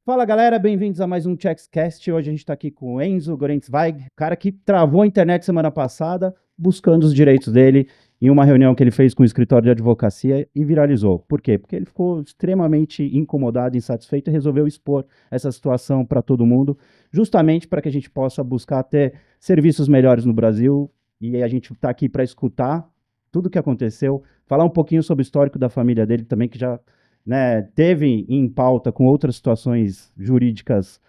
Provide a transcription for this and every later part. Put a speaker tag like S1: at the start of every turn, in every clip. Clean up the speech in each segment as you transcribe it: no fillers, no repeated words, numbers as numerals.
S1: Fala galera, bem-vindos a mais um ChecksCast. Hoje a gente está aqui com o Enzo Gorenzweig, cara que travou a internet semana passada buscando os direitos dele em uma reunião que ele fez com o escritório de advocacia e viralizou. Por quê? Porque ele ficou extremamente incomodado, insatisfeito e resolveu expor essa situação para todo mundo, justamente para que a gente possa buscar ter serviços melhores no Brasil. E a gente está aqui para escutar tudo o que aconteceu, falar um pouquinho sobre o histórico da família dele também, que já teve em pauta com outras situações jurídicas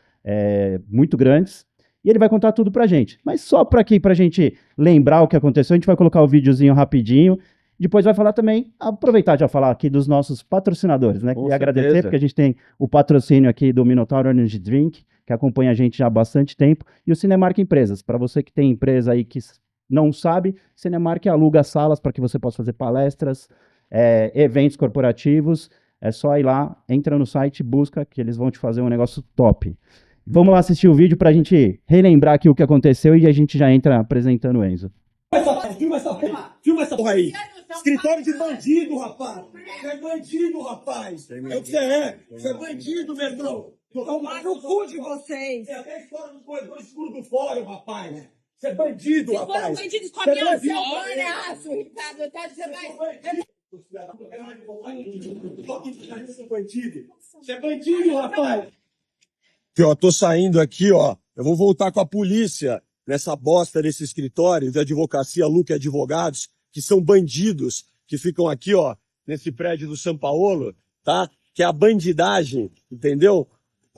S1: muito grandes, e ele vai contar tudo pra gente. Mas só para aqui, pra gente lembrar o que aconteceu, a gente vai colocar o videozinho rapidinho, depois vai falar também, aproveitar já falar aqui dos nossos patrocinadores, né? E agradecer, porque a gente tem o patrocínio aqui do Minotauro Energy Drink, que acompanha a gente já há bastante tempo, e o Cinemark Empresas. Para você que tem empresa aí que não sabe, Cinemark aluga salas para que você possa fazer palestras, eventos corporativos. É só ir lá, entra no site, busca, que eles vão te fazer um negócio top. Vamos lá assistir o vídeo pra gente relembrar aqui o que aconteceu e a gente já entra apresentando o Enzo.
S2: Filma essa porra aí. Escritório de bandido, rapaz. Você é bandido, rapaz. É o que você é. Você é bandido, meu irmão.
S3: Tomar no cu de vocês.
S2: Você até fora dos corredores escuros do fórum, rapaz. Você é bandido,
S3: Se foram
S2: rapaz.
S3: bandidos com a
S2: Você é
S3: minha
S2: bandido.
S3: palhaço, Ricardo. Você vai...
S2: Você é bandido, rapaz. Eu tô saindo aqui, ó. Eu vou voltar com a polícia nessa bosta desse escritório de advocacia, Luque Advogados, que são bandidos que ficam aqui, ó, nesse prédio do São Paulo, tá? Que é a bandidagem, entendeu?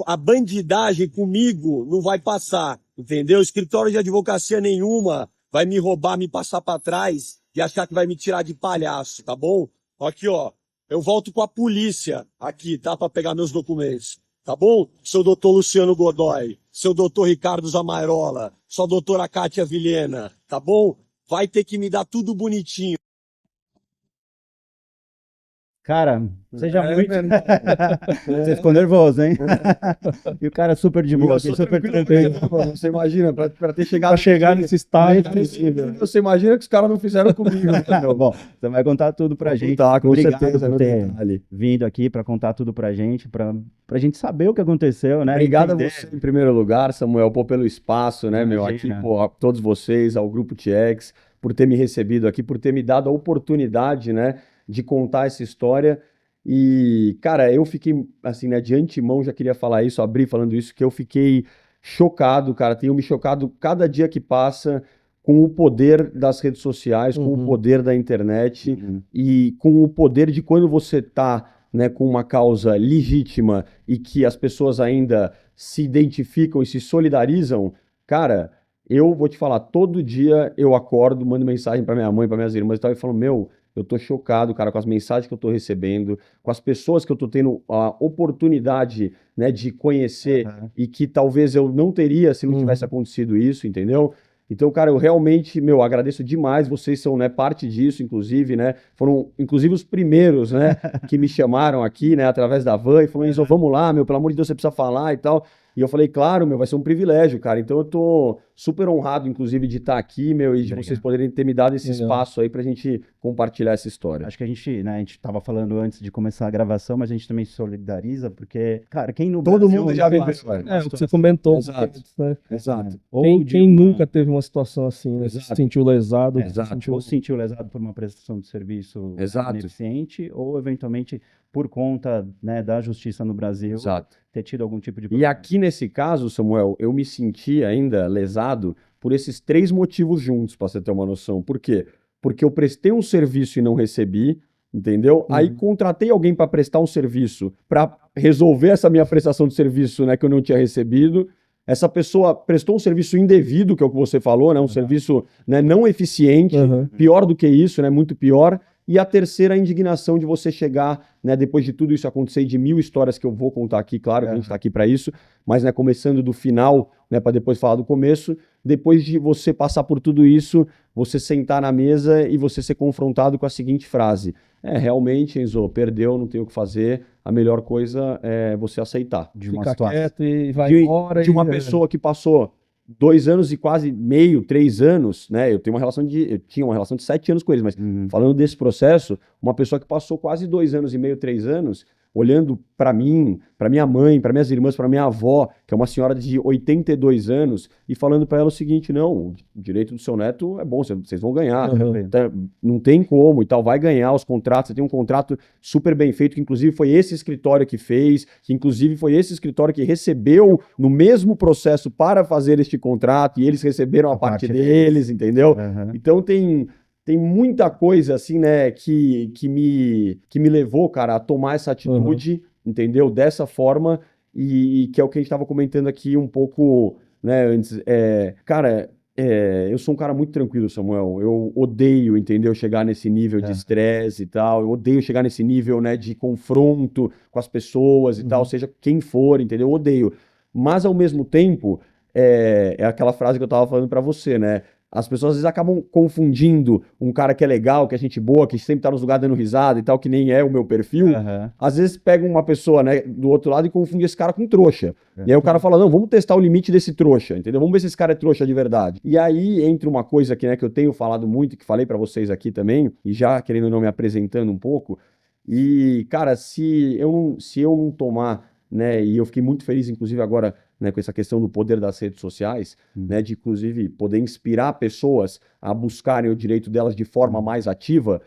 S2: A bandidagem comigo não vai passar, entendeu? Escritório de advocacia nenhuma vai me roubar, me passar pra trás e achar que vai me tirar de palhaço, tá bom? Aqui, ó, eu volto com a polícia aqui, tá? Pra pegar meus documentos, tá bom? Seu doutor Luciano Godoy, seu doutor Ricardo Zamairola, sua doutora Kátia Vilhena, tá bom? Vai ter que me dar tudo bonitinho.
S1: Cara, seja muito... Você ficou nervoso, hein? E o cara super de boa, assim, super tranquilo.
S4: Você imagina, pra ter chegado...
S1: Pra chegar nesse estágio.
S4: Você imagina que os caras não fizeram comigo.
S1: Bom, você vai contar tudo pra gente.
S4: Contar, com
S1: Obrigado
S4: certeza,
S1: por ter vindo aqui pra contar tudo pra gente, pra gente saber o que aconteceu, né?
S4: Obrigado
S1: Entender.
S4: a você, em primeiro lugar, Samuel, pelo espaço, né, meu? Aqui, a todos vocês, ao Grupo TX, por ter me recebido aqui, por ter me dado a oportunidade, né, de contar essa história. E, cara, eu fiquei, assim, né, de antemão, já queria falar isso, abrir falando isso, que eu fiquei chocado, cara, tenho me chocado cada dia que passa com o poder das redes sociais, com o poder da internet e com o poder de quando você tá, né, com uma causa legítima e que as pessoas ainda se identificam e se solidarizam, cara, eu vou te falar, todo dia eu acordo, mando mensagem para minha mãe, para minhas irmãs e tal, e falo, meu, eu tô chocado, cara, com as mensagens que eu tô recebendo, com as pessoas que eu tô tendo a oportunidade, né, de conhecer e que talvez eu não teria se não tivesse acontecido isso, entendeu? Então, cara, eu realmente, meu, agradeço demais, vocês são, né, parte disso, inclusive, né, foram, inclusive, os primeiros, né, que me chamaram aqui, né, através da van e falaram, Enzo, vamos lá, meu, pelo amor de Deus, você precisa falar e tal. E eu falei, claro, meu, vai ser um privilégio, cara. Então eu tô super honrado, inclusive, de estar aqui, meu, e de vocês poderem ter me dado esse espaço aí pra gente compartilhar essa história.
S1: Acho que a gente tava falando antes de começar a gravação, mas a gente também se solidariza, porque, cara, quem no
S4: Todo
S1: Brasil
S4: mundo já viveu,
S5: o que você comentou.
S4: Exato.
S5: Né?
S4: Exato.
S5: Quem nunca teve uma situação assim, né? Se sentiu lesado.
S1: Ou se sentiu lesado por uma prestação de serviço ineficiente, ou eventualmente por conta, né, da justiça no Brasil, ter tido algum tipo de problema.
S4: E aqui nesse caso, Samuel, eu me senti ainda lesado por esses 3 motivos juntos, para você ter uma noção. Por quê? Porque eu prestei um serviço e não recebi, entendeu? Aí contratei alguém para prestar um serviço, para resolver essa minha prestação de serviço, né, que eu não tinha recebido. Essa pessoa prestou um serviço indevido, que é o que você falou, né, um serviço, né, não eficiente, pior do que isso, né, muito pior. E a terceira, a indignação de você chegar, né, depois de tudo isso acontecer, de 1000 histórias que eu vou contar aqui, claro que a gente está aqui para isso, mas, né, começando do final, né, para depois falar do começo, depois de você passar por tudo isso, você sentar na mesa e você ser confrontado com a seguinte frase: realmente, Enzo, perdeu, não tem o que fazer, a melhor coisa é você aceitar.
S1: De uma
S5: Fica
S1: situação.
S5: quieto e vai embora.
S4: De uma pessoa que passou 2 anos e quase meio, 3 anos, né? Eu tinha uma relação de 7 anos com eles, mas falando desse processo, uma pessoa que passou quase 2 anos e meio, 3 anos, olhando para mim, para minha mãe, para minhas irmãs, para minha avó, que é uma senhora de 82 anos, e falando para ela o seguinte: não, o direito do seu neto é bom, vocês vão ganhar, não tem como e tal, vai ganhar os contratos, você tem um contrato super bem feito, que inclusive foi esse escritório que fez, que inclusive foi esse escritório que recebeu no mesmo processo para fazer este contrato, e eles receberam a parte deles, entendeu? Então tem muita coisa, assim, né, que me levou, cara, a tomar essa atitude, entendeu? Dessa forma, e que é o que a gente estava comentando aqui um pouco, né, antes. Cara, eu sou um cara muito tranquilo, Samuel. Eu odeio, entendeu, chegar nesse nível de estresse e tal. Eu odeio chegar nesse nível, né, de confronto com as pessoas e tal, seja quem for, entendeu? Eu odeio. Mas, ao mesmo tempo, é aquela frase que eu tava falando pra você, né? As pessoas às vezes acabam confundindo um cara que é legal, que é gente boa, que sempre tá nos lugares dando risada e tal, que nem é o meu perfil. Às vezes pegam uma pessoa, né, do outro lado e confunde esse cara com trouxa. E aí o cara fala: não, vamos testar o limite desse trouxa, entendeu? Vamos ver se esse cara é trouxa de verdade. E aí entra uma coisa que, né, que eu tenho falado muito, que falei pra vocês aqui também, e já querendo ou não me apresentando um pouco. E, cara, se eu não tomar, né, e eu fiquei muito feliz, inclusive agora, né, com essa questão do poder das redes sociais, né, de inclusive poder inspirar pessoas a buscarem o direito delas de forma mais ativa.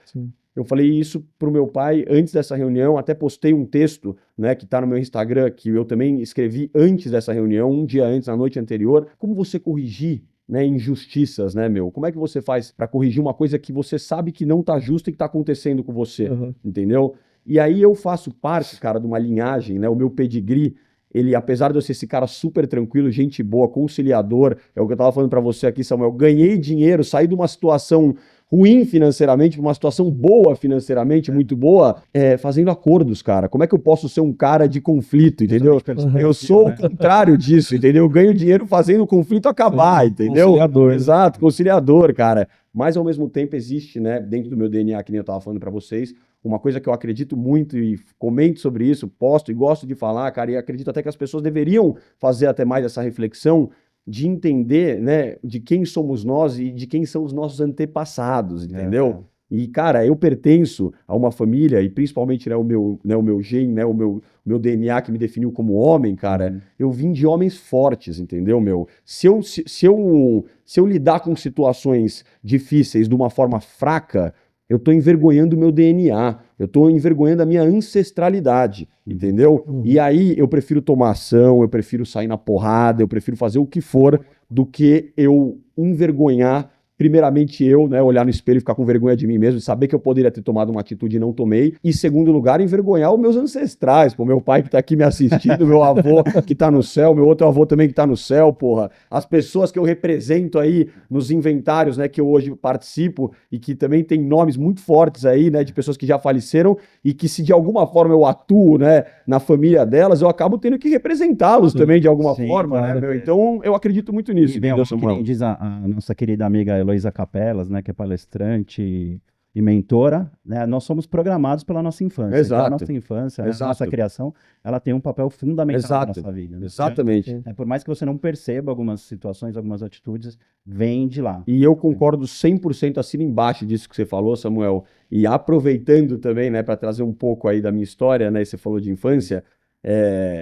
S4: Eu falei isso pro meu pai antes dessa reunião, até postei um texto, né, que tá no meu Instagram, que eu também escrevi antes dessa reunião, um dia antes, na noite anterior. Como você corrigir, né, injustiças, né, meu? Como é que você faz para corrigir uma coisa que você sabe que não tá justa e que tá acontecendo com você, entendeu? E aí eu faço parte, cara, de uma linhagem, né, o meu pedigree, ele, apesar de eu ser esse cara super tranquilo, gente boa, conciliador, é o que eu tava falando pra você aqui, Samuel, ganhei dinheiro, saí de uma situação ruim financeiramente, uma situação boa financeiramente, muito boa, fazendo acordos, cara. Como é que eu posso ser um cara de conflito, entendeu? Eu sou o contrário disso, entendeu? Eu ganho dinheiro fazendo o conflito acabar, entendeu?
S5: Conciliador.
S4: Exato, conciliador, cara. Mas, ao mesmo tempo, existe, né, dentro do meu DNA, que nem eu tava falando pra vocês, uma coisa que eu acredito muito e comento sobre isso, posto e gosto de falar, cara, e acredito até que as pessoas deveriam fazer até mais essa reflexão de entender, né, de quem somos nós e de quem são os nossos antepassados, entendeu? E, cara, eu pertenço a uma família, e principalmente, né, o meu gene, né, o meu DNA que me definiu como homem, cara, eu vim de homens fortes, entendeu, meu? Se eu lidar com situações difíceis de uma forma fraca, eu tô envergonhando o meu DNA, eu tô envergonhando a minha ancestralidade, entendeu? E aí eu prefiro tomar ação, eu prefiro sair na porrada, eu prefiro fazer o que for do que eu envergonhar, primeiramente eu, né, olhar no espelho e ficar com vergonha de mim mesmo, saber que eu poderia ter tomado uma atitude e não tomei, e segundo lugar, envergonhar os meus ancestrais, pô, meu pai que tá aqui me assistindo, meu avô que tá no céu, meu outro avô também que tá no céu, porra, as pessoas que eu represento aí nos inventários, né, que eu hoje participo, e que também tem nomes muito fortes aí, né, de pessoas que já faleceram, e que se de alguma forma eu atuo, né, na família delas, eu acabo tendo que representá-los também de alguma forma,
S1: claro,
S4: né, meu? Então eu acredito muito nisso, entendeu,
S1: Que
S4: Samuel?
S1: nem diz a nossa querida amiga Heloísa Capelas, né, que é palestrante e mentora, né, nós somos programados pela nossa infância.
S4: Exato.
S1: Então, a nossa infância, a
S4: Exato.
S1: nossa criação, ela tem um papel fundamental na nossa vida. Né?
S4: Exatamente.
S1: Por mais que você não perceba algumas situações, algumas atitudes, vem de lá.
S4: E eu concordo 100%, assino embaixo disso que você falou, Samuel. E aproveitando também, né, para trazer um pouco aí da minha história, né, você falou de infância,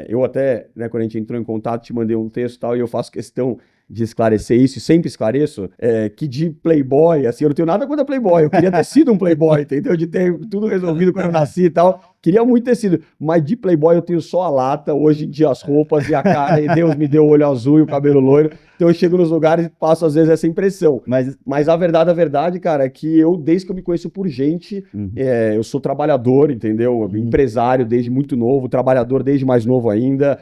S4: eu até, né, quando a gente entrou em contato, te mandei um texto e tal, e eu faço questão de esclarecer isso, e sempre esclareço, que de playboy, assim, eu não tenho nada contra playboy, eu queria ter sido um playboy, entendeu? De ter tudo resolvido quando eu nasci e tal, queria muito ter sido, mas de playboy eu tenho só a lata, hoje em dia as roupas e a cara, e Deus me deu o olho azul e o cabelo loiro, então eu chego nos lugares e passo às vezes essa impressão. Mas a verdade, cara, é que eu, desde que eu me conheço por gente, eu sou trabalhador, entendeu? Empresário desde muito novo, trabalhador desde mais novo ainda,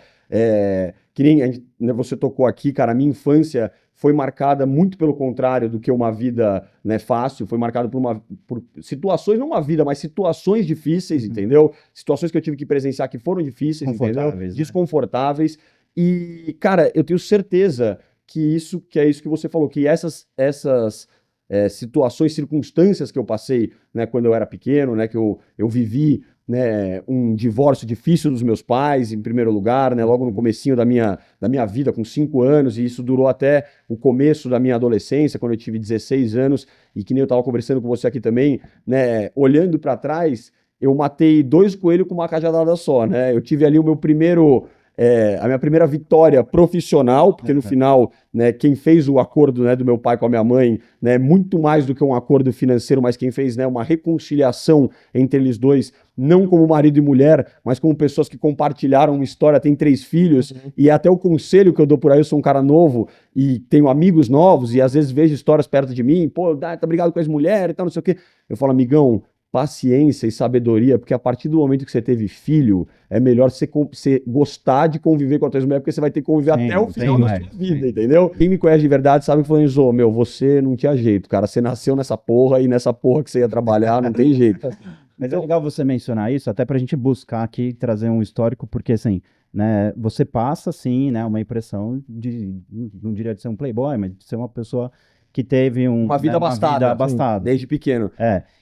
S4: que nem né, você tocou aqui, cara, a minha infância foi marcada muito pelo contrário do que uma vida, né, fácil, foi marcada por situações, não uma vida, mas situações difíceis, entendeu? Situações que eu tive que presenciar que foram difíceis, entendeu?
S1: Né?
S4: Desconfortáveis. E, cara, eu tenho certeza que é isso que você falou, que essas situações, circunstâncias que eu passei, né, quando eu era pequeno, né, que eu vivi, né, um divórcio difícil dos meus pais, em primeiro lugar, né, logo no comecinho da minha vida, com 5 anos, e isso durou até o começo da minha adolescência, quando eu tive 16 anos, e que nem eu estava conversando com você aqui também, né, olhando para trás, eu matei 2 coelhos com uma cajadada só, né? Eu tive ali o meu a minha primeira vitória profissional, porque no final, né, quem fez o acordo, né, do meu pai com a minha mãe, né, muito mais do que um acordo financeiro, mas quem fez, né, uma reconciliação entre eles dois, não como marido e mulher, mas como pessoas que compartilharam uma história, tem 3 filhos, e até o conselho que eu dou por aí, eu sou um cara novo e tenho amigos novos, e às vezes vejo histórias perto de mim, pô, tá brigado com as mulheres e tal, não sei o quê. Eu falo, amigão, paciência e sabedoria, porque a partir do momento que você teve filho, é melhor você gostar de conviver com a tua mulher, porque você vai ter que conviver até o final da sua vida, entendeu? Quem me conhece de verdade sabe que falou, Enzo, meu, você não tinha jeito, cara, você nasceu nessa porra e nessa porra que você ia trabalhar, não tem jeito.
S1: Mas é legal você mencionar isso, até pra gente buscar aqui, trazer um histórico, porque assim, né, você passa, sim, né, uma impressão de, não diria de ser um playboy, mas de ser uma pessoa que teve
S4: Uma vida
S1: né,
S4: abastada,
S1: abastada.
S4: desde pequeno.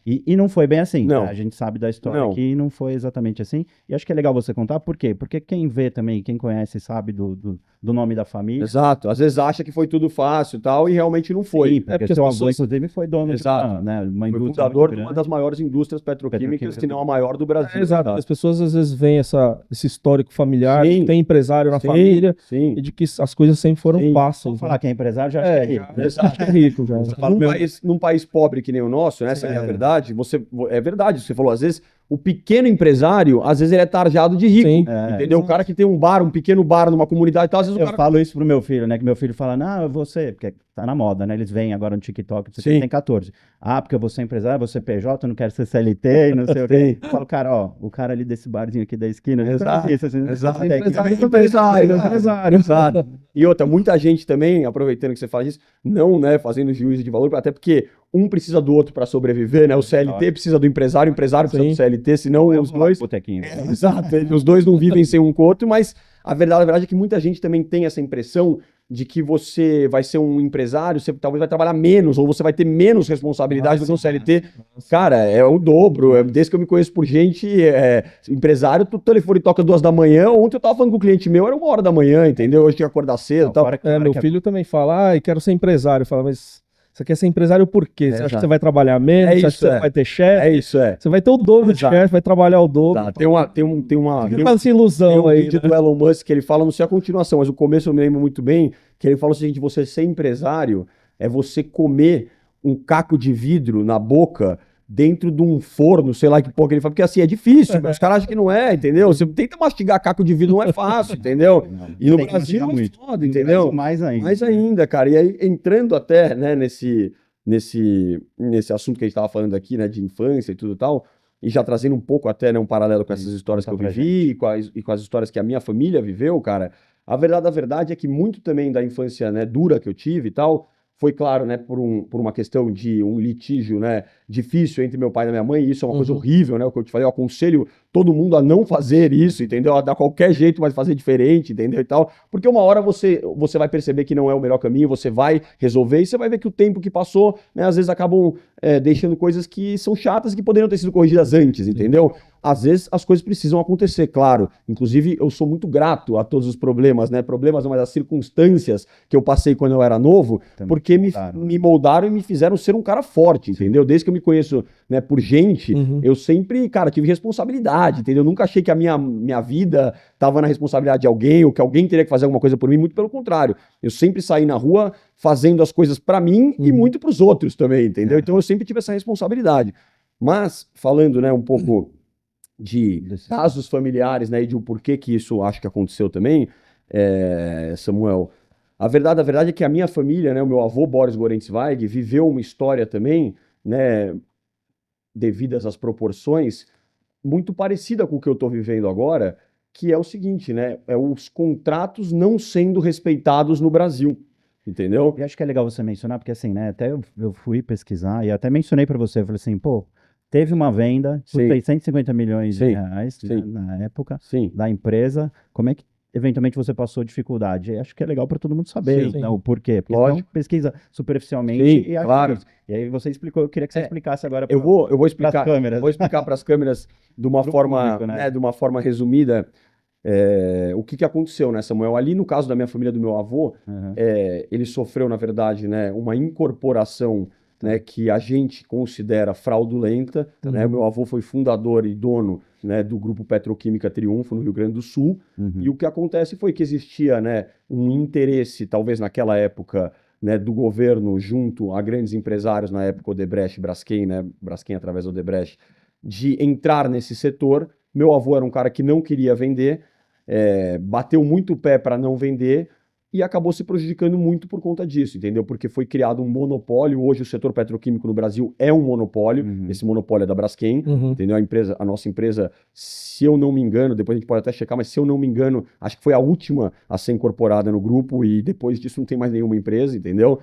S1: E não foi bem assim,
S4: Não.
S1: tá? A gente sabe da história
S4: Não.
S1: que não foi exatamente assim, e acho que é legal você contar, por quê? Porque quem vê também, quem conhece, sabe do nome da família.
S4: Exato, às vezes acha que foi tudo fácil e tal, e realmente não foi.
S1: Sim, porque
S5: porque
S1: seu
S5: as
S1: avô,
S5: pessoas-
S1: inclusive, foi dono
S4: Exato.
S1: de uma, né, uma
S4: Foi
S1: indústria
S4: fundador
S1: muito
S4: de uma
S1: grande.
S4: das maiores indústrias petroquímicas, se não a maior do Brasil.
S5: Exato.
S4: tá?
S5: As pessoas às vezes veem esse histórico familiar,
S4: Sim.
S5: que tem empresário na
S4: Sim,
S5: família,
S4: sim.
S5: e de que as coisas sempre foram
S4: Sim.
S5: fáceis.
S1: Vamos falar que é empresário, já acho que é rico.
S5: Exato. É rico já.
S4: Num país pobre que nem o nosso, né, essa é a verdade, é verdade, você falou, às vezes o pequeno empresário, às vezes ele é tarjado de rico,
S5: Sim.
S4: entendeu? O cara que tem um bar, um pequeno bar numa comunidade e tal, às vezes o
S1: Eu
S4: cara...
S1: falo isso pro meu filho, né? Que meu filho fala, não, você, porque tá na moda, né? Eles vêm agora no TikTok, você
S4: Sim.
S1: tem 14. Ah, porque eu vou ser empresário, vou ser PJ, eu não quero ser CLT, e não sei o quê. Eu falo, cara, ó, o cara ali desse barzinho aqui da esquina,
S4: Exato,
S1: isso, assim,
S4: exato.
S1: tem que-
S5: Empresário.
S4: Exato. E outra, muita gente também, aproveitando que você fala isso, não, né, fazendo juízo de valor, até porque um precisa do outro para sobreviver, né? O CLT precisa do empresário, o empresário precisa
S5: Sim.
S4: do CLT, senão
S1: Eu
S4: os
S1: vou lá
S4: dois...
S1: pro botequinho.
S4: Exato, os dois não vivem sem um com o outro, mas a verdade é que muita gente também tem essa impressão de que você vai ser um empresário, você talvez vai trabalhar menos, ou você vai ter menos responsabilidade do que um CLT. Cara, é o dobro. Desde que eu me conheço por gente, empresário, o telefone toca 2 da manhã. Ontem eu tava falando com um cliente meu, era 1 hora da manhã, entendeu? Hoje tinha que acordar cedo e tal.
S1: fora que-
S5: Meu filho também fala, quero ser empresário. Fala, mas você quer ser empresário por quê? Você acha que
S4: exato.
S5: você vai trabalhar menos?
S4: É
S5: Você acha
S4: isso,
S5: que você vai ter chefe?
S4: É isso, é.
S5: Você vai ter o dobro de
S4: Exato.
S5: chefe, vai trabalhar o dobro.
S4: Tá, tem uma
S5: Fica com essa ilusão
S4: Tem um
S5: aí,
S4: vídeo
S5: né?
S4: do Elon Musk que ele fala, não sei a continuação, mas o começo eu me lembro muito bem, que ele fala o seguinte, você ser empresário é você comer um caco de vidro na boca dentro de um forno, sei lá que porra que ele fala, porque assim, é difícil, mas os caras acham que não é, entendeu? Você tenta mastigar caco de vidro, não é fácil, entendeu? E no
S1: Tem que
S4: Brasil
S1: mastigar
S4: é
S1: muito.
S4: foda, entendeu?
S1: Mais ainda.
S4: Mais ainda, cara. E aí, entrando até, né, nesse assunto que a gente estava falando aqui, né, de infância e tudo e tal, e já trazendo um pouco até, né, um paralelo com essas histórias que eu
S1: conta pra
S4: vivi e com as histórias que a minha família viveu, cara, a verdade é que muito também da infância, né, dura que eu tive e tal, foi claro, né, por uma questão de um litígio, né, difícil entre meu pai e minha mãe, e isso é uma coisa horrível, né, o que eu te falei, eu aconselho todo mundo a não fazer isso, entendeu? A dar qualquer jeito, mas fazer diferente, entendeu? E tal, porque uma hora você vai perceber que não é o melhor caminho, você vai resolver, e você vai ver que o tempo que passou, né, às vezes acabam deixando coisas que são chatas e que poderiam ter sido corrigidas antes, entendeu? Às vezes as coisas precisam acontecer, claro. Inclusive, eu sou muito grato a todos os problemas, né? Problemas não, mas as circunstâncias que eu passei quando eu era novo,
S1: Também
S4: porque
S1: moldaram.
S4: me moldaram e me fizeram ser um cara forte, entendeu? Desde que eu me conheço, né, por gente, eu sempre, cara, tive responsabilidade, entendeu? Eu nunca achei que a minha vida estava na responsabilidade de alguém ou que alguém teria que fazer alguma coisa por mim, muito pelo contrário. Eu sempre saí na rua fazendo as coisas pra mim e muito pros outros também, entendeu? Então eu sempre tive essa responsabilidade. Mas, falando, né, um pouco de casos familiares, né, e de o porquê que isso acho que aconteceu também, Samuel, a verdade é que a minha família, né, o meu avô Boris Gorentzweig, viveu uma história também, né, devidas às proporções, muito parecida com o que eu estou vivendo agora, que é o seguinte, né, os contratos não sendo respeitados no Brasil, entendeu?
S1: E acho que é legal você mencionar, porque assim, né, até eu fui pesquisar e até mencionei para você, eu falei assim, pô, teve uma venda por
S4: Sim.
S1: 650 milhões de
S4: Sim.
S1: reais, né,
S4: Sim.
S1: na época,
S4: Sim.
S1: da empresa, como é que eventualmente você passou dificuldade? E acho que é legal para todo mundo saber,
S5: Sim.
S1: né, o porquê, porque
S4: Lógico.
S1: senão pesquisa superficialmente
S4: Sim,
S1: e acha
S4: claro.
S1: isso. E aí você explicou, eu queria que você explicasse agora
S4: Eu vou explicar,
S1: pras câmeras.
S4: vou explicar para as câmeras de uma
S1: Pro
S4: forma,
S1: público, né?
S4: de uma forma resumida, o que aconteceu, né, Samuel? Ali no caso da minha família, do meu avô,
S1: Uhum.
S4: ele sofreu, na verdade, né, uma incorporação, né, que a gente considera fraudulenta, né? Meu avô foi fundador e dono, né, do Grupo Petroquímica Triunfo, no Rio Grande do Sul, e o que acontece foi que existia, né, um interesse, talvez naquela época, né, do governo junto a grandes empresários, na época Odebrecht e Braskem, né, Braskem através do Odebrecht, de entrar nesse setor. Meu avô era um cara que não queria vender, bateu muito o pé para não vender, e acabou se prejudicando muito por conta disso, entendeu? Porque foi criado um monopólio. Hoje o setor petroquímico no Brasil é um monopólio. Esse monopólio é da Braskem, entendeu? A nossa empresa, se eu não me engano, depois a gente pode até checar, mas se eu não me engano, acho que foi a última a ser incorporada no grupo, e depois disso não tem mais nenhuma empresa, entendeu?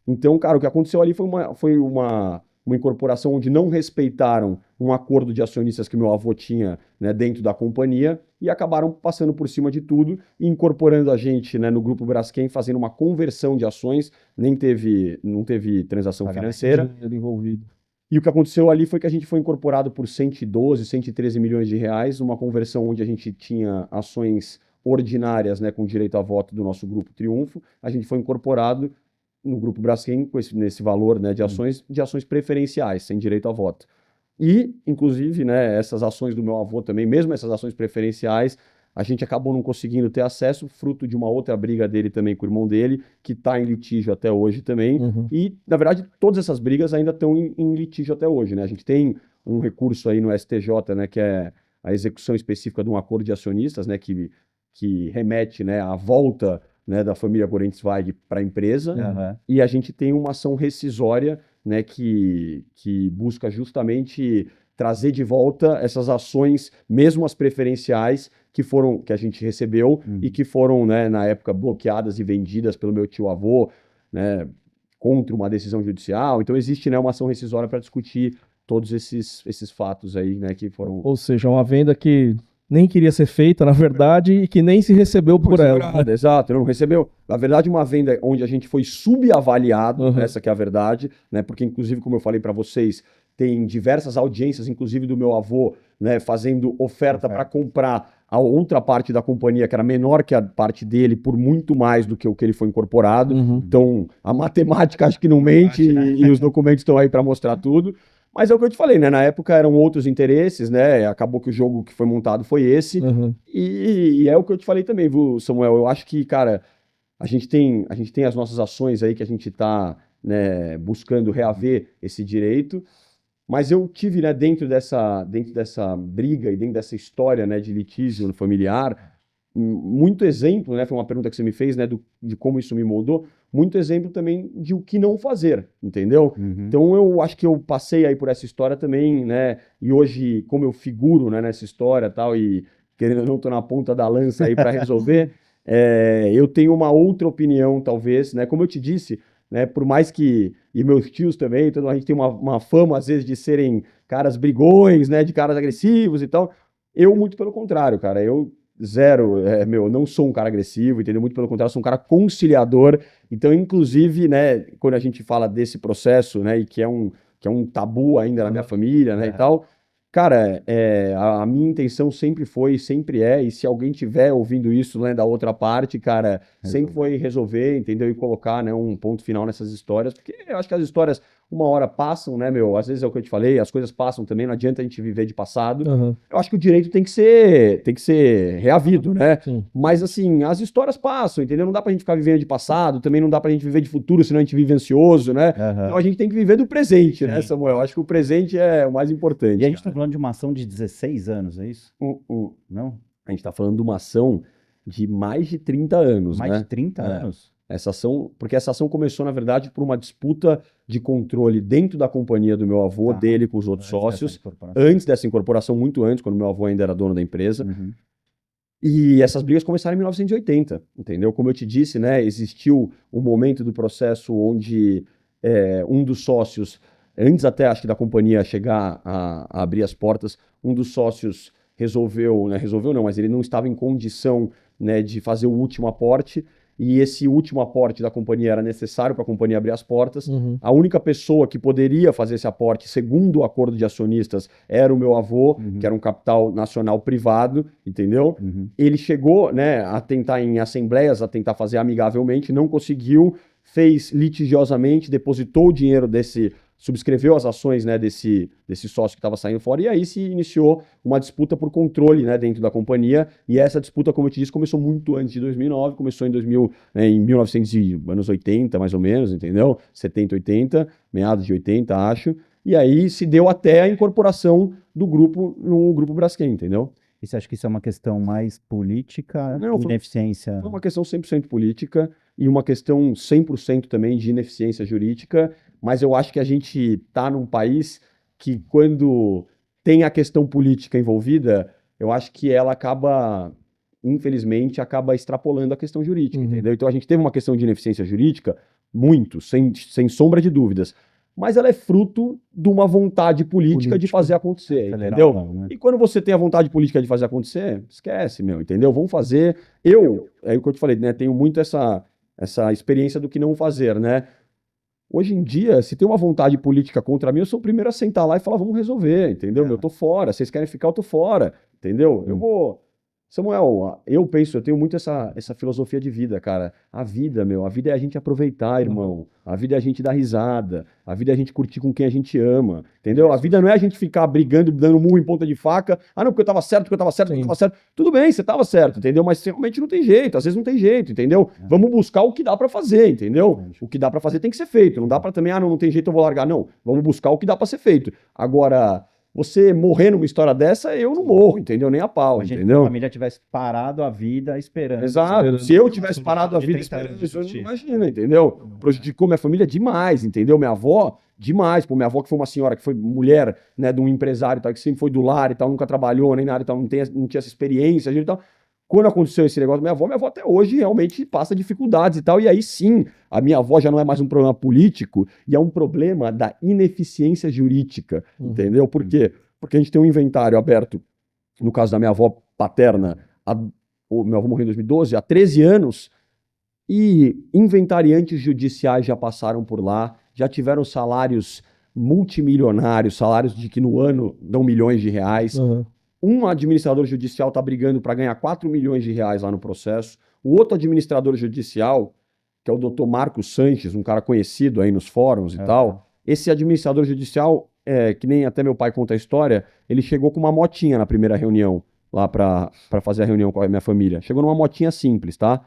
S4: Então, cara, o que aconteceu ali foi uma incorporação onde não respeitaram um acordo de acionistas que meu avô tinha, né, dentro da companhia, e acabaram passando por cima de tudo e incorporando a gente, né, no Grupo Braskem, fazendo uma conversão de ações. Não teve transação financeira.
S5: Dinheiro envolvido.
S4: E o que aconteceu ali foi que a gente foi incorporado por 112, 113 milhões de reais, uma conversão onde a gente tinha ações ordinárias, né, com direito a voto do nosso Grupo Triunfo. A gente foi incorporado no Grupo Braskem nesse valor, né, de ações preferenciais, sem direito a voto. E, inclusive, né, essas ações do meu avô também, mesmo essas ações preferenciais, a gente acabou não conseguindo ter acesso, fruto de uma outra briga dele também com o irmão dele, que está em litígio até hoje também. E, na verdade, todas essas brigas ainda estão em litígio até hoje, né? A gente tem um recurso aí no STJ, né, que é a execução específica de um acordo de acionistas, né, que remete, né, à volta, né, da família Gorenzweig para a empresa, e a gente tem uma ação rescisória, né, que busca justamente trazer de volta essas ações, mesmo as preferenciais, que a gente recebeu e que foram, né, na época, bloqueadas e vendidas pelo meu tio-avô, né, contra uma decisão judicial. Então existe, né, uma ação rescisória para discutir todos esses fatos aí, né, que foram...
S5: Ou seja, uma venda que nem queria ser feita, na verdade, e que nem se recebeu por ela.
S4: Exato, não recebeu. Na verdade, uma venda onde a gente foi subavaliado, essa que é a verdade, né? Porque, inclusive, como eu falei para vocês, tem diversas audiências, inclusive do meu avô, né, fazendo oferta para comprar a outra parte da companhia, que era menor que a parte dele, por muito mais do que o que ele foi incorporado. Então, a matemática acho que não mente, e os documentos estão aí para mostrar tudo. Mas é o que eu te falei, né? Na época eram outros interesses, né? Acabou que o jogo que foi montado foi esse. E é o que eu te falei também, viu, Samuel? Eu acho que, cara, a gente tem as nossas ações aí que a gente tá, né, buscando reaver esse direito. Mas eu tive, né, dentro dessa briga e dentro dessa história, né, de litígio familiar, muito exemplo, né? Foi uma pergunta que você me fez, né, de como isso me moldou. Muito exemplo também de o que não fazer, entendeu? Então eu acho que eu passei aí por essa história também, né? E hoje, como eu figuro, né, nessa história e tal, e querendo ou não, tô na ponta da lança aí para resolver, eu tenho uma outra opinião, talvez, né? Como eu te disse, né, por mais que... E meus tios também, então a gente tem uma fama, às vezes, de serem caras brigões, né? De caras agressivos e tal. Eu, muito pelo contrário, cara. Eu não sou um cara agressivo, entendeu? Muito pelo contrário, sou um cara conciliador. Então, inclusive, né, quando a gente fala desse processo, né, e que é um tabu ainda na minha família, né, e tal, cara, a minha intenção sempre foi, sempre é, e se alguém tiver ouvindo isso, né, da outra parte, cara, sempre foi resolver, entendeu? E colocar, né, um ponto final nessas histórias, porque eu acho que as histórias uma hora passam, né, meu? Às vezes é o que eu te falei, as coisas passam também, não adianta a gente viver de passado. Eu acho que o direito tem que ser reavido, né?
S5: Sim.
S4: Mas, assim, as histórias passam, entendeu? Não dá pra gente ficar vivendo de passado, também não dá pra gente viver de futuro, senão a gente vive ansioso, né? Então a gente tem que viver do presente, né, Samuel? Eu acho que o presente é o mais importante.
S1: E a gente tá falando de uma ação de 16 anos, é isso? Não?
S4: A gente tá falando de uma ação de mais de 30 anos,
S1: Mais
S4: né?
S1: de 30 anos?
S4: Porque essa ação começou, na verdade, por uma disputa de controle dentro da companhia do meu avô, dele com os outros sócios, antes dessa incorporação, muito antes, quando meu avô ainda era dono da empresa. E essas brigas começaram em 1980, entendeu? Como eu te disse, né, existiu um momento do processo onde um dos sócios, antes até acho que da companhia chegar a abrir as portas, um dos sócios resolveu não, mas ele não estava em condição, né, de fazer o último aporte, e esse último aporte da companhia era necessário para a companhia abrir as portas. A única pessoa que poderia fazer esse aporte, segundo o acordo de acionistas, era o meu avô, que era um capital nacional privado, entendeu? Ele chegou, né, a tentar em assembleias, a tentar fazer amigavelmente, não conseguiu, fez litigiosamente, depositou o dinheiro desse subscreveu as ações, né, desse sócio que estava saindo fora, e aí se iniciou uma disputa por controle, né, dentro da companhia, e essa disputa, como eu te disse, começou muito antes de 2009, começou em 1980, mais ou menos, entendeu? 70, 80, meados de 80, acho, e aí se deu até a incorporação do grupo no Grupo Braskem, entendeu?
S1: E você acha que isso é uma questão mais política,
S4: Não,
S1: ineficiência?
S4: Foi uma questão 100% política e uma questão 100% também de ineficiência jurídica, mas eu acho que a gente está num país que, quando tem a questão política envolvida, eu acho que ela acaba, infelizmente, acaba extrapolando a questão jurídica, entendeu? Então a gente teve uma questão de ineficiência jurídica, muito, sem sombra de dúvidas, mas ela é fruto de uma vontade política de fazer acontecer, entendeu?
S1: Né?
S4: E quando você tem a vontade política de fazer acontecer, esquece, meu, entendeu? Vamos fazer. É o que eu te falei, né? Tenho muito essa experiência do que não fazer, né? Hoje em dia, se tem uma vontade política contra mim, eu sou o primeiro a sentar lá e falar, vamos resolver, entendeu? Eu tô fora, vocês querem ficar, eu tô fora, entendeu? Eu vou... Samuel, eu tenho muito essa filosofia de vida, cara. A vida é a gente aproveitar, irmão. A vida é a gente dar risada. A vida é a gente curtir com quem a gente ama, entendeu? A vida não é a gente ficar brigando, dando murro em ponta de faca. Ah, não, porque eu tava certo, porque eu tava certo, porque eu tava certo. Tudo bem, você tava certo, entendeu? Mas realmente não tem jeito, às vezes não tem jeito, entendeu? Vamos buscar o que dá pra fazer, entendeu? O que dá pra fazer tem que ser feito. Não dá pra também, não tem jeito, eu vou largar. Não, vamos buscar o que dá pra ser feito. Agora... Você morrer numa história dessa, eu não morro, entendeu? Nem a pau, entendeu?
S1: Se a família tivesse parado a vida esperando.
S4: Exato. Se eu tivesse parado a vida esperando isso, eu não imagino, entendeu? Prejudicou minha família demais, entendeu? Minha avó, demais. Pô, minha avó que foi uma senhora que foi mulher, né, de um empresário e tal, que sempre foi do lar e tal, nunca trabalhou nem nada e tal, não tinha essa experiência e tal. Quando aconteceu esse negócio, minha avó até hoje realmente passa dificuldades e tal, e aí sim, a minha avó já não é mais um problema político, e é um problema da ineficiência jurídica, entendeu? Por quê? Porque a gente tem um inventário aberto, no caso da minha avó paterna, o meu avô morreu em 2012, há 13 anos, e inventariantes judiciais já passaram por lá, já tiveram salários multimilionários, salários de que no ano dão milhões de reais. Um administrador judicial está brigando para ganhar 4 milhões de reais lá no processo. O outro administrador judicial, que é o doutor Marcos Sanches, um cara conhecido aí nos fóruns e tal, esse administrador judicial, que nem até meu pai conta a história, ele chegou com uma motinha na primeira reunião, lá para fazer a reunião com a minha família. Chegou numa motinha simples, tá?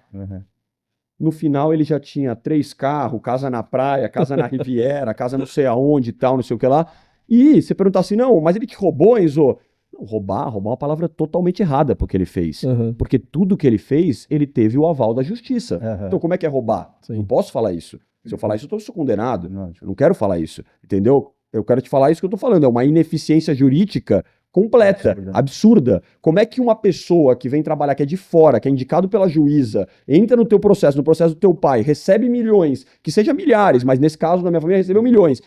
S4: No final ele já tinha 3 carros, casa na praia, casa na Riviera, casa não sei aonde e tal, não sei o que lá. E você perguntar assim, não, mas ele te roubou, Enzo? Roubar é uma palavra totalmente errada porque ele fez. Porque tudo que ele fez, ele teve o aval da justiça. Então como é que é roubar? Não posso falar isso. Se eu falar isso, eu sou condenado. Eu não quero falar isso, entendeu? Eu quero te falar isso que eu tô falando. É uma ineficiência jurídica completa, absurda. Como é que uma pessoa que vem trabalhar, que é de fora, que é indicado pela juíza, entra no teu processo, no processo do teu pai, recebe milhões, que seja milhares, mas nesse caso da minha família recebeu milhões.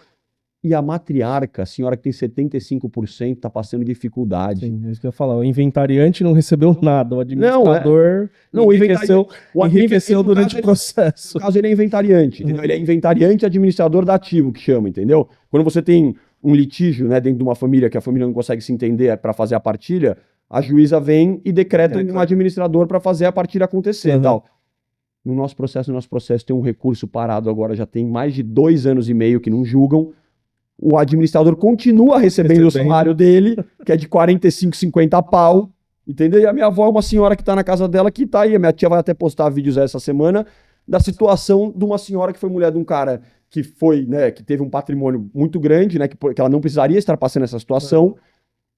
S4: E a matriarca, a senhora que tem 75%, está passando dificuldade.
S5: Sim, é isso que eu ia falar. O inventariante não recebeu nada. O administrador enriqueceu durante o processo.
S4: No caso, ele é inventariante. Entendeu? Ele é inventariante administrador da ativo, que chama, entendeu? Quando você tem um litígio, né, dentro de uma família, que a família não consegue se entender para fazer a partilha, a juíza vem e decreta um administrador para fazer a partilha acontecer e tal. No nosso processo tem um recurso parado agora, já tem mais de 2 anos e meio que não julgam. O administrador continua recebendo o salário dele, que é de 45, 50 pau, entendeu? E a minha avó é uma senhora que tá na casa dela, que tá aí. A minha tia vai até postar vídeos essa semana da situação de uma senhora que foi mulher de um cara que foi, né, que teve um patrimônio muito grande, né, que ela não precisaria estar passando essa situação.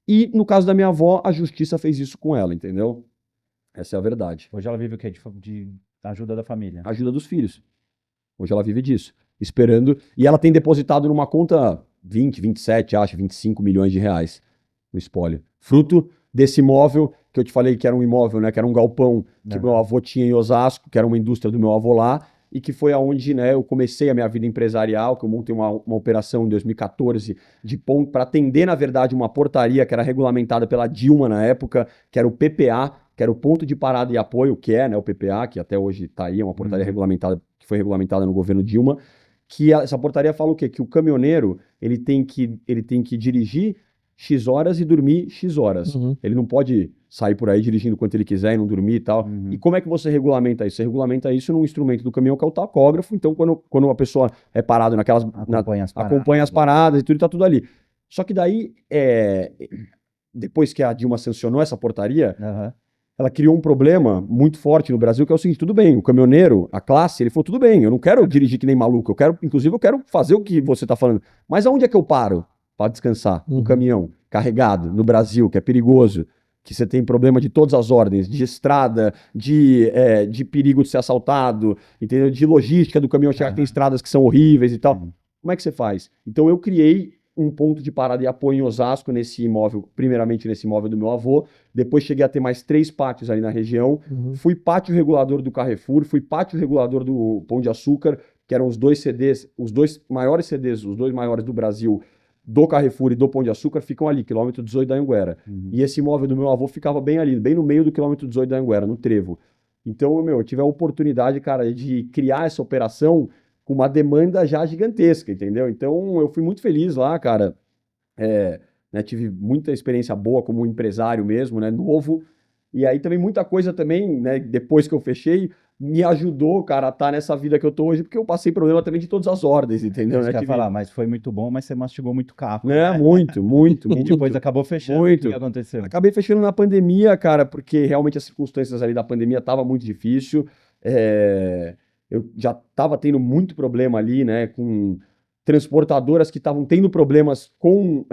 S4: E no caso da minha avó, a justiça fez isso com ela, entendeu? Essa é a verdade.
S1: Hoje ela vive o quê? De ajuda da família?
S4: Ajuda dos filhos. Hoje ela vive disso, esperando. E ela tem depositado numa conta 20, 27, acho, 25 milhões de reais no espólio. Fruto desse imóvel que eu te falei que era um imóvel, né, que era um galpão que meu avô tinha em Osasco, que era uma indústria do meu avô lá, e que foi aonde, né, eu comecei a minha vida empresarial, que eu montei uma operação em 2014 de ponto para atender, na verdade, uma portaria que era regulamentada pela Dilma na época, que era o PPA, que era o ponto de parada e apoio, que é, né, o PPA, que até hoje está aí, é uma portaria regulamentada, que foi regulamentada no governo Dilma, que essa portaria fala o quê? Que o caminhoneiro ele tem que dirigir X horas e dormir X horas. Ele não pode sair por aí dirigindo quanto ele quiser e não dormir e tal. E como é que você regulamenta isso? Você regulamenta isso num instrumento do caminhão que é o tacógrafo. Então, quando a pessoa é parada naquelas... acompanha as paradas e tudo, tá tudo ali. Só que daí, depois que a Dilma sancionou essa portaria, ela criou um problema muito forte no Brasil, que é o seguinte: tudo bem, o caminhoneiro, a classe, ele falou, tudo bem, eu não quero dirigir que nem maluco, inclusive eu quero fazer o que você tá falando. Mas aonde é que eu paro para descansar? Um caminhão carregado no Brasil, que é perigoso, que você tem problema de todas as ordens, de estrada, de perigo de ser assaltado, entendeu? De logística do caminhão chegar, que tem estradas que são horríveis e tal. Como é que você faz? Então eu criei um ponto de parada e apoio em Osasco, nesse imóvel, primeiramente nesse imóvel do meu avô, depois cheguei a ter mais 3 pátios ali na região, fui pátio regulador do Carrefour, fui pátio regulador do Pão de Açúcar, que eram os 2 CDs, os 2 maiores CDs, os 2 maiores do Brasil, do Carrefour e do Pão de Açúcar, ficam ali, quilômetro 18 da Anhanguera. E esse imóvel do meu avô ficava bem ali, bem no meio do quilômetro 18 da Anhanguera, no Trevo. Então, eu tive a oportunidade, cara, de criar essa operação com uma demanda já gigantesca, entendeu? Então, eu fui muito feliz lá, cara. Tive muita experiência boa como empresário mesmo, né, novo. E aí também muita coisa também, né, depois que eu fechei, me ajudou, cara, a estar nessa vida que eu tô hoje, porque eu passei problema também de todas as ordens, entendeu?
S1: Isso que eu ia falar, mas foi muito bom, mas você mastigou muito carro.
S4: Né? Muito.
S1: E depois acabou fechando.
S4: Muito.
S1: O que aconteceu?
S4: Acabei fechando na pandemia, cara, porque realmente as circunstâncias ali da pandemia estavam muito difícil. Eu já estava tendo muito problema ali, né, com transportadoras que estavam tendo problemas com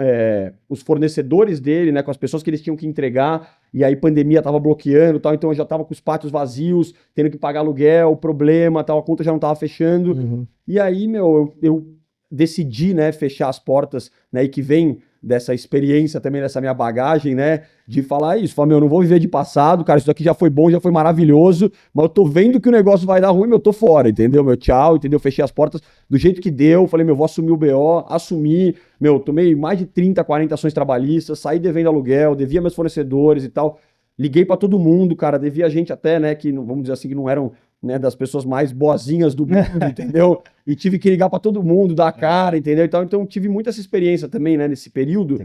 S4: os fornecedores dele, né, com as pessoas que eles tinham que entregar, e aí pandemia estava bloqueando, tal, então eu já estava com os pátios vazios, tendo que pagar aluguel, problema, tal, a conta já não estava fechando. E aí, eu decidi, né, fechar as portas, né, e que vem dessa experiência também, dessa minha bagagem, né, de falar isso, falar, eu não vou viver de passado, cara, isso daqui já foi bom, já foi maravilhoso, mas eu tô vendo que o negócio vai dar ruim, eu tô fora, entendeu, tchau, entendeu, fechei as portas do jeito que deu, falei, vou assumir o BO, assumi, tomei mais de 30, 40 ações trabalhistas, saí devendo aluguel, devia meus fornecedores e tal, liguei pra todo mundo, cara, devia gente até, né, que, vamos dizer assim, que não eram, né, das pessoas mais boazinhas do mundo, entendeu? E tive que ligar pra todo mundo, dar a cara, entendeu? Então tive muita essa experiência também, né, nesse período,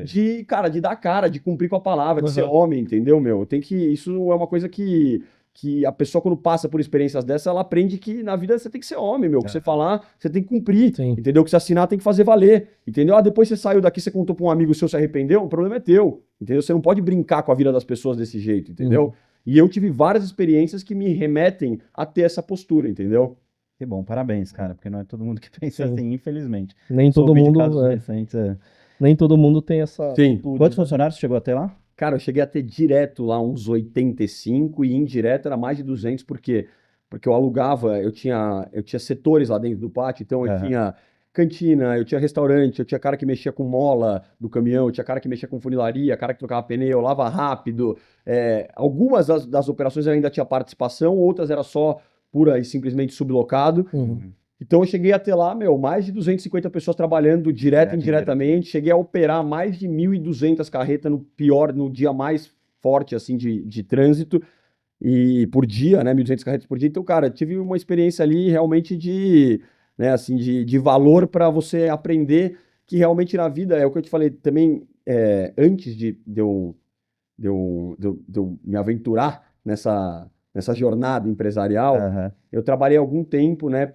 S4: de dar a cara, de cumprir com a palavra, de ser homem, entendeu, isso é uma coisa que a pessoa, quando passa por experiências dessas, ela aprende que na vida você tem que ser homem, que você falar, você tem que cumprir, entendeu? Que você assinar tem que fazer valer, entendeu? Depois você saiu daqui, você contou pra um amigo seu, se arrependeu, o problema é teu, entendeu? Você não pode brincar com a vida das pessoas desse jeito, entendeu? E eu tive várias experiências que me remetem a ter essa postura, entendeu?
S1: Que bom, parabéns, cara, porque não é todo mundo que pensa assim, infelizmente.
S5: Nem todo mundo, nem todo mundo tem essa
S1: atitude. Quantos funcionários chegou a ter lá?
S4: Cara, eu cheguei a ter direto lá uns 85 e indireto era mais de 200, por quê? Porque eu alugava, eu tinha setores lá dentro do pátio, então eu tinha cantina, eu tinha restaurante, eu tinha cara que mexia com mola do caminhão, eu tinha cara que mexia com funilaria, cara que trocava pneu, lava rápido. Algumas das operações eu ainda tinha participação, outras era só pura e simplesmente sublocado. Então eu cheguei a ter lá, mais de 250 pessoas trabalhando direto e indiretamente, cheguei a operar mais de 1.200 carretas no dia mais forte, assim, de trânsito, e por dia, né, 1.200 carretas por dia. Então, cara, tive uma experiência ali realmente de valor para você aprender que realmente na vida, é o que eu te falei também, antes de eu me aventurar nessa jornada empresarial, eu trabalhei algum tempo, né,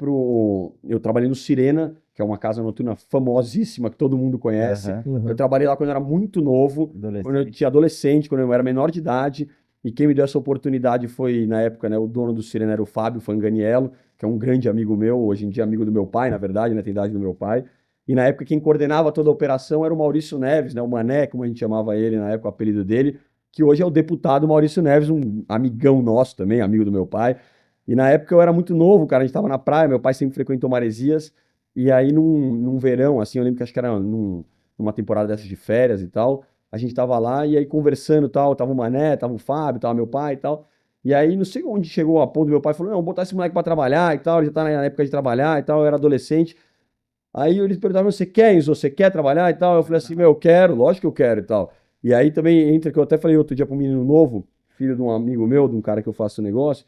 S4: eu trabalhei no Sirena, que é uma casa noturna famosíssima, que todo mundo conhece. Eu trabalhei lá quando eu era muito novo, quando eu tinha adolescente, quando eu era menor de idade, e quem me deu essa oportunidade foi, na época, né, o dono do Sirena era o Fábio Fanganiello, que é um grande amigo meu, hoje em dia amigo do meu pai, na verdade, né, tem idade do meu pai. E na época quem coordenava toda a operação era o Maurício Neves, né, o Mané, como a gente chamava ele na época, o apelido dele, que hoje é o deputado Maurício Neves, um amigão nosso também, amigo do meu pai. E na época eu era muito novo, cara, a gente tava na praia, meu pai sempre frequentou Maresias, e aí num verão, assim, eu lembro que acho que era numa temporada dessas de férias e tal, a gente tava lá e aí conversando e tal, tava o Mané, tava o Fábio, tava meu pai e tal, e aí não sei onde chegou a ponto do meu pai falou, não, vou botar esse moleque pra trabalhar e tal, ele já tá na época de trabalhar e tal, eu era adolescente. Aí eles perguntaram, você quer, Enzo, você quer trabalhar e tal? Eu falei assim, eu quero, lógico que eu quero e tal. E aí também entra, que eu até falei outro dia para um menino novo, filho de um amigo meu, de um cara que eu faço negócio,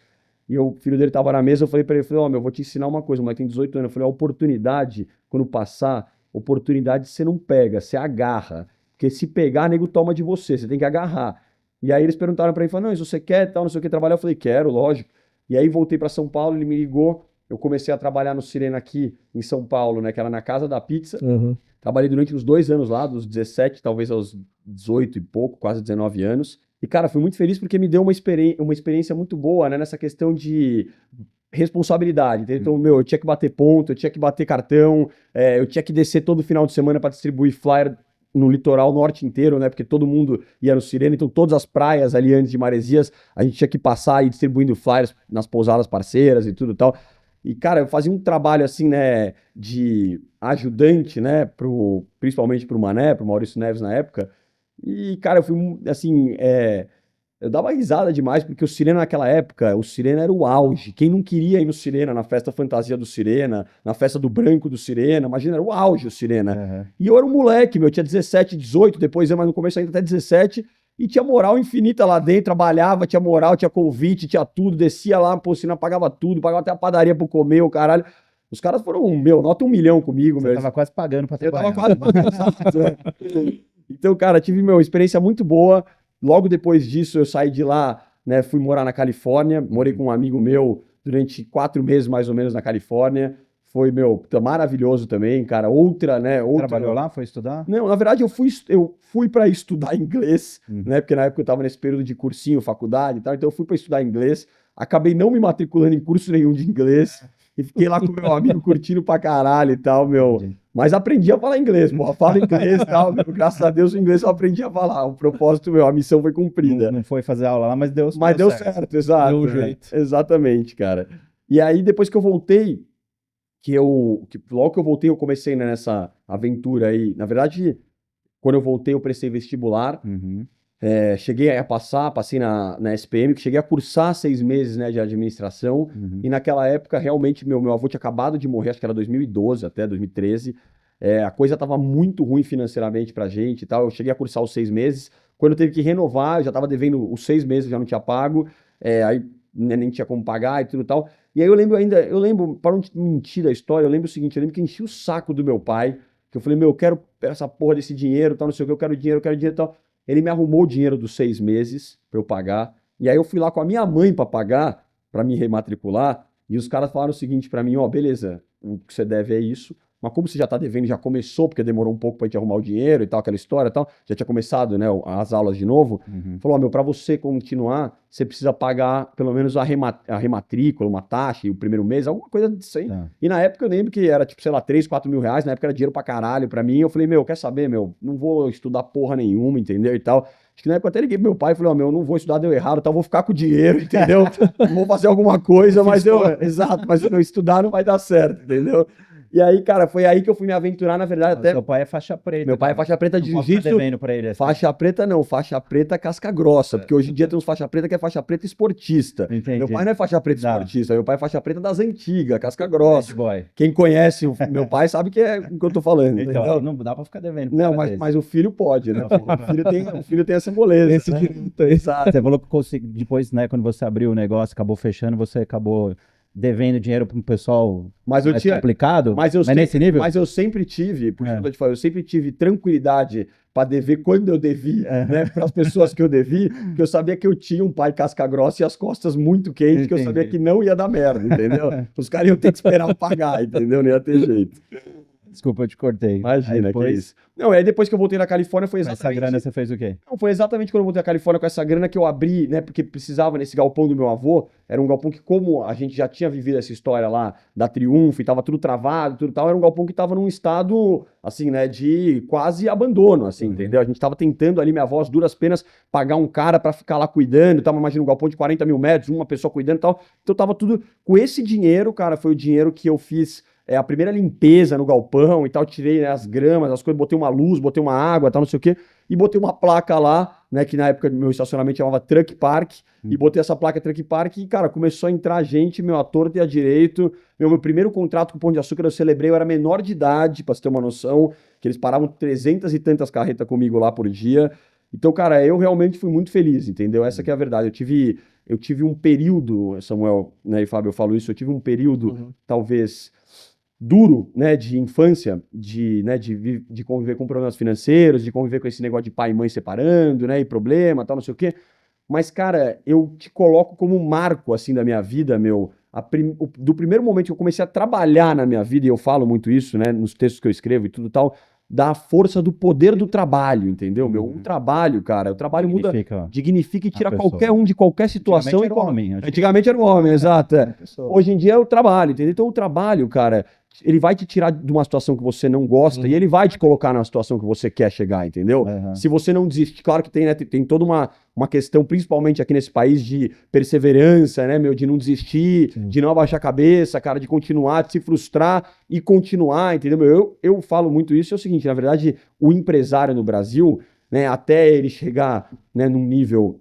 S4: e o filho dele tava na mesa, eu falei para ele, eu vou te ensinar uma coisa, o moleque tem 18 anos, eu falei, a oportunidade, quando passar, oportunidade você não pega, você agarra, Porque se pegar, nego toma de você tem que agarrar. E aí eles perguntaram pra mim, falaram, não, se você quer, tal, não sei o que, trabalhar. Eu falei, quero, lógico. E aí voltei pra São Paulo, ele me ligou, eu comecei a trabalhar no Sirena aqui em São Paulo, né, que era na Casa da Pizza. Trabalhei durante uns 2 anos lá, dos 17, talvez aos 18 e pouco, quase 19 anos. E, cara, fui muito feliz porque me deu uma experiência muito boa, né, nessa questão de responsabilidade. Então, meu, eu tinha que bater ponto, eu tinha que bater cartão, eu tinha que descer todo final de semana para distribuir flyer no litoral norte inteiro, né, porque todo mundo ia no Sirena, então todas as praias ali antes de Maresias, a gente tinha que passar e ir distribuindo flyers nas pousadas parceiras e tudo e tal. E, cara, eu fazia um trabalho, assim, né, de ajudante, né, principalmente pro Mané, pro Maurício Neves na época. E, cara, eu fui, assim, eu dava risada demais, porque o Sirena naquela época, o Sirena era o auge. Quem não queria ir no Sirena, na festa fantasia do Sirena, na festa do branco do Sirena, imagina, era o auge o Sirena. E eu era um moleque, meu, eu tinha 17, 18, depois, mas no começo ainda até 17, e tinha moral infinita lá dentro, trabalhava, tinha moral, tinha convite, tinha tudo, descia lá, pô, o Sirena pagava tudo, pagava até a padaria pra eu comer, o caralho. Os caras foram, meu, nota 1 milhão comigo,
S1: Você
S4: meu.
S1: tava quase pagando pra
S4: Eu
S1: trabalhar.
S4: tava quase pagando. Então, cara, tive, meu, experiência muito boa. Logo depois disso, eu saí de lá, né, fui morar na Califórnia, morei com um amigo meu durante 4 meses, mais ou menos, na Califórnia. Foi, meu, maravilhoso também, cara. Outra, né?
S1: Trabalhou lá? Foi estudar?
S4: Não, na verdade, eu fui para estudar inglês, né? Porque na época eu tava nesse período de cursinho, faculdade e tal, então eu fui para estudar inglês. Acabei não me matriculando em curso nenhum de inglês. E fiquei lá com meu amigo curtindo pra caralho e tal, meu.
S1: Entendi.
S4: Mas aprendi a falar inglês, pô. Falo inglês e tal, meu. Graças a Deus o inglês eu aprendi a falar. O propósito, meu, a missão foi cumprida.
S1: Não foi fazer aula lá, mas deu
S4: Certo, exato.
S5: Deu um
S4: né?
S5: jeito.
S4: Exatamente, cara. E aí, depois que eu voltei, logo que eu voltei, eu comecei, né, nessa aventura aí. Na verdade, quando eu voltei, eu prestei vestibular.
S1: Uhum.
S4: Cheguei a passei na SPM, que cheguei a cursar 6 meses, né, de administração. E naquela época, realmente, meu avô tinha acabado de morrer, acho que era 2012 até 2013. A coisa estava muito ruim financeiramente pra gente e tal. Eu cheguei a cursar os 6 meses. Quando eu teve que renovar, eu já estava devendo os 6 meses, já não tinha pago. Aí nem tinha como pagar e tudo e tal. E aí eu lembro, para não mentir da história, eu lembro o seguinte, eu lembro que enchi o saco do meu pai, que eu falei, meu, eu quero essa porra desse dinheiro, tal, não sei o que, eu quero dinheiro e tal. Ele me arrumou o dinheiro dos 6 meses pra eu pagar. E aí eu fui lá com a minha mãe pra pagar, pra me rematricular. E os caras falaram o seguinte pra mim, ó, beleza, o que você deve é isso. Mas como você já tá devendo, já começou, porque demorou um pouco pra gente arrumar o dinheiro e tal, aquela história e tal. Já tinha começado, né, as aulas de novo. Falou, ó, meu, pra você continuar, você precisa pagar pelo menos a rematrícula, uma taxa, e o primeiro mês, alguma coisa disso aí.
S1: Tá.
S4: E na época eu lembro que era, tipo, sei lá, 3, 4 mil reais. Na época era dinheiro pra caralho pra mim. Eu falei, meu, quer saber, meu? Não vou estudar porra nenhuma, entendeu? E tal. Acho que na época eu até liguei pro meu pai e falei, ó, meu, não vou estudar, deu errado, tal, vou ficar com o dinheiro, entendeu? Vou fazer alguma coisa, mas exato, mas se eu não estudar não vai dar certo, entendeu? E aí, cara, foi aí que eu fui me aventurar, na verdade, até...
S1: Seu pai é faixa preta.
S4: Meu pai é faixa preta de
S1: Não posso ficar
S4: jiu-jitsu.
S1: devendo pra ele assim.
S4: Faixa preta não, faixa preta casca grossa, porque hoje em dia tem uns faixa preta que é faixa preta esportista.
S1: Entendi.
S4: Meu pai não é faixa preta
S1: Não.
S4: esportista, meu pai é faixa preta das antigas, casca grossa.
S1: Bad boy.
S4: Quem conhece o meu pai sabe que é o que eu tô falando,
S1: Então,
S4: entendeu?
S1: não dá pra ficar devendo. pro
S4: Não,
S1: cara
S4: mas,
S1: desse.
S4: mas o filho pode, né? O filho tem essa moleza,
S5: Esse
S4: né?
S5: direito aí.
S4: Exato.
S1: Você falou que depois, né, quando você abriu o negócio, acabou fechando, você acabou devendo dinheiro para um pessoal
S4: Mas eu
S1: mais
S4: tinha,
S1: complicado?
S4: mas eu
S1: nesse nível?
S4: Mas eu sempre tive, por isso que eu te falo, eu sempre tive tranquilidade para dever quando eu devi, né, para as pessoas que eu devi, porque eu sabia que eu tinha um pai casca grossa e as costas muito quentes, que eu sabia que não ia dar merda, entendeu? Os caras iam ter que esperar eu pagar, entendeu? Não ia ter jeito.
S1: Desculpa, eu te cortei.
S4: Imagina,
S1: Aí depois,
S4: que isso. Não, aí depois que eu voltei na Califórnia foi
S1: com essa
S4: exatamente...
S1: grana você fez o quê?
S4: Não, foi exatamente quando eu voltei à Califórnia com essa grana que eu abri, né? Porque precisava nesse galpão do meu avô. Era um galpão que, como a gente já tinha vivido essa história lá da Triunfo e tava tudo travado, tudo tal, era um galpão que tava num estado, assim, né, de quase abandono, assim, entendeu? A gente tava tentando ali, minha avó, às duras penas, pagar um cara pra ficar lá cuidando, tava, imagina, um galpão de 40 mil metros, uma pessoa cuidando e tal. Então tava tudo... Com esse dinheiro, cara, foi o dinheiro que eu fiz... a primeira limpeza no galpão e tal, tirei, né, as gramas, as coisas, botei uma luz, botei uma água, tal, não sei o quê, e botei uma placa lá, né, que na época do meu estacionamento chamava Truck Park, e botei essa placa Truck Park e, cara, começou a entrar gente, meu, à torta e à direito. Meu primeiro contrato com o Pão de Açúcar eu celebrei, eu era menor de idade, pra você ter uma noção, que eles paravam 300 e tantas carretas comigo lá por dia. Então, cara, eu realmente fui muito feliz, entendeu? Essa que é a verdade. Eu tive um período, Samuel, né, e Fábio, eu falo isso, eu tive um período, talvez... duro, né, de infância, de conviver com problemas financeiros, de conviver com esse negócio de pai e mãe separando, né, e problema, tal, não sei o quê. Mas, cara, eu te coloco como um marco, assim, da minha vida, do primeiro momento que eu comecei a trabalhar na minha vida, e eu falo muito isso, né, nos textos que eu escrevo e tudo tal, da força do poder do trabalho, entendeu, meu? O trabalho, cara, o trabalho dignifica e tira qualquer um de qualquer situação. Antigamente era o homem, exato. Hoje em dia é o trabalho, entendeu? Então o trabalho, cara, ele vai te tirar de uma situação que você não gosta e ele vai te colocar na situação que você quer chegar, entendeu? Se você não desistir, claro que tem, né, tem toda uma questão, principalmente aqui nesse país, de perseverança, né, meu, de não desistir, de não abaixar a cabeça, cara, de continuar, de se frustrar e continuar, entendeu? Meu, eu falo muito isso, é o seguinte, na verdade, o empresário no Brasil, né, até ele chegar, né, num nível,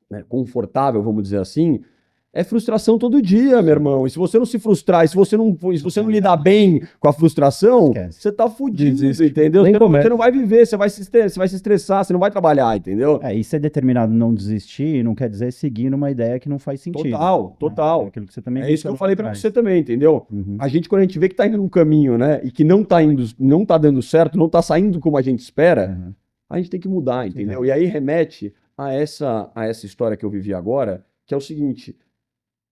S4: né, confortável, vamos dizer assim, é frustração todo dia, meu irmão. E se você não se frustrar, e se você não lidar bem com a frustração, você tá fudido, entendeu? Você não vai viver, você vai se estressar, você não vai trabalhar, entendeu?
S1: E ser determinado não desistir não quer dizer seguir numa ideia que não faz sentido.
S4: Total.
S1: É aquilo que você também
S4: isso que eu falei pra você também, entendeu? Quando a gente vê que tá indo num caminho, né, e que não tá dando certo, não tá saindo como a gente espera, a gente tem que mudar, entendeu? E aí remete a essa história que eu vivi agora, que é o seguinte...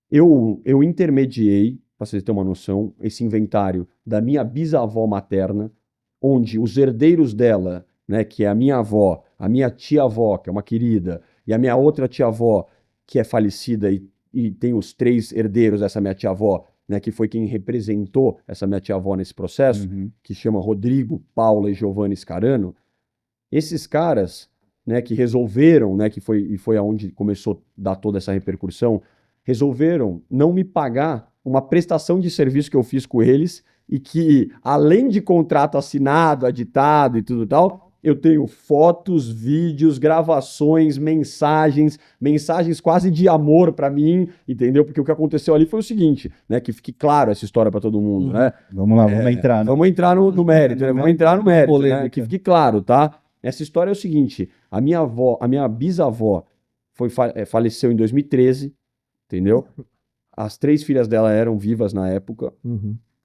S4: Eu intermediei, para vocês terem uma noção, esse inventário da minha bisavó materna, onde os herdeiros dela, né, que é a minha avó, a minha tia-avó, que é uma querida, e a minha outra tia-avó, que é falecida e tem os 3 herdeiros dessa minha tia-avó, né, que foi quem representou essa minha tia-avó nesse processo, que chama Rodrigo, Paula e Giovanni Scarano. Esses caras, né, que resolveram, né, que foi aonde começou a dar toda essa repercussão, resolveram não me pagar uma prestação de serviço que eu fiz com eles e que, além de contrato assinado, aditado e tudo tal, eu tenho fotos, vídeos, gravações, mensagens quase de amor pra mim, entendeu? Porque o que aconteceu ali foi o seguinte, né? Que fique claro essa história pra todo mundo, né?
S1: Vamos lá, vamos entrar.
S4: Vamos entrar no mérito, né? Vamos entrar no mérito, né? Que fique claro, tá? Essa história é o seguinte, a minha bisavó faleceu em 2013, entendeu? As 3 filhas dela eram vivas na época.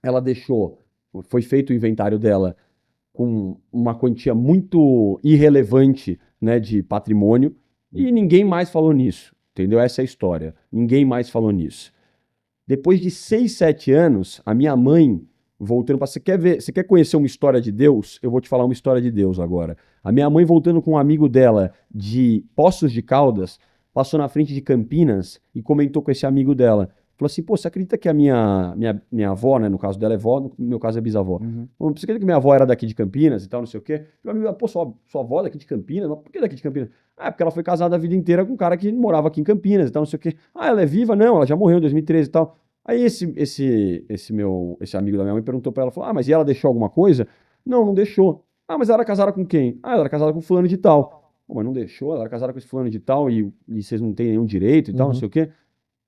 S4: Ela foi feito o inventário dela com uma quantia muito irrelevante, né, de patrimônio, e ninguém mais falou nisso, entendeu? Essa é a história. Ninguém mais falou nisso. Depois de 6, 7 anos, a minha mãe, voltando para... Você quer conhecer uma história de Deus? Eu vou te falar uma história de Deus agora. A minha mãe, voltando com um amigo dela de Poços de Caldas, passou na frente de Campinas e comentou com esse amigo dela. Falou assim, pô, você acredita que a minha avó, né, no caso dela é vó, no meu caso é bisavó. Você acredita que minha avó era daqui de Campinas e tal, não sei o quê? Meu amigo, pô, sua avó é daqui de Campinas? Mas por que daqui de Campinas? Porque ela foi casada a vida inteira com um cara que morava aqui em Campinas e tal, não sei o quê. Ela é viva? Não, ela já morreu em 2013 e tal. Aí esse amigo da minha mãe perguntou pra ela, falou, mas e ela deixou alguma coisa? Não deixou. Mas ela era casada com quem? Ela era casada com fulano de tal. Mas não deixou, ela era casada com esse fulano de tal e vocês não têm nenhum direito e tal, não sei o quê.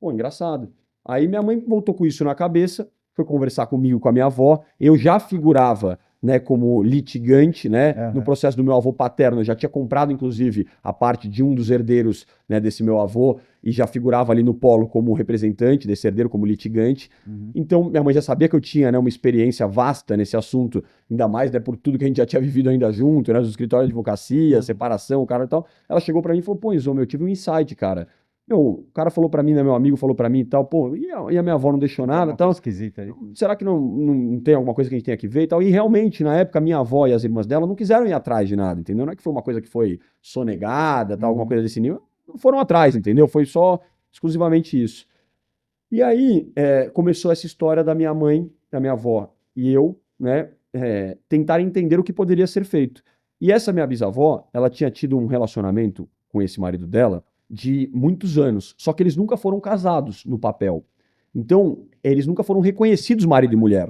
S4: Pô, engraçado. Aí minha mãe voltou com isso na cabeça, foi conversar comigo, com a minha avó. Eu já figurava, né, como litigante, né, no processo do meu avô paterno. Eu já tinha comprado, inclusive, a parte de um dos herdeiros, né, desse meu avô e já figurava ali no polo como representante desse herdeiro, como litigante. Então, minha mãe já sabia que eu tinha, né, uma experiência vasta nesse assunto, ainda mais, né, por tudo que a gente já tinha vivido ainda junto, né, no escritório de advocacia, separação, o cara e tal. Ela chegou pra mim e falou, pô, Enzo, eu tive um insight, cara. O cara falou pra mim, né, meu amigo falou pra mim e tal, pô, e a minha avó não deixou nada e tal.
S1: Esquisita aí.
S4: Será que não tem alguma coisa que a gente tenha que ver e tal? E realmente, na época, a minha avó e as irmãs dela não quiseram ir atrás de nada, entendeu? Não é que foi uma coisa que foi sonegada, tal, alguma coisa desse nível. Não foram atrás, entendeu? Foi só exclusivamente isso. E aí, começou essa história da minha mãe, da minha avó e eu, né, tentar entender o que poderia ser feito. E essa minha bisavó, ela tinha tido um relacionamento com esse marido dela de muitos anos, só que eles nunca foram casados no papel. Então, eles nunca foram reconhecidos marido e mulher.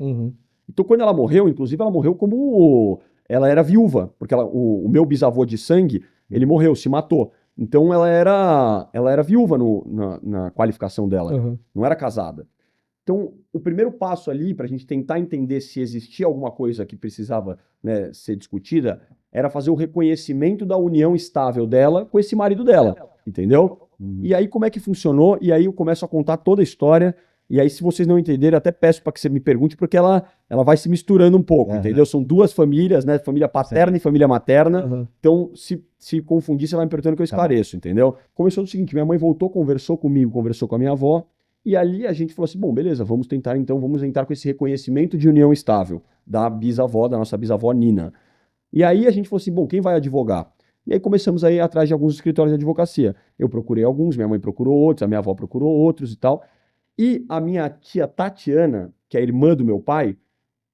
S4: Então, quando ela morreu, inclusive, ela morreu como... Ela era viúva, porque o meu bisavô de sangue, ele morreu, se matou. Então, ela era viúva na qualificação dela, não era casada. Então, o primeiro passo ali, para a gente tentar entender se existia alguma coisa que precisava, né, ser discutida, era fazer o reconhecimento da união estável dela com esse marido dela, entendeu? E aí, como é que funcionou? E aí eu começo a contar toda a história E aí, se vocês não entenderem, eu até peço para que você me pergunte, porque ela vai se misturando um pouco, entendeu? São duas famílias, né? Família paterna e família materna. Então, se confundir, você vai me perguntando que eu esclareço, entendeu? Começou do seguinte, minha mãe voltou, conversou comigo, conversou com a minha avó, e ali a gente falou assim, bom, beleza, vamos entrar com esse reconhecimento de união estável da bisavó, da nossa bisavó Nina. E aí a gente falou assim, bom, quem vai advogar? E aí começamos a ir atrás de alguns escritórios de advocacia. Eu procurei alguns, minha mãe procurou outros, a minha avó procurou outros e tal. E a minha tia Tatiana, que é a irmã do meu pai,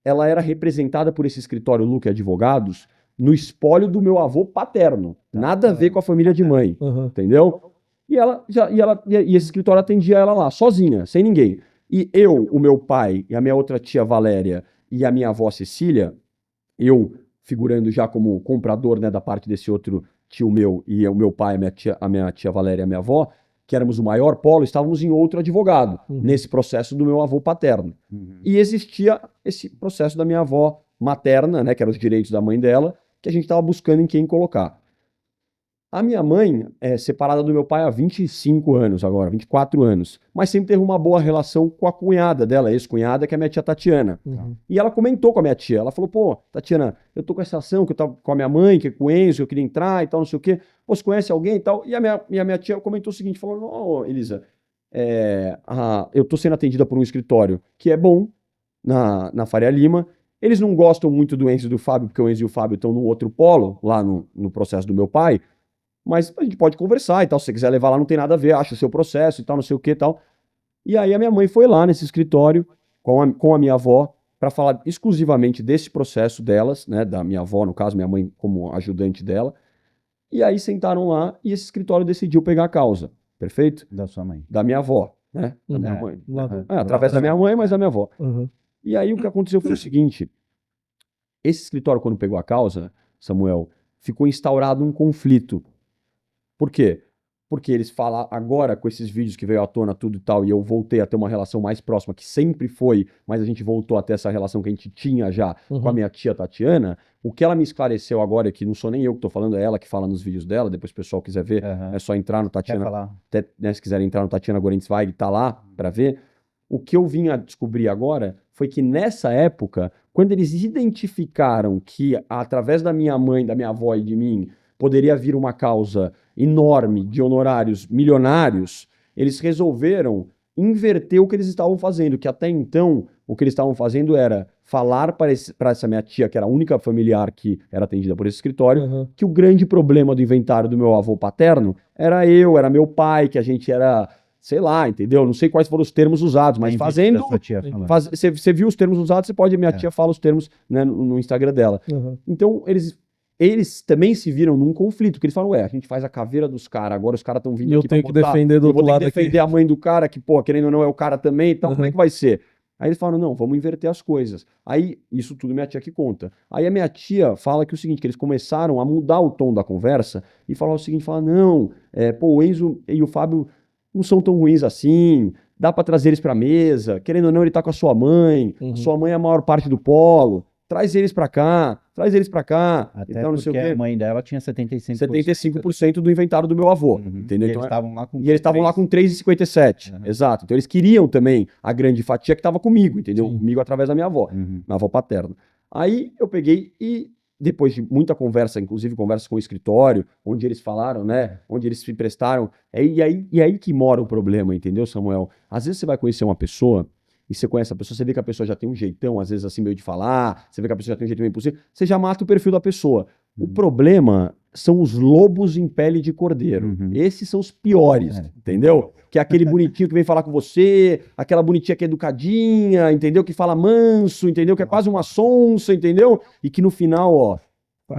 S4: ela era representada por esse escritório Luque Advogados no espólio do meu avô paterno. Nada a ver com a família de mãe, entendeu? E esse escritório atendia ela lá, sozinha, sem ninguém. E eu, o meu pai e a minha outra tia Valéria e a minha avó Cecília, eu figurando já como comprador, né, da parte desse outro tio meu e o meu pai, a minha tia Valéria e a minha avó, que éramos o maior polo, estávamos em outro advogado, nesse processo do meu avô paterno. E existia esse processo da minha avó materna, né, que eram os direitos da mãe dela, que a gente estava buscando em quem colocar. A minha mãe é separada do meu pai há 25 anos agora, 24 anos, mas sempre teve uma boa relação com a cunhada dela, ex-cunhada, que é a minha tia Tatiana. E ela comentou com a minha tia, ela falou, pô, Tatiana, eu tô com essa ação que eu tava com a minha mãe, que é com o Enzo, eu queria entrar e tal, não sei o quê. Pô, você conhece alguém e tal? E a minha tia comentou o seguinte, falou, ó, Elisa, eu tô sendo atendida por um escritório que é bom, na Faria Lima. Eles não gostam muito do Enzo e do Fábio, porque o Enzo e o Fábio estão no outro polo, lá no processo do meu pai, mas a gente pode conversar e tal, se você quiser levar lá não tem nada a ver, acha o seu processo e tal, não sei o que e tal. E aí a minha mãe foi lá nesse escritório com a minha avó para falar exclusivamente desse processo delas, né, da minha avó, no caso, minha mãe como ajudante dela. E aí sentaram lá e esse escritório decidiu pegar a causa, perfeito?
S1: Da sua mãe.
S4: Da minha avó, né? Da minha mãe. Através da minha mãe, mas da minha avó. E aí o que aconteceu foi o seguinte, esse escritório quando pegou a causa, Samuel, ficou instaurado um conflito. Por quê? Porque eles falam agora com esses vídeos que veio à tona tudo e tal, e eu voltei a ter uma relação mais próxima, que sempre foi, mas a gente voltou a ter essa relação que a gente tinha já com a minha tia Tatiana. O que ela me esclareceu agora, que não sou nem eu que tô falando, é ela que fala nos vídeos dela, depois o pessoal quiser ver, é só entrar no Tatiana, até, né, se quiserem entrar no Tatiana Gorentzweig, tá lá pra ver. O que eu vim a descobrir agora foi que nessa época, quando eles identificaram que através da minha mãe, da minha avó e de mim, poderia vir uma causa enorme de honorários milionários, eles resolveram inverter o que eles estavam fazendo, que até então o que eles estavam fazendo era falar para essa minha tia, que era a única familiar que era atendida por esse escritório, que o grande problema do inventário do meu avô paterno era meu pai, que a gente era, sei lá, entendeu? Não sei quais foram os termos usados, mas fazendo... Você viu os termos usados, você pode... Minha tia fala os termos, né, no Instagram dela. Então, eles também se viram num conflito, porque eles falam, a gente faz a caveira dos caras, agora os caras estão vindo aqui pra botar...
S5: Eu tenho que defender do outro lado aqui. Eu vou ter que defender
S4: a mãe do cara, que, pô, querendo ou não, é o cara também, então como é que vai ser? Aí eles falam, não, vamos inverter as coisas. Aí, isso tudo minha tia que conta. Aí a minha tia fala que é o seguinte, que eles começaram a mudar o tom da conversa e falar o seguinte, não, o Enzo e o Fábio não são tão ruins assim, dá pra trazer eles pra mesa, querendo ou não, ele tá com a sua mãe é a maior parte do polo, traz eles pra cá.
S1: Até
S4: então, não sei o quê.
S1: A mãe dela tinha 75%.
S4: 75% do inventário do meu avô, entendeu?
S1: E eles estavam lá com
S4: 3,57. Exato. Então eles queriam também a grande fatia que estava comigo, entendeu? Comigo através da minha avó, minha avó paterna. Aí eu peguei e, depois de muita conversa, inclusive conversa com o escritório, onde eles falaram, né? Onde eles se prestaram. E aí que mora o problema, entendeu, Samuel? Às vezes você vai conhecer uma pessoa... E você conhece a pessoa, você vê que a pessoa já tem um jeitão, às vezes assim, meio de falar, você vê que a pessoa já tem um jeitão meio impossível, você já mata o perfil da pessoa. O problema são os lobos em pele de cordeiro. Esses são os piores, entendeu? Que é aquele bonitinho que vem falar com você, aquela bonitinha que é educadinha, entendeu? Que fala manso, entendeu? Que é quase uma sonsa, entendeu? E que no final,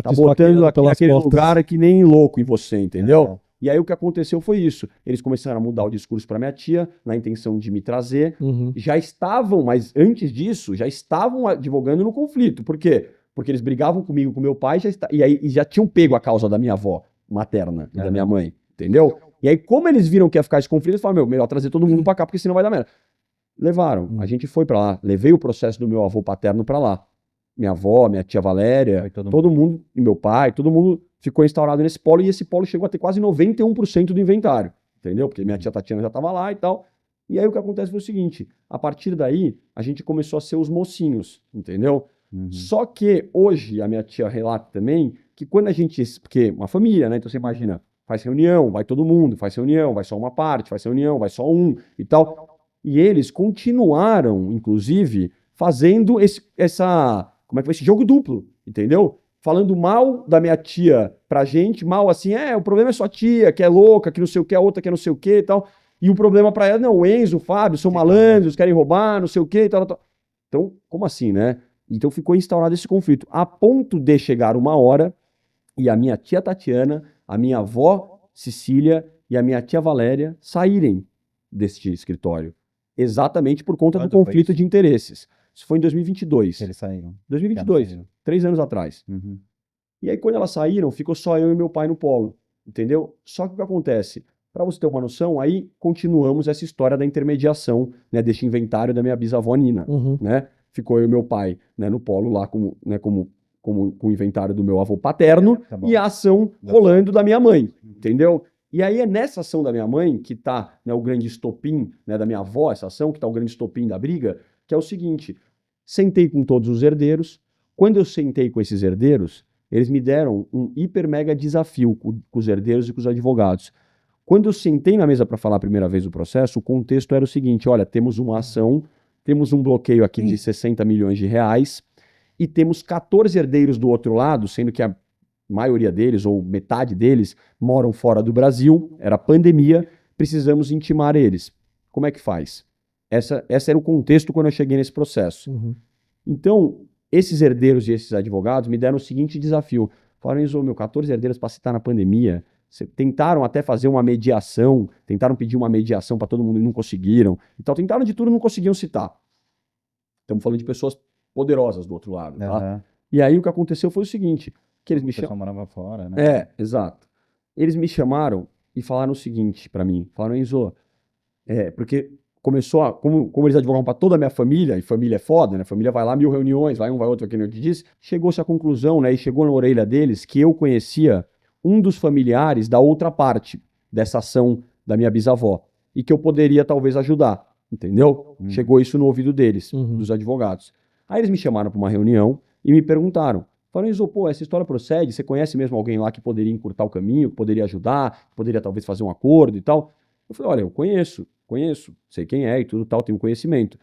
S4: tá botando aquele lugar que nem louco em você, entendeu? E aí o que aconteceu foi isso. Eles começaram a mudar o discurso para minha tia, na intenção de me trazer. Já estavam, mas antes disso, já estavam advogando no conflito. Por quê? Porque eles brigavam comigo, com meu pai, e já tinham pego a causa da minha avó materna e da minha mãe, entendeu? E aí, como eles viram que ia ficar esse conflito, eles falaram, melhor trazer todo mundo para cá, porque senão vai dar merda. Levaram. A gente foi para lá. Levei o processo do meu avô paterno para lá. Minha avó, minha tia Valéria, todo mundo, e meu pai, todo mundo ficou instaurado nesse polo, e esse polo chegou a ter quase 91% do inventário, entendeu? Porque minha tia Tatiana já estava lá e tal. E aí o que acontece foi o seguinte, a partir daí, a gente começou a ser os mocinhos, entendeu? Só que hoje, a minha tia relata também, que quando a gente, porque uma família, né? Então você imagina, faz reunião, vai todo mundo, faz reunião, vai só uma parte, faz reunião, vai só um e tal. E eles continuaram, inclusive, fazendo como é que foi esse jogo duplo, entendeu? Falando mal da minha tia pra gente, mal assim, o problema é sua tia, que é louca, que não sei o que, a outra que é não sei o que e tal. E o problema pra ela, não, o Enzo, o Fábio, são malandros, querem roubar, não sei o que e tal, tal. Então, como assim, né? Então ficou instaurado esse conflito, a ponto de chegar uma hora e a minha tia Tatiana, a minha avó Cecília e a minha tia Valéria saírem deste escritório. Exatamente por conta do conflito de interesses. Isso foi em 2022.
S1: Eles saíram.
S4: 2022, 3 anos atrás. E aí, quando elas saíram, ficou só eu e meu pai no polo, entendeu? Só que o que acontece? Para você ter uma noção, aí continuamos essa história da intermediação, né, deste inventário da minha bisavó Nina, né? Ficou eu e meu pai, né, no polo lá com o inventário do meu avô paterno e a ação rolando da minha mãe, entendeu? E aí é nessa ação da minha mãe que tá, né, o grande estopim, né, da minha avó, essa ação que tá o grande estopim da briga, que é o seguinte, sentei com todos os herdeiros, quando eu sentei com esses herdeiros, eles me deram um hiper mega desafio com os herdeiros e com os advogados. Quando eu sentei na mesa para falar a primeira vez do processo, o contexto era o seguinte, olha, temos uma ação, temos um bloqueio aqui de 60 milhões de reais e temos 14 herdeiros do outro lado, sendo que a maioria deles, ou metade deles, moram fora do Brasil, era pandemia, precisamos intimar eles. Como é que faz? Esse era o contexto quando eu cheguei nesse processo. Então, esses herdeiros e esses advogados me deram o seguinte desafio. Falaram, Enzo, 14 herdeiros para citar na pandemia, tentaram até fazer uma mediação, tentaram pedir uma mediação para todo mundo e não conseguiram. Então, tentaram de tudo e não conseguiam citar. Estamos falando de pessoas poderosas do outro lado. Tá? E aí o que aconteceu foi o seguinte, que eles me chamaram...
S1: morava fora, né?
S4: Exato. Eles me chamaram e falaram o seguinte para mim. Falaram, Enzo, porque começou a... Como eles advogavam para toda a minha família, e família é foda, né? Família vai lá, 1000 reuniões, vai um, vai outro, aquele que eu te disse. Chegou-se à conclusão, né? E chegou na orelha deles que eu conhecia um dos familiares da outra parte dessa ação da minha bisavó. E que eu poderia talvez ajudar, entendeu? Chegou isso no ouvido deles, dos advogados. Aí eles me chamaram para uma reunião e me perguntaram, falaram, Enzo, pô, essa história procede? Você conhece mesmo alguém lá que poderia encurtar o caminho, que poderia ajudar, que poderia talvez fazer um acordo e tal? Eu falei, olha, eu conheço, sei quem é e tudo tal, tenho conhecimento.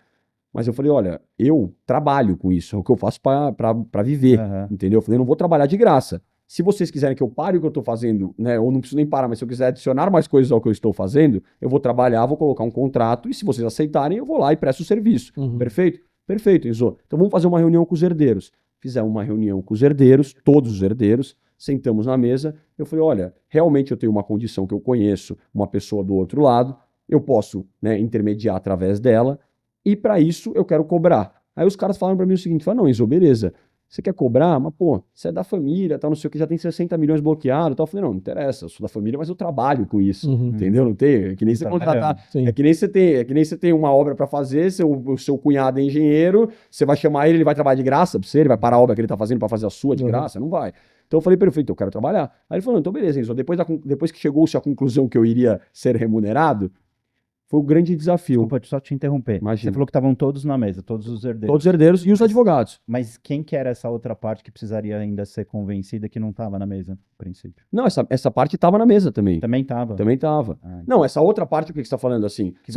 S4: Mas eu falei, olha, eu trabalho com isso, é o que eu faço para viver, entendeu? Eu falei, eu não vou trabalhar de graça. Se vocês quiserem que eu pare o que eu estou fazendo, né, ou não preciso nem parar, mas se eu quiser adicionar mais coisas ao que eu estou fazendo, eu vou trabalhar, vou colocar um contrato, e se vocês aceitarem, eu vou lá e presto o serviço. Perfeito? Perfeito, Enzo. Então vamos fazer uma reunião com os herdeiros. Fizemos uma reunião com os herdeiros, todos os herdeiros, sentamos na mesa, eu falei, olha, realmente eu tenho uma condição que eu conheço, uma pessoa do outro lado, eu posso, né, intermediar através dela, e para isso eu quero cobrar. Aí os caras falaram para mim o seguinte, falaram, não, Enzo, beleza, você quer cobrar? Mas, pô, você é da família, tal, não sei o que, já tem 60 milhões bloqueados, tal. Eu falei, não interessa, eu sou da família, mas eu trabalho com isso, entendeu? Não tem, é que nem você contratar, é que nem você tem uma obra para fazer, o seu cunhado é engenheiro, você vai chamar ele vai trabalhar de graça pra você, ele vai parar a obra que ele tá fazendo para fazer a sua de graça, não vai. Então eu falei, perfeito, eu quero trabalhar. Aí ele falou, não, então beleza, Enzo, depois que chegou-se à conclusão que eu iria ser remunerado, foi o grande desafio.
S1: Desculpa, só te interromper.
S4: Imagina.
S1: Você falou que estavam todos na mesa, todos os herdeiros.
S4: Todos os herdeiros e os advogados.
S1: Mas quem que era essa outra parte que precisaria ainda ser convencida que não estava na mesa, no princípio?
S4: Não, essa parte estava na mesa também.
S1: Também estava?
S4: Também estava.
S1: Ah,
S4: não, essa outra parte, o que você está falando assim?
S1: que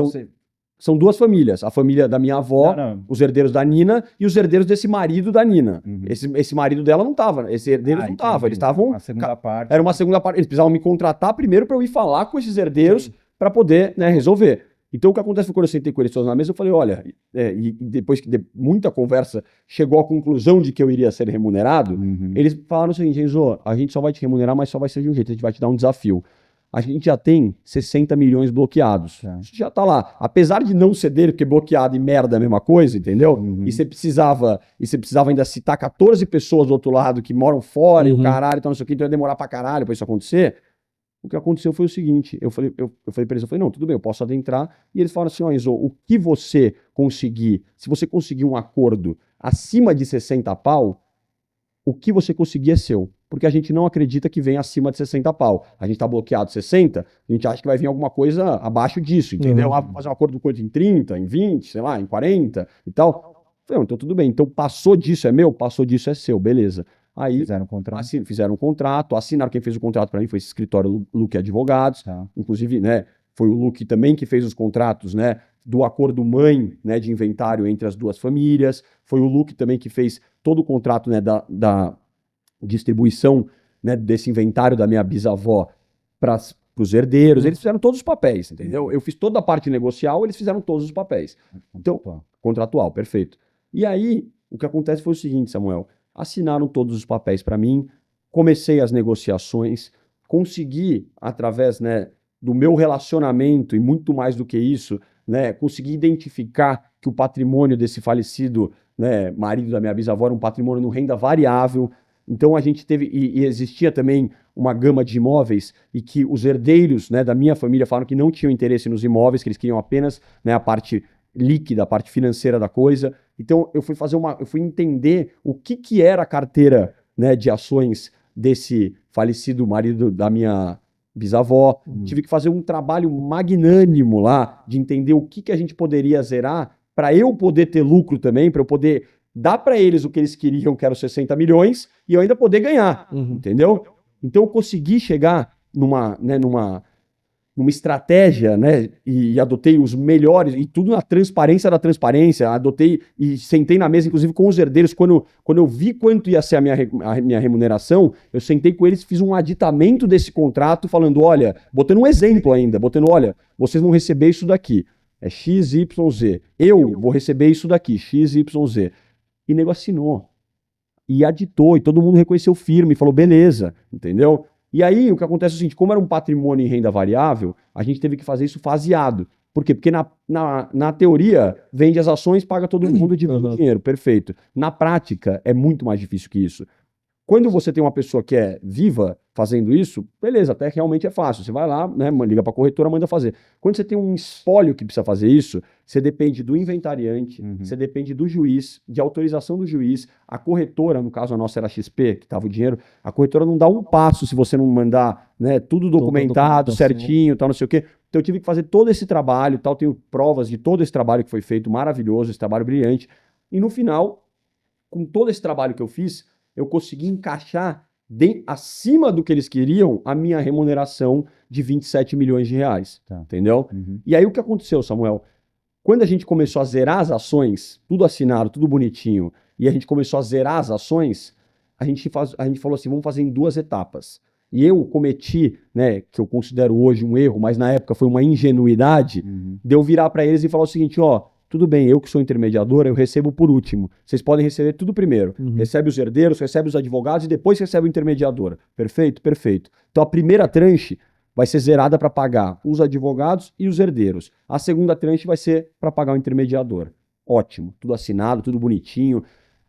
S4: São duas famílias. A família da minha avó, os herdeiros da Nina e os herdeiros desse marido da Nina. Esse marido dela não estava, esse herdeiro não estava. Eles estavam...
S1: Uma segunda parte.
S4: Era uma segunda parte. Eles precisavam me contratar primeiro para eu ir falar com esses herdeiros para poder, né, resolver. Então o que acontece foi quando eu sentei com eles todos na mesa, eu falei, olha, e depois que de muita conversa chegou à conclusão de que eu iria ser remunerado, eles falaram o seguinte, Enzo, a gente só vai te remunerar, mas só vai ser de um jeito, a gente vai te dar um desafio. A gente já tem 60 milhões bloqueados. Isso já tá lá. Apesar de não ser dele, porque bloqueado e merda é a mesma coisa, entendeu? E você precisava ainda citar 14 pessoas do outro lado que moram fora e o caralho, então não sei o que, então ia demorar pra caralho pra isso acontecer. O que aconteceu foi o seguinte, eu falei pra eles, não, tudo bem, eu posso adentrar, e eles falaram assim, ó, Enzo, o que você conseguir, se você conseguir um acordo acima de 60 pau, o que você conseguir é seu. porque a gente não acredita que vem acima de 60 pau. A gente tá bloqueado 60, a gente acha que vai vir alguma coisa abaixo disso, entendeu? Fazer um acordo com em 30, em 20, sei lá, em 40 e tal. Falei, então tudo bem. Então passou disso é meu, passou disso é seu, beleza. Aí
S1: Fizeram um contrato.
S4: fizeram um contrato, assinaram. Quem fez o contrato para mim foi esse escritório Luque Advogados.
S1: Tá.
S4: Inclusive, né, foi o Luque também que fez os contratos, né, do acordo mãe, né, de inventário entre as duas famílias. Foi o Luque também que fez todo o contrato, né, da distribuição, né, desse inventário da minha bisavó para os herdeiros. Eles fizeram todos os papéis, entendeu? Eu fiz toda a parte negocial, eles fizeram todos os papéis. Então, contratual, perfeito. E aí, o que acontece foi o seguinte, Samuel, assinaram todos os papéis para mim, comecei as negociações, consegui, através, né, do meu relacionamento e muito mais do que isso, né, consegui identificar que o patrimônio desse falecido, né, marido da minha bisavó era um patrimônio no renda variável. Então a gente teve, e existia também uma gama de imóveis e que os herdeiros, né, da minha família falaram que não tinham interesse nos imóveis, que eles queriam apenas, né, a parte líquida, a parte financeira da coisa. Então eu fui entender o que era a carteira, né, de ações desse falecido marido da minha bisavó. Tive que fazer um trabalho magnânimo lá de entender o que a gente poderia zerar para eu poder ter lucro também, para eu poder dar para eles o que eles queriam, que eram 60 milhões, e eu ainda poder ganhar, entendeu? Então eu consegui chegar numa estratégia, né, e adotei os melhores, e tudo na transparência da transparência, adotei e sentei na mesa, inclusive com os herdeiros, quando eu vi quanto ia ser a minha remuneração, eu sentei com eles, fiz um aditamento desse contrato, falando, olha, botando um exemplo ainda, olha, vocês vão receber isso daqui, é XYZ, eu vou receber isso daqui, XYZ, e nego assinou, e aditou, e todo mundo reconheceu firme, falou, beleza, entendeu? E aí, o que acontece é o seguinte, como era um patrimônio em renda variável, a gente teve que fazer isso faseado. Por quê? Porque na teoria, vende as ações, paga todo mundo de dinheiro, perfeito. Na prática, é muito mais difícil que isso. Quando você tem uma pessoa que é viva fazendo isso, beleza, até realmente é fácil. Você vai lá, né, liga para a corretora, manda fazer. Quando você tem um espólio que precisa fazer isso, você depende do inventariante, você depende do juiz, de autorização do juiz. A corretora, no caso a nossa era a XP, que estava o dinheiro, a corretora não dá um passo se você não mandar, né, tudo documentado, certinho, tal, não sei o quê. Então eu tive que fazer todo esse trabalho, tal, tenho provas de todo esse trabalho que foi feito, maravilhoso, esse trabalho brilhante. E no final, com todo esse trabalho que eu fiz, eu consegui encaixar acima do que eles queriam a minha remuneração de 27 milhões de reais, entendeu? E aí o que aconteceu, Samuel? Quando a gente começou a zerar as ações, tudo assinado, tudo bonitinho, e a gente começou a zerar as ações, a gente falou assim, vamos fazer em 2 etapas. E eu cometi, né, que eu considero hoje um erro, mas na época foi uma ingenuidade, de eu virar para eles e falar o seguinte, ó, tudo bem, eu que sou intermediador, eu recebo por último. Vocês podem receber tudo primeiro. Recebe os herdeiros, recebe os advogados e depois recebe o intermediador. Perfeito? Perfeito. Então a primeira tranche vai ser zerada para pagar os advogados e os herdeiros. A segunda tranche vai ser para pagar o intermediador. Ótimo. Tudo assinado, tudo bonitinho.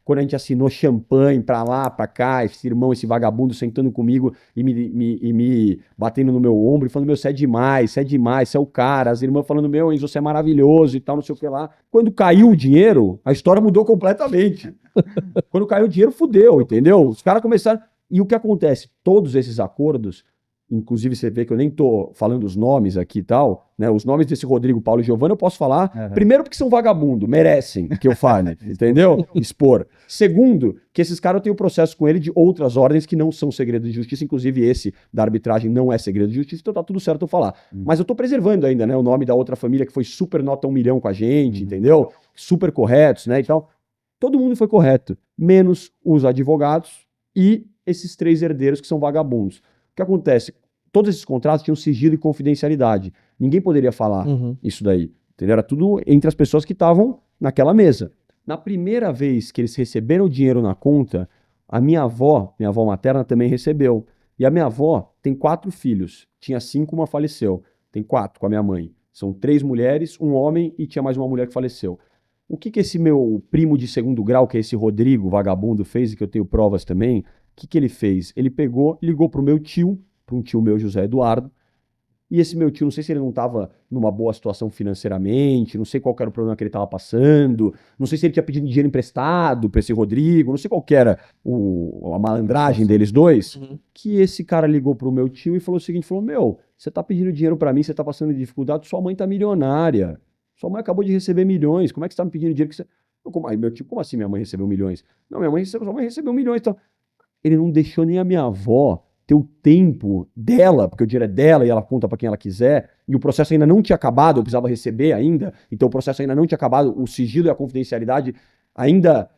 S4: Quando a gente assinou, champanhe pra lá, pra cá, esse irmão, esse vagabundo sentando comigo e me batendo no meu ombro e falando, meu, você é demais, você é o cara. As irmãs falando, meu, Enzo, você é maravilhoso e tal, não sei o que lá. Quando caiu o dinheiro, a história mudou completamente. Quando caiu o dinheiro, fudeu, entendeu? Os caras começaram... E o que acontece? Todos esses acordos, inclusive você vê que eu nem tô falando os nomes aqui e tal, né? Os nomes desse Rodrigo, Paulo e Giovanna eu posso falar, primeiro porque são vagabundo, merecem que eu fale, entendeu? Expor. Segundo, que esses caras eu tenho processo com ele de outras ordens que não são segredo de justiça, inclusive esse da arbitragem não é segredo de justiça, então tá tudo certo eu falar. Mas eu tô preservando ainda, né, o nome da outra família que foi super nota 1 milhão com a gente, entendeu? Super corretos, né, e tal. Todo mundo foi correto, menos os advogados e esses 3 herdeiros que são vagabundos. O que acontece? Todos esses contratos tinham sigilo e confidencialidade. Ninguém poderia falar isso daí. Entendeu? Era tudo entre as pessoas que estavam naquela mesa. Na primeira vez que eles receberam o dinheiro na conta, a minha avó materna também recebeu. E a minha avó tem 4 filhos. Tinha 5, uma faleceu. Tem 4 com a minha mãe. São 3 mulheres, um homem e tinha mais uma mulher que faleceu. O que esse meu primo de segundo grau, que é esse Rodrigo, vagabundo, fez, e que eu tenho provas também, o que ele fez? Ele pegou, ligou para o meu tio, para um tio meu, José Eduardo, E esse meu tio, não sei se ele não estava numa boa situação financeiramente, não sei qual era o problema que ele estava passando, não sei se ele tinha pedido dinheiro emprestado para esse Rodrigo, não sei qual que era a malandragem deles dois, que esse cara ligou pro meu tio e falou o seguinte, falou, meu, você tá pedindo dinheiro para mim, você tá passando dificuldade, sua mãe tá milionária, sua mãe acabou de receber milhões, como é que você tá me pedindo dinheiro? Aí meu tio, como assim minha mãe recebeu milhões? Não, sua mãe recebeu milhões, então... Ele não deixou nem a minha avó ter o tempo dela, porque o dinheiro é dela e ela conta para quem ela quiser, e o processo ainda não tinha acabado, eu precisava receber ainda, então o processo ainda não tinha acabado, o sigilo e a confidencialidade ainda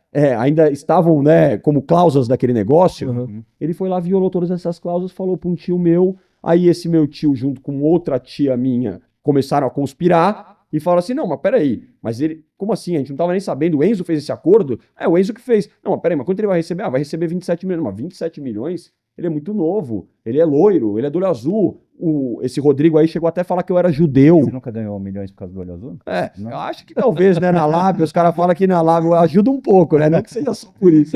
S4: estavam, né, como cláusulas daquele negócio. Ele foi lá, violou todas essas cláusulas, falou para um tio meu, aí esse meu tio junto com outra tia minha começaram a conspirar, e falaram assim, não, mas peraí, mas ele, como assim? A gente não tava nem sabendo, o Enzo fez esse acordo? É, o Enzo que fez. Não, mas peraí, mas quanto ele vai receber? Ah, vai receber 27 milhões. Mas 27 milhões? Ele é muito novo, ele é loiro, ele é do olho azul. Esse Rodrigo aí chegou até a falar que eu era judeu.
S1: Você nunca ganhou milhões por causa do olho azul?
S4: É, não. Eu acho que talvez, né, na Lábio, os caras falam que na Lábio ajuda um pouco, né, não que seja só por isso.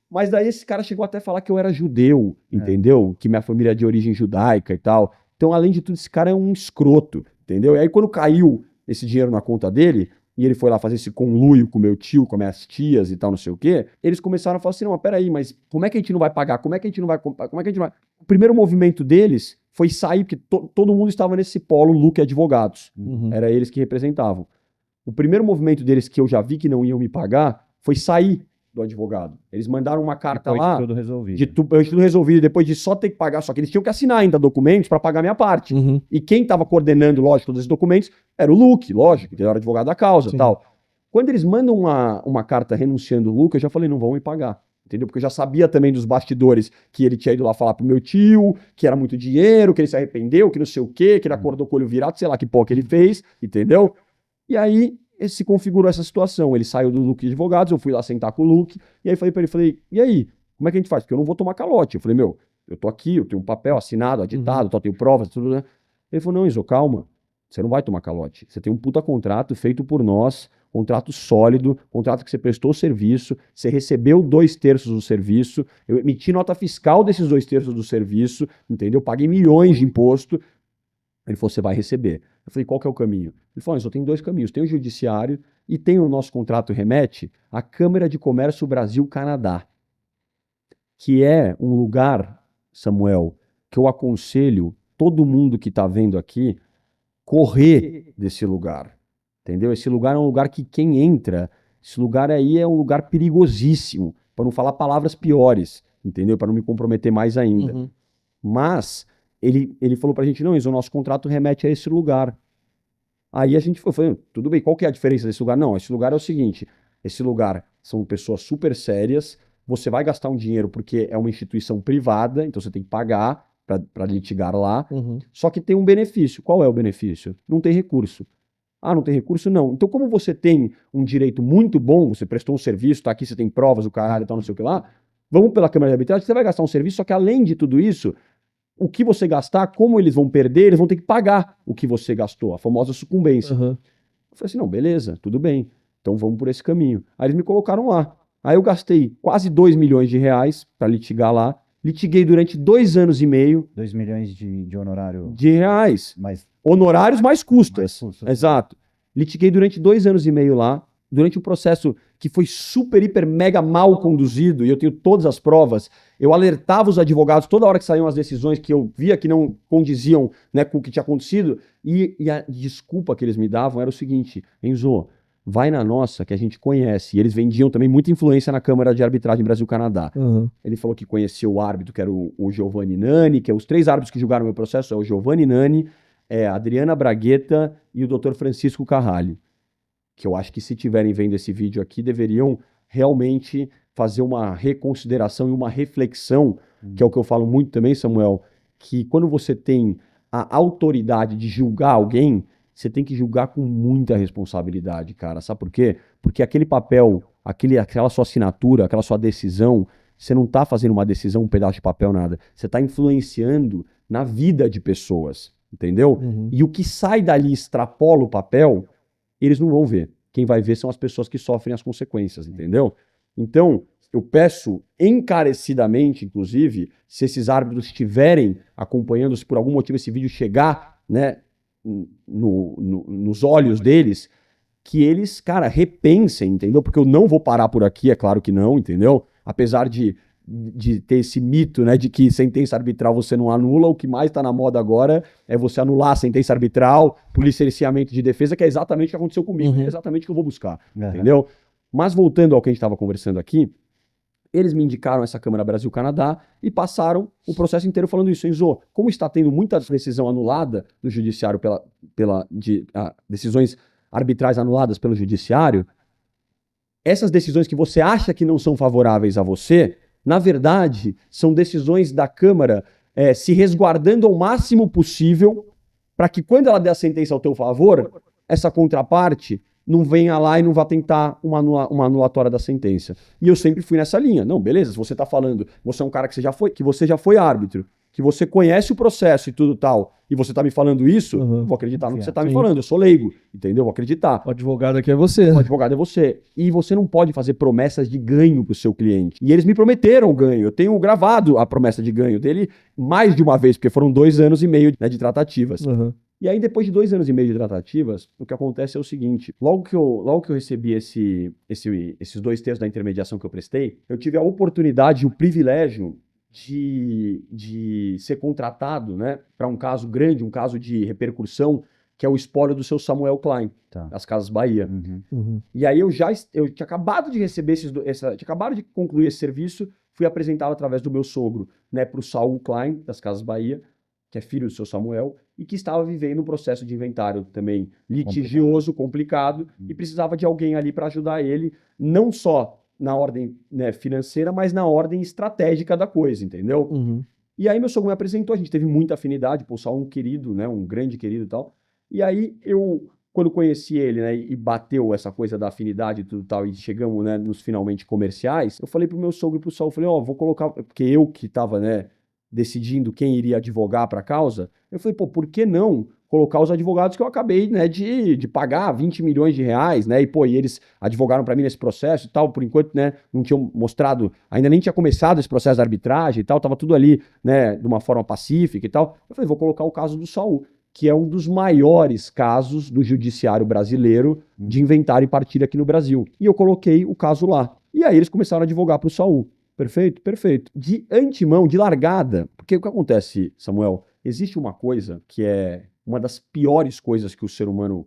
S4: Mas daí esse cara chegou até a falar que eu era judeu, entendeu? Que minha família é de origem judaica e tal. Então, além de tudo, esse cara é um escroto, entendeu? E aí quando caiu esse dinheiro na conta dele, e ele foi lá fazer esse conluio com meu tio, com minhas tias e tal, não sei o quê, eles começaram a falar assim, não, mas peraí, mas como é que a gente não vai pagar? Como é que a gente não vai comprar? Como é que a gente vai... O primeiro movimento deles foi sair, porque todo mundo estava nesse polo Luque Advogados. Era eles que representavam. O primeiro movimento deles que eu já vi que não iam me pagar foi sair do advogado. Eles mandaram uma carta lá...
S1: Tudo resolvido.
S4: De tudo resolvido, depois de só ter que pagar, só que eles tinham que assinar ainda documentos para pagar a minha parte. E quem estava coordenando, lógico, todos esses documentos era o Luque, lógico, que ele era advogado da causa e tal. Quando eles mandam uma carta renunciando o Luque, eu já falei, não vão me pagar. Entendeu? Porque eu já sabia também dos bastidores que ele tinha ido lá falar pro meu tio, que era muito dinheiro, que ele se arrependeu, que não sei o quê, que ele acordou com o olho virado, sei lá que pó que ele fez, entendeu? E aí se configurou essa situação. Ele saiu do Luque Advogados, eu fui lá sentar com o Luque, e aí falei pra ele, e aí, como é que a gente faz? Porque eu não vou tomar calote. Eu falei, meu, eu tô aqui, eu tenho um papel assinado, aditado, tenho provas, tudo, né? Ele falou, não, Enzo, calma, você não vai tomar calote. Você tem um puta contrato feito por nós, contrato sólido, contrato que você prestou serviço, você recebeu 2/3 do serviço, eu emiti nota fiscal desses 2/3 do serviço, entendeu? Paguei milhões de imposto. Ele falou, você vai receber. Eu falei, qual que é o caminho? Ele falou, só tem 2 caminhos. Tem o judiciário e tem o nosso contrato remete à Câmara de Comércio Brasil-Canadá, que é um lugar, Samuel, que eu aconselho todo mundo que está vendo aqui correr desse lugar. Entendeu? Esse lugar é um lugar que quem entra, esse lugar aí é um lugar perigosíssimo, para não falar palavras piores, entendeu? Para não me comprometer mais ainda. Mas ele falou pra gente, não, Enzo, o nosso contrato remete a esse lugar. Aí a gente foi falando, tudo bem, qual que é a diferença desse lugar? Não, esse lugar é o seguinte, esse lugar são pessoas super sérias, você vai gastar um dinheiro porque é uma instituição privada, então você tem que pagar para litigar lá, só que tem um benefício. Qual é o benefício? Não tem recurso. Ah, não tem recurso? Não. Então, como você tem um direito muito bom, você prestou um serviço, tá aqui, você tem provas, o caralho e tal, não sei o que lá, vamos pela Câmara de Arbitragem, você vai gastar um serviço, só que além de tudo isso, o que você gastar, como eles vão perder, eles vão ter que pagar o que você gastou, a famosa sucumbência. Eu falei assim, não, beleza, tudo bem, então vamos por esse caminho. Aí eles me colocaram lá. Aí eu gastei quase 2 milhões de reais para litigar lá, litiguei durante 2 anos e meio.
S1: 2 milhões de honorário.
S4: De reais.
S1: Mas
S4: honorários mais custas. Exato. Litiguei durante 2 anos e meio lá, durante um processo que foi super, hiper, mega mal conduzido, e eu tenho todas as provas. Eu alertava os advogados toda hora que saíam as decisões que eu via que não condiziam, né, com o que tinha acontecido, e a desculpa que eles me davam era o seguinte, Enzo, vai na nossa, que a gente conhece. E eles vendiam também muita influência na Câmara de Arbitragem Brasil-Canadá. Ele falou que conhecia o árbitro, que era o Giovanni Nani, que é os 3 árbitros que julgaram meu processo, é o Giovanni Nani, a Adriana Bragueta e o Dr. Francisco Carralho. Que eu acho que se estiverem vendo esse vídeo aqui, deveriam realmente fazer uma reconsideração e uma reflexão, que é o que eu falo muito também, Samuel, que quando você tem a autoridade de julgar alguém, você tem que julgar com muita responsabilidade, cara. Sabe por quê? Porque aquele papel, aquela sua assinatura, aquela sua decisão, você não está fazendo uma decisão, um pedaço de papel, nada. Você está influenciando na vida de pessoas, entendeu? E o que sai dali extrapola o papel, eles não vão ver. Quem vai ver são as pessoas que sofrem as consequências, entendeu? Então, eu peço encarecidamente, inclusive, se esses árbitros estiverem acompanhando, se por algum motivo esse vídeo chegar né, nos olhos deles, que eles, cara, repensem, entendeu? Porque eu não vou parar por aqui, é claro que não, entendeu? Apesar de ter esse mito, né, de que sentença arbitral você não anula, o que mais tá na moda agora é você anular a sentença arbitral por licenciamento de defesa, que é exatamente o que aconteceu comigo, é exatamente o que eu vou buscar, entendeu? Mas voltando ao que a gente estava conversando aqui, eles me indicaram essa Câmara Brasil-Canadá e passaram o processo inteiro falando isso. Enzo, como está tendo muita decisão anulada do judiciário decisões arbitrais anuladas pelo judiciário, essas decisões que você acha que não são favoráveis a você, na verdade, são decisões da Câmara se resguardando ao máximo possível para que quando ela der a sentença ao teu favor, essa contraparte não venha lá e não vá tentar uma anulatória da sentença. E eu sempre fui nessa linha. Não, beleza, se você está falando, você é um cara que você já foi árbitro, que você conhece o processo e tudo tal, e você está me falando isso, eu vou acreditar no que você está me falando. Eu sou leigo, entendeu? Vou acreditar.
S5: O advogado aqui é você.
S4: O advogado é você. E você não pode fazer promessas de ganho para o seu cliente. E eles me prometeram ganho. Eu tenho gravado a promessa de ganho dele mais de uma vez, porque foram 2 anos e meio, né, de tratativas. E aí, depois de 2 anos e meio de tratativas, o que acontece é o seguinte: logo que eu recebi esses 2 terços da intermediação que eu prestei, eu tive a oportunidade e o privilégio de ser contratado, né, para um caso grande, um caso de repercussão, que é o espólio do seu Samuel Klein, das Casas Bahia. E aí eu tinha acabado de receber tinha acabado de concluir esse serviço, fui apresentado através do meu sogro, né, para o Saul Klein, das Casas Bahia, que é filho do seu Samuel, e que estava vivendo um processo de inventário também litigioso, complicado, e precisava de alguém ali para ajudar ele, não só na ordem, né, financeira, mas na ordem estratégica da coisa, entendeu? E aí meu sogro me apresentou, a gente teve muita afinidade, o Saul um querido, né, um grande querido e tal, e aí quando conheci ele, né, e bateu essa coisa da afinidade e tudo tal, e chegamos, né, nos finalmente comerciais, eu falei pro meu sogro e pro Saul, falei, vou colocar, porque eu que tava, né, decidindo quem iria advogar para a causa, eu falei, por que não colocar os advogados que eu acabei, né, de pagar 20 milhões de reais, né, e eles advogaram para mim nesse processo e tal, por enquanto, né, não tinham mostrado, ainda nem tinha começado esse processo de arbitragem e tal, tava tudo ali, né, de uma forma pacífica e tal. Eu falei, vou colocar o caso do Saul, que é um dos maiores casos do judiciário brasileiro de inventário e partilha aqui no Brasil. E eu coloquei o caso lá. E aí eles começaram a advogar para o Saul. Perfeito? Perfeito. De antemão, de largada, porque o que acontece, Samuel, existe uma coisa que é uma das piores coisas que o ser humano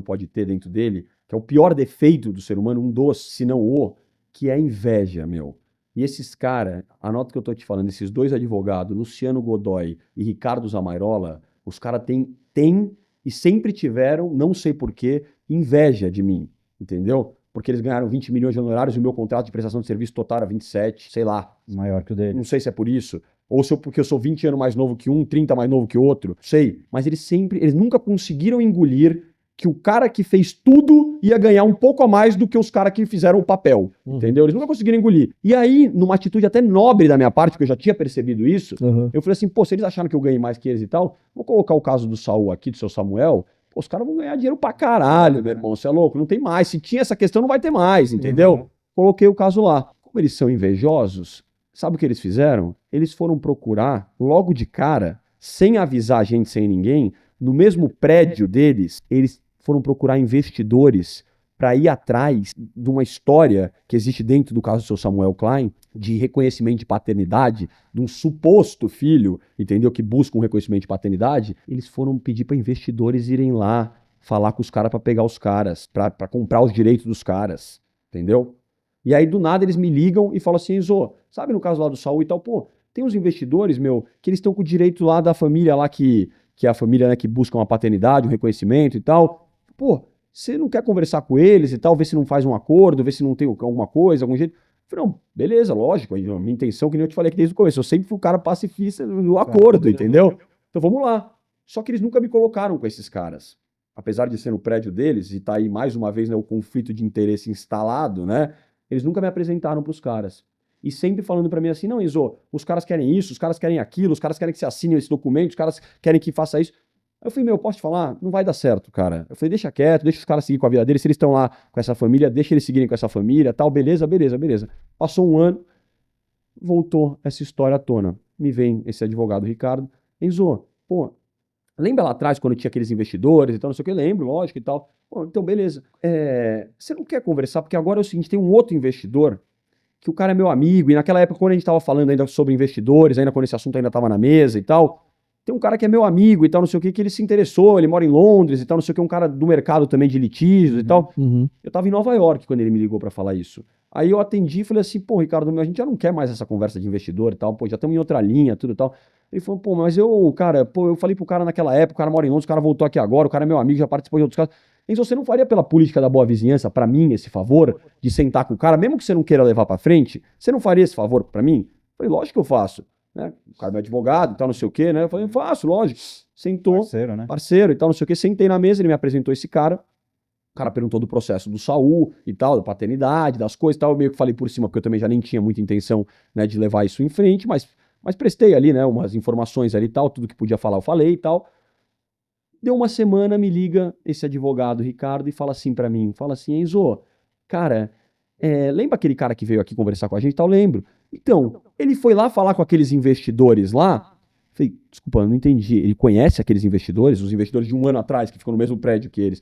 S4: pode ter dentro dele, que é o pior defeito do ser humano, um dos, se não o, que é a inveja, meu. E esses caras, anota o que eu tô te falando, esses 2 advogados, Luciano Godoy e Ricardo Zamairola, os caras têm e sempre tiveram, não sei porquê, inveja de mim, entendeu? Porque eles ganharam 20 milhões de honorários e o meu contrato de prestação de serviço total era 27, sei lá.
S1: Maior que o dele.
S4: Não sei se é por isso. Ou porque eu sou 20 anos mais novo que um, 30 mais novo que outro. Sei. Mas eles nunca conseguiram engolir que o cara que fez tudo ia ganhar um pouco a mais do que os caras que fizeram o papel. Entendeu? Eles nunca conseguiram engolir. E aí, numa atitude até nobre da minha parte, porque eu já tinha percebido isso, eu falei assim, se eles acharam que eu ganhei mais que eles e tal, vou colocar o caso do Saul aqui, do seu Samuel. Os caras vão ganhar dinheiro pra caralho, meu irmão. Você é louco? Não tem mais. Se tinha essa questão, não vai ter mais, entendeu? Coloquei o caso lá. Como eles são invejosos, sabe o que eles fizeram? Eles foram procurar, logo de cara, sem avisar a gente, sem ninguém, no mesmo prédio deles, eles foram procurar investidores para ir atrás de uma história que existe dentro do caso do seu Samuel Klein, de reconhecimento de paternidade, de um suposto filho, entendeu, que busca um reconhecimento de paternidade. Eles foram pedir para investidores irem lá falar com os caras para pegar os caras, para comprar os direitos dos caras, entendeu? E aí, do nada, eles me ligam e falam assim, Enzo, sabe no caso lá do Saul e tal, tem uns investidores, meu, que eles estão com o direito lá da família lá, que é a família, né, que busca uma paternidade, um reconhecimento e tal. Você não quer conversar com eles e tal, ver se não faz um acordo, ver se não tem alguma coisa, algum jeito? Eu falei, não, beleza, lógico, a minha intenção, que nem eu te falei aqui desde o começo, eu sempre fui o cara pacifista do acordo, entendeu? Então vamos lá. Só que eles nunca me colocaram com esses caras. Apesar de ser no prédio deles, e tá aí mais uma vez, né, o conflito de interesse instalado, né, eles nunca me apresentaram pros caras. E sempre falando pra mim assim, não, Enzo, os caras querem isso, os caras querem aquilo, os caras querem que você assine esse documento, os caras querem que faça isso. Aí eu falei, posso te falar? Não vai dar certo, cara. Eu falei, deixa quieto, deixa os caras seguir com a vida deles. Se eles estão lá com essa família, deixa eles seguirem com essa família, tal, beleza. Passou um ano, voltou essa história à tona. Me vem esse advogado, Ricardo. Enzo, lembra lá atrás quando tinha aqueles investidores e tal, não sei o que, lembro, lógico e tal. Pô, então, beleza. Você não quer conversar, porque agora é o seguinte, tem um outro investidor, que o cara é meu amigo, e naquela época, quando a gente tava falando ainda sobre investidores, ainda quando esse assunto ainda tava na mesa e tal, tem um cara que é meu amigo e tal, não sei o que ele se interessou, ele mora em Londres e tal, não sei o que, um cara do mercado também de litígios e tal. Eu tava em Nova York quando ele me ligou pra falar isso. Aí eu atendi e falei assim, pô, Ricardo, a gente já não quer mais essa conversa de investidor e tal, pô, já estamos em outra linha, tudo e tal. Ele falou, pô, mas eu falei pro cara naquela época, o cara mora em Londres, o cara voltou aqui agora, o cara é meu amigo, já participou de outros casos. Então você não faria pela política da boa vizinhança, pra mim, esse favor de sentar com o cara, mesmo que você não queira levar pra frente, você não faria esse favor pra mim? Eu falei, lógico que eu faço, né? O cara é meu advogado e tal, não sei o quê, né? Eu falei, faço, lógico. Sentou,
S1: Parceiro, né?
S4: parceiro e tal, não sei o quê, sentei na mesa, ele me apresentou esse cara. O cara perguntou do processo do Saul e tal, da paternidade, das coisas e tal. Eu meio que falei por cima, porque eu também já nem tinha muita intenção, né, de levar isso em frente, mas prestei ali, né, umas informações ali e tal, tudo que podia falar eu falei e tal. Deu uma semana, me liga esse advogado, Ricardo, e fala assim pra mim, fala assim, Enzo, cara, lembra aquele cara que veio aqui conversar com a gente e tal? Lembro. Então, ele foi lá falar com aqueles investidores lá. Falei, desculpa, eu não entendi. Ele conhece aqueles investidores, os investidores de um ano atrás, que ficam no mesmo prédio que eles.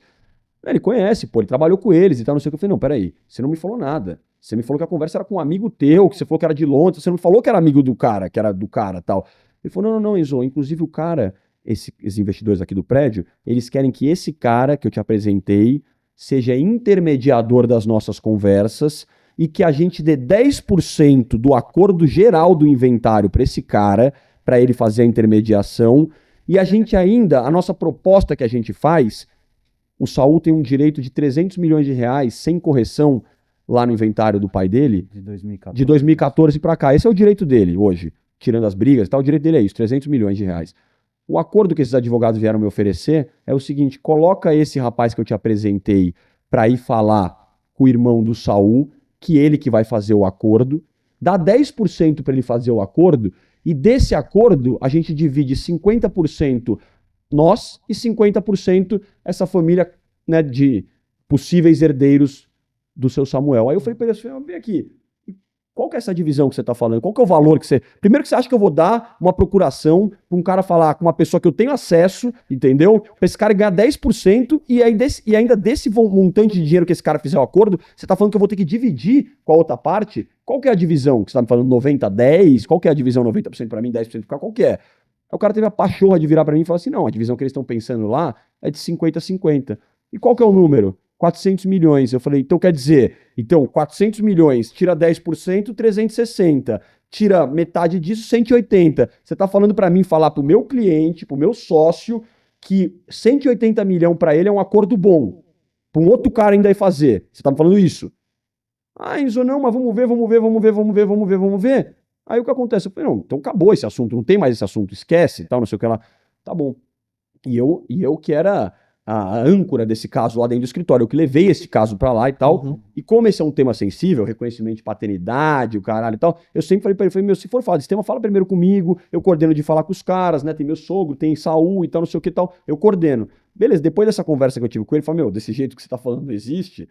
S4: Ele conhece, pô, ele trabalhou com eles e tal, não sei o que. Eu falei, não, peraí, você não me falou nada. Você me falou que a conversa era com um amigo teu, que você falou que era de Londres, você não falou que era amigo do cara, que era do cara e tal. Ele falou, não, Enzo, inclusive o cara, esses investidores aqui do prédio, eles querem que esse cara que eu te apresentei seja intermediador das nossas conversas e que a gente dê 10% do acordo geral do inventário para esse cara, para ele fazer a intermediação, e a gente ainda, a nossa proposta que a gente faz, o Saul tem um direito de 300 milhões de reais sem correção lá no inventário do pai dele, de 2014 para cá. Esse é o direito dele hoje, tirando as brigas e tal, o direito dele é isso, 300 milhões de reais. O acordo que esses advogados vieram me oferecer é o seguinte, coloca esse rapaz que eu te apresentei para ir falar com o irmão do Saul, que ele que vai fazer o acordo, dá 10% para ele fazer o acordo, e desse acordo a gente divide 50% nós e 50% essa família, né, de possíveis herdeiros do seu Samuel. Aí eu falei para ele assim, vem aqui, qual que é essa divisão que você está falando? Qual que é o valor que você... Primeiro que você acha que eu vou dar uma procuração para um cara falar com uma pessoa que eu tenho acesso, entendeu? Para esse cara ganhar 10% e ainda desse montante de dinheiro que esse cara fizer o acordo, você está falando que eu vou ter que dividir com a outra parte? Qual que é a divisão? Que você está me falando 90-10? Qual que é a divisão 90% para mim, 10% para qual que é? Aí o cara teve a pachorra de virar para mim e falar assim, não, a divisão que eles estão pensando lá é de 50-50. E qual que é o número? 400 milhões. Eu falei, então quer dizer, 400 milhões, tira 10%, 360. Tira metade disso, 180. Você está falando para mim falar para o meu cliente, para o meu sócio, que 180 milhões para ele é um acordo bom. Para um outro cara ainda ir fazer. Você está me falando isso? Ah, Enzo, não, mas vamos ver. Aí o que acontece? Eu falei, não, então acabou esse assunto, não tem mais esse assunto, esquece, tal, não sei o que lá. Tá bom. E eu que era a âncora desse caso lá dentro do escritório, eu que levei esse caso pra lá e tal. E como esse é um tema sensível, reconhecimento de paternidade, o caralho e tal, eu sempre falei pra ele, meu, se for falar desse tema, fala primeiro comigo, eu coordeno de falar com os caras, né, tem meu sogro, tem Saul e tal, não sei o que e tal, eu coordeno. Beleza, depois dessa conversa que eu tive com ele, ele falou, meu, desse jeito que você tá falando não existe,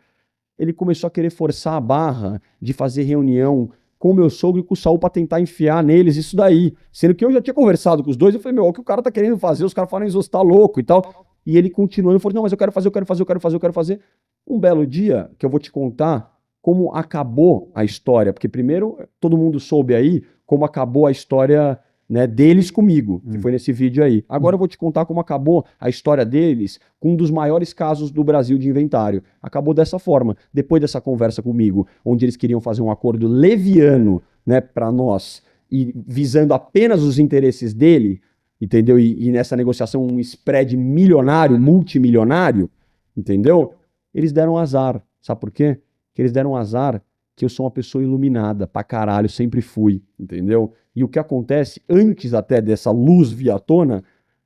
S4: ele começou a querer forçar a barra de fazer reunião com o meu sogro e com o Saul pra tentar enfiar neles isso daí. Sendo que eu já tinha conversado com os dois, eu falei, meu, o que o cara tá querendo fazer? Os caras falam, você tá louco e tal. E ele continuando, falou, não, mas eu quero fazer. Um belo dia, que eu vou te contar como acabou a história, porque primeiro, todo mundo soube aí como acabou a história, né, deles comigo, que foi nesse vídeo aí. Agora eu vou te contar como acabou a história deles com um dos maiores casos do Brasil de inventário. Acabou dessa forma. Depois dessa conversa comigo, onde eles queriam fazer um acordo leviano, né, para nós, e visando apenas os interesses dele, entendeu? E nessa negociação um spread milionário, multimilionário, entendeu? Eles deram azar. Sabe por quê? Que eles deram azar que eu sou uma pessoa iluminada pra caralho, sempre fui, entendeu? E o que acontece, antes até dessa luz vir à tona,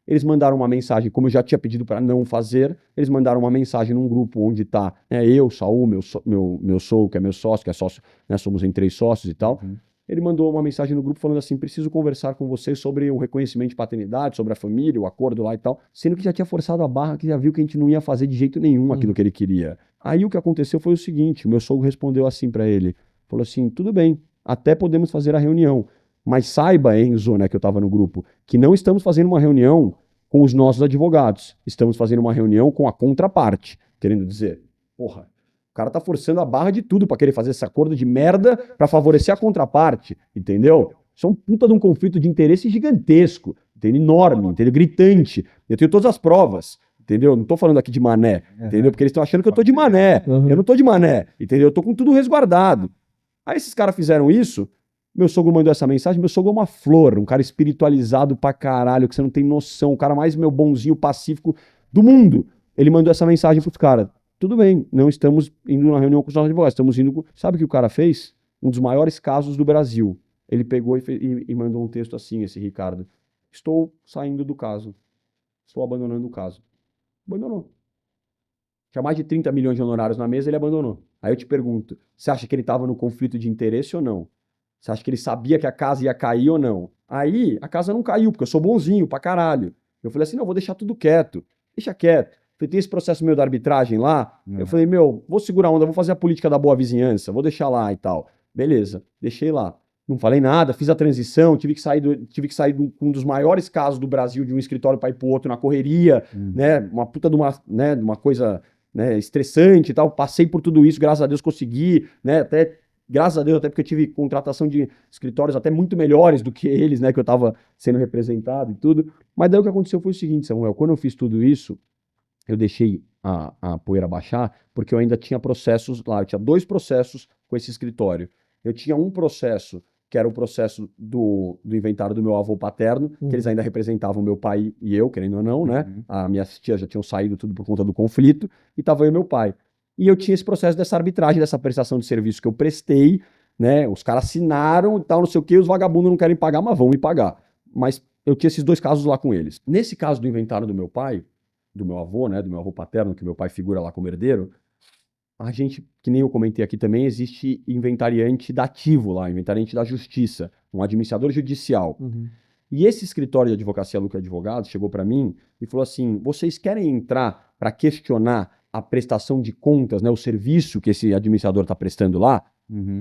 S4: eles mandaram uma mensagem, como eu já tinha pedido para não fazer, eles mandaram uma mensagem num grupo onde tá, né, eu, Saul, meu sogro, que é meu sócio, que é sócio, né, somos em 3 sócios e tal. Ele mandou uma mensagem no grupo falando assim, preciso conversar com vocês sobre o reconhecimento de paternidade, sobre a família, o acordo lá e tal, sendo que já tinha forçado a barra, que já viu que a gente não ia fazer de jeito nenhum aquilo que ele queria. Aí o que aconteceu foi o seguinte, o meu sogro respondeu assim para ele, falou assim, tudo bem, até podemos fazer a reunião, mas saiba, Enzo, né, que eu tava no grupo, que não estamos fazendo uma reunião com os nossos advogados. Estamos fazendo uma reunião com a contraparte, querendo dizer, porra, o cara tá forçando a barra de tudo para querer fazer esse acordo de merda para favorecer a contraparte, entendeu? Isso é um puta de um conflito de interesse gigantesco, entendeu? Enorme, entendeu? Gritante. Eu tenho todas as provas, entendeu? Não tô falando aqui de mané, entendeu? Porque eles estão achando que eu tô de mané. Eu não tô de mané, entendeu? Eu tô com tudo resguardado. Aí esses caras fizeram isso, meu sogro mandou essa mensagem, meu sogro é uma flor, um cara espiritualizado pra caralho, que você não tem noção, o cara mais meu bonzinho, pacífico do mundo. Ele mandou essa mensagem pros caras. Tudo bem, não estamos indo na reunião com os nossos advogados, estamos indo com... Sabe o que o cara fez? Um dos maiores casos do Brasil. Ele pegou e mandou um texto assim, esse Ricardo. Estou saindo do caso. Estou abandonando o caso. Abandonou. Tinha mais de 30 milhões de honorários na mesa, ele abandonou. Aí eu te pergunto, você acha que ele estava no conflito de interesse ou não? Você acha que ele sabia que a casa ia cair ou não? Aí, a casa não caiu, porque eu sou bonzinho pra caralho. Eu falei assim, não, vou deixar tudo quieto. Deixa quieto. Falei, tem esse processo meu da arbitragem lá. Eu falei, meu, vou segurar a onda, vou fazer a política da boa vizinhança, vou deixar lá e tal. Beleza, deixei lá. Não falei nada, fiz a transição, tive que sair de um dos maiores casos do Brasil, de um escritório para ir pro outro na correria, né? Uma puta de uma coisa, né, estressante e tal. Passei por tudo isso, graças a Deus consegui, né? Graças a Deus, até porque eu tive contratação de escritórios até muito melhores do que eles, né? Que eu estava sendo representado e tudo. Mas daí o que aconteceu foi o seguinte, Samuel, quando eu fiz tudo isso, eu deixei a poeira baixar, porque eu ainda tinha processos lá, eu tinha 2 processos com esse escritório. Eu tinha um processo, que era o processo do inventário do meu avô paterno, que eles ainda representavam meu pai e eu, querendo ou não, né? A minha tia já tinham saído tudo por conta do conflito, e tava eu e meu pai. E eu tinha esse processo dessa arbitragem, dessa prestação de serviço que eu prestei, né? Os caras assinaram e tal, não sei o quê, os vagabundos não querem pagar, mas vão me pagar. Mas eu tinha esses 2 casos lá com eles. Nesse caso do inventário do meu pai, do meu avô, né? Do meu avô paterno, que meu pai figura lá como herdeiro, a gente, que nem eu comentei aqui também, existe inventariante dativo lá, inventariante da justiça, um administrador judicial. E esse escritório de advocacia Luque Advogados chegou para mim e falou assim, vocês querem entrar para questionar a prestação de contas, né, o serviço que esse administrador está prestando lá?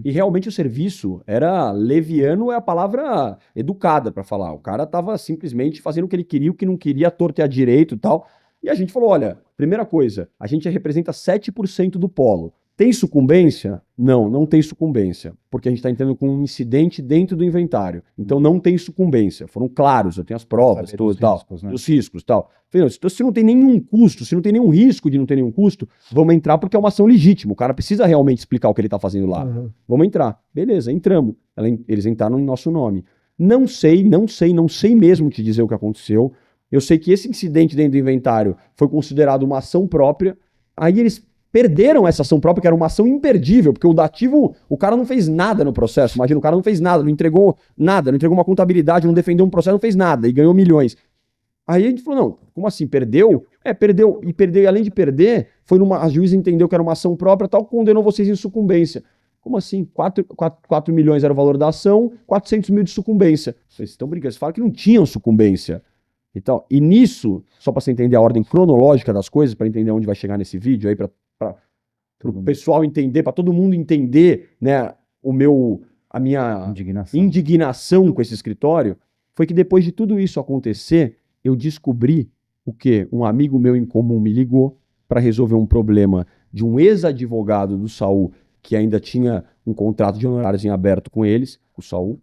S4: E realmente o serviço era leviano, é a palavra educada para falar. O cara estava simplesmente fazendo o que ele queria, o que não queria, torto e a direito e tal. E a gente falou, olha, primeira coisa, a gente representa 7% do polo. Tem sucumbência? Não, não tem sucumbência, porque a gente está entrando com um incidente dentro do inventário. Então não tem sucumbência. Foram claros, eu tenho as provas, tudo, tal, riscos, né? Os riscos e tal. Falei, então, se não tem nenhum custo, se não tem nenhum risco de não ter nenhum custo, vamos entrar porque é uma ação legítima. O cara precisa realmente explicar o que ele está fazendo lá. Vamos entrar. Beleza, entramos. Eles entraram em nosso nome. Não sei mesmo te dizer o que aconteceu. Eu sei que esse incidente dentro do inventário foi considerado uma ação própria. Aí eles perderam essa ação própria, que era uma ação imperdível, porque o dativo, o cara não fez nada no processo. Imagina, o cara não fez nada, não entregou nada, não entregou uma contabilidade, não defendeu um processo, não fez nada e ganhou milhões. Aí a gente falou, não, como assim, perdeu? Perdeu, e além de perder, a juiz entendeu que era uma ação própria, tal, condenou vocês em sucumbência. Como assim? 4 milhões era o valor da ação, 400 mil de sucumbência. Vocês estão brincando, vocês falaram que não tinham sucumbência. Então, e nisso, só para você entender a ordem cronológica das coisas, para entender onde vai chegar nesse vídeo aí, para o pessoal entender, para todo mundo entender, né, a minha indignação com esse escritório, foi que depois de tudo isso acontecer, eu descobri o quê? Um amigo meu em comum me ligou para resolver um problema de um ex-advogado do Saul, que ainda tinha um contrato de honorários em aberto com eles, com o Saul.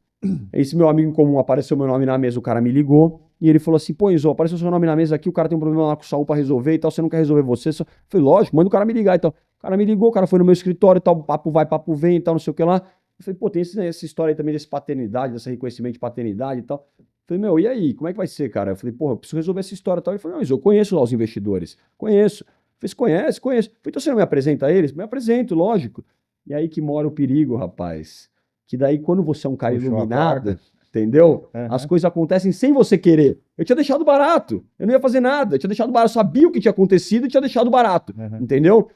S4: Esse meu amigo em comum, apareceu meu nome na mesa, o cara me ligou, e ele falou assim, pô, Enzo, apareceu seu nome na mesa aqui, o cara tem um problema lá com o Saul pra resolver e tal, você não quer resolver você? Eu falei, lógico, manda o cara me ligar e tal. O cara me ligou, o cara foi no meu escritório e tal, papo vai, papo vem e tal, não sei o que lá. Eu falei, pô, tem essa história aí também desse paternidade, desse reconhecimento de paternidade e tal. Eu falei, meu, e aí, como é que vai ser, cara? Eu falei, pô, eu preciso resolver essa história e tal. Ele falou, não, Enzo, eu conheço lá os investidores, conheço. Eu falei, você conhece? Conheço. Eu falei, então você não me apresenta a eles? Me apresento, lógico. E aí que mora o perigo, rapaz. Que daí, quando você é um cara iluminado, entendeu? As coisas acontecem sem você querer. Eu tinha deixado barato. Eu não ia fazer nada. Eu tinha deixado barato. Eu sabia o que tinha acontecido e tinha deixado barato. Entendeu?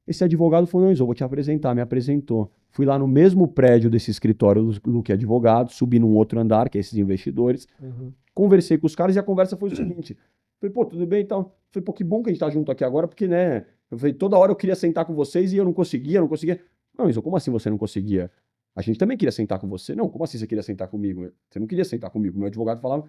S4: Esse advogado falou, não, Enzo, eu vou te apresentar. Me apresentou. Fui lá no mesmo prédio desse escritório do que advogado, subi num outro andar, que é esses investidores. Conversei com os caras e a conversa foi o seguinte. Falei, pô, tudo bem e tal. Falei, pô, que bom que a gente tá junto aqui agora, porque, né? Eu falei, toda hora eu queria sentar com vocês e eu não conseguia. Não, Enzo, como assim você não conseguia? A gente também queria sentar com você. Não, como assim você queria sentar comigo? Você não queria sentar comigo. Meu advogado falava,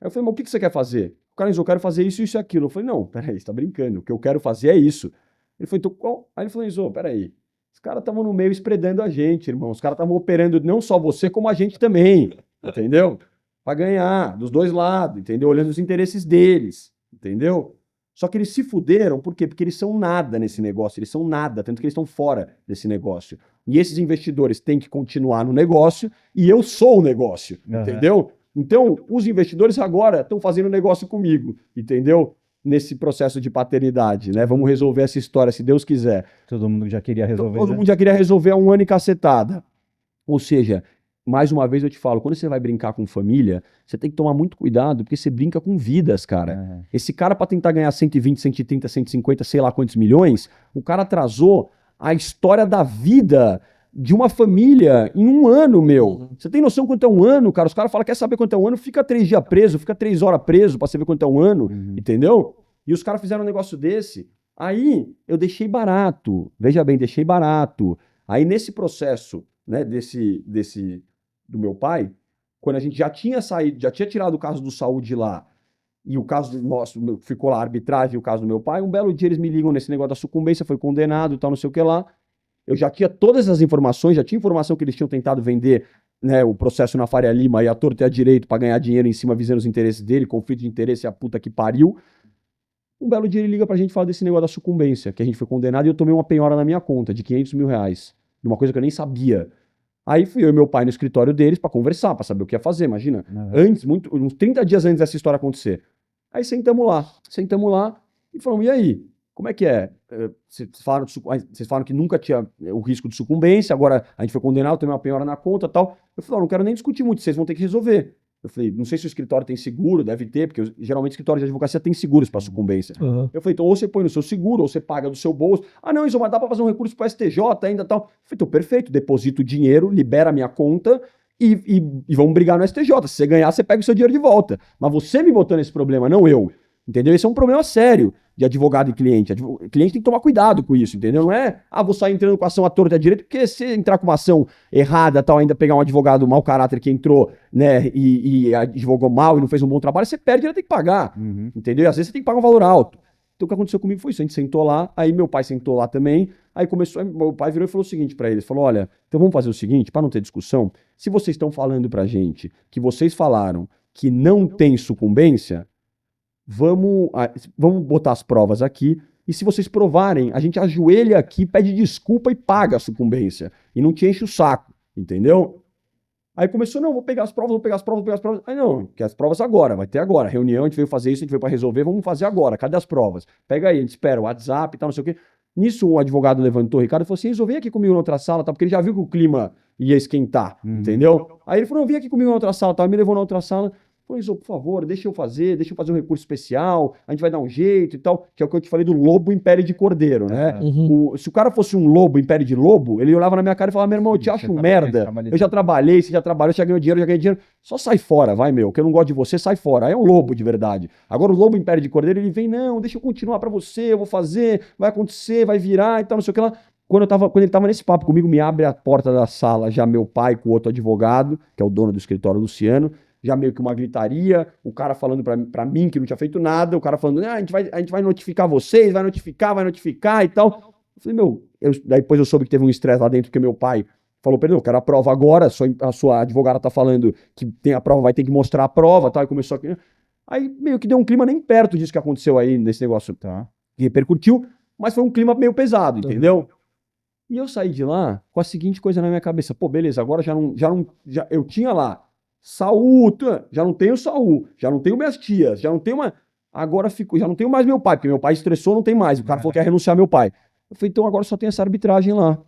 S4: Aí eu falei, mas o que você quer fazer? O cara disse, eu quero fazer isso, isso e aquilo. Eu falei, não, peraí, você tá brincando, o que eu quero fazer é isso. Ele falou, então qual? Aí ele falou, Enzo, peraí, os caras estavam no meio espreitando a gente, irmão. Os caras estavam operando não só você, como a gente também, entendeu? Pra ganhar, dos dois lados, entendeu? Olhando os interesses deles, entendeu? Só que eles se fuderam, por quê? Porque eles são nada nesse negócio, eles são nada, tanto que eles estão fora desse negócio. E esses investidores têm que continuar no negócio e eu sou o negócio, entendeu? Então, os investidores agora estão fazendo negócio comigo, entendeu? Nesse processo de paternidade, né? Vamos resolver essa história, se Deus quiser.
S1: Todo mundo já queria resolver.
S4: Todo mundo já queria resolver há um ano e cacetada. Ou seja, mais uma vez eu te falo, quando você vai brincar com família, você tem que tomar muito cuidado, porque você brinca com vidas, cara. Esse cara, para tentar ganhar 120, 130, 150, sei lá quantos milhões, o cara atrasou a história da vida de uma família em um ano, meu. Você tem noção quanto é um ano, cara? Os caras falam, quer saber quanto é um ano? Fica 3 dias preso, fica 3 horas preso pra você ver quanto é um ano, entendeu? E os caras fizeram um negócio desse. Aí eu deixei barato, veja bem, deixei barato. Aí nesse processo, né, do meu pai, quando a gente já tinha saído, já tinha tirado o caso do Saúde lá, e o caso do nosso, ficou lá a arbitragem, o caso do meu pai, um belo dia eles me ligam nesse negócio da sucumbência, foi condenado e tal, não sei o que lá. Eu já tinha todas as informações, já tinha informação que eles tinham tentado vender, né, o processo na Faria Lima e a torto e a direito para ganhar dinheiro em cima visando os interesses dele, conflito de interesse, a puta que pariu. Um belo dia ele liga pra gente e fala desse negócio da sucumbência, que a gente foi condenado e eu tomei uma penhora na minha conta de 500 mil reais, de uma coisa que eu nem sabia. Aí fui eu e meu pai no escritório deles pra conversar, pra saber o que ia fazer, imagina. Antes, uns 30 dias antes dessa história acontecer. Aí sentamos lá e falamos, e aí? Como é que é? Vocês falaram que nunca tinha o risco de sucumbência, agora a gente foi condenado, tem uma penhora na conta e tal. Eu falei, não quero nem discutir muito, vocês vão ter que resolver. Eu falei, não sei se o escritório tem seguro, deve ter, porque geralmente o escritório de advocacia tem seguros para sucumbência. Eu falei, então ou você põe no seu seguro, ou você paga do seu bolso. Ah, não, isso vai dar para fazer um recurso para STJ ainda e tal. Eu falei, então perfeito, deposito o dinheiro, libera a minha conta e vamos brigar no STJ. Se você ganhar, você pega o seu dinheiro de volta. Mas você me botou nesse problema, não eu. Entendeu? Esse é um problema sério de advogado e cliente. O cliente tem que tomar cuidado com isso, entendeu? Não é, vou sair entrando com ação à torta e à direita, porque se entrar com uma ação errada, tal, ainda pegar um advogado mau caráter que entrou, né, e advogou mal e não fez um bom trabalho, você perde e ainda tem que pagar, entendeu? E às vezes você tem que pagar um valor alto. Então o que aconteceu comigo foi isso, a gente sentou lá, aí meu pai sentou lá também, aí meu pai virou e falou o seguinte pra eles, falou, olha, então vamos fazer o seguinte, para não ter discussão, se vocês estão falando pra gente que vocês falaram que não tem sucumbência, vamos botar as provas aqui, e se vocês provarem, a gente ajoelha aqui, pede desculpa e paga a sucumbência. E não te enche o saco, entendeu? Aí começou, não, vou pegar as provas. Aí não, quer as provas agora, vai ter agora. Reunião, a gente veio fazer isso, a gente veio para resolver, vamos fazer agora. Cadê as provas? Pega aí, a gente espera o WhatsApp e tal, não sei o quê. Nisso o advogado levantou, o Ricardo, e falou assim, Enzo, vem aqui comigo na outra sala, tá? Porque ele já viu que o clima ia esquentar, entendeu? Aí ele falou, não, vem aqui comigo na outra sala, tá? Me levou na outra sala. Falei, por favor, deixa eu fazer um recurso especial, a gente vai dar um jeito e tal, que é o que eu te falei do lobo império de cordeiro, né? Se o cara fosse um lobo império de lobo, ele olhava na minha cara e falava, meu irmão, eu te acho um merda, eu já trabalhei, você já trabalhou, você já ganhou dinheiro, só sai fora, vai, meu, que eu não gosto de você, sai fora. Aí é um lobo de verdade. Agora o lobo império de cordeiro, ele vem, não, deixa eu continuar pra você, eu vou fazer, vai acontecer, vai virar e tal, não sei o que lá. Quando ele tava nesse papo comigo, me abre a porta da sala, já meu pai com outro advogado, que é o dono do escritório, Luciano, já meio que uma gritaria, o cara falando pra mim que não tinha feito nada, o cara falando, a gente vai notificar vocês, vai notificar e tal. Eu falei, daí depois eu soube que teve um estresse lá dentro, porque meu pai falou, perdão, eu quero a prova agora, a sua advogada tá falando que tem a prova, vai ter que mostrar a prova, tal, e começou aqui. Aí meio que deu um clima nem perto disso que aconteceu aí nesse negócio, tá? Que repercutiu, mas foi um clima meio pesado, entendeu? E eu saí de lá com a seguinte coisa na minha cabeça, pô, beleza, agora eu tinha lá Saúl, já não tenho Saúl, já não tenho minhas tias, já não tenho já não tenho mais meu pai, porque meu pai estressou, não tem mais, o cara falou que ia renunciar meu pai. Eu falei, então agora só tem essa arbitragem lá.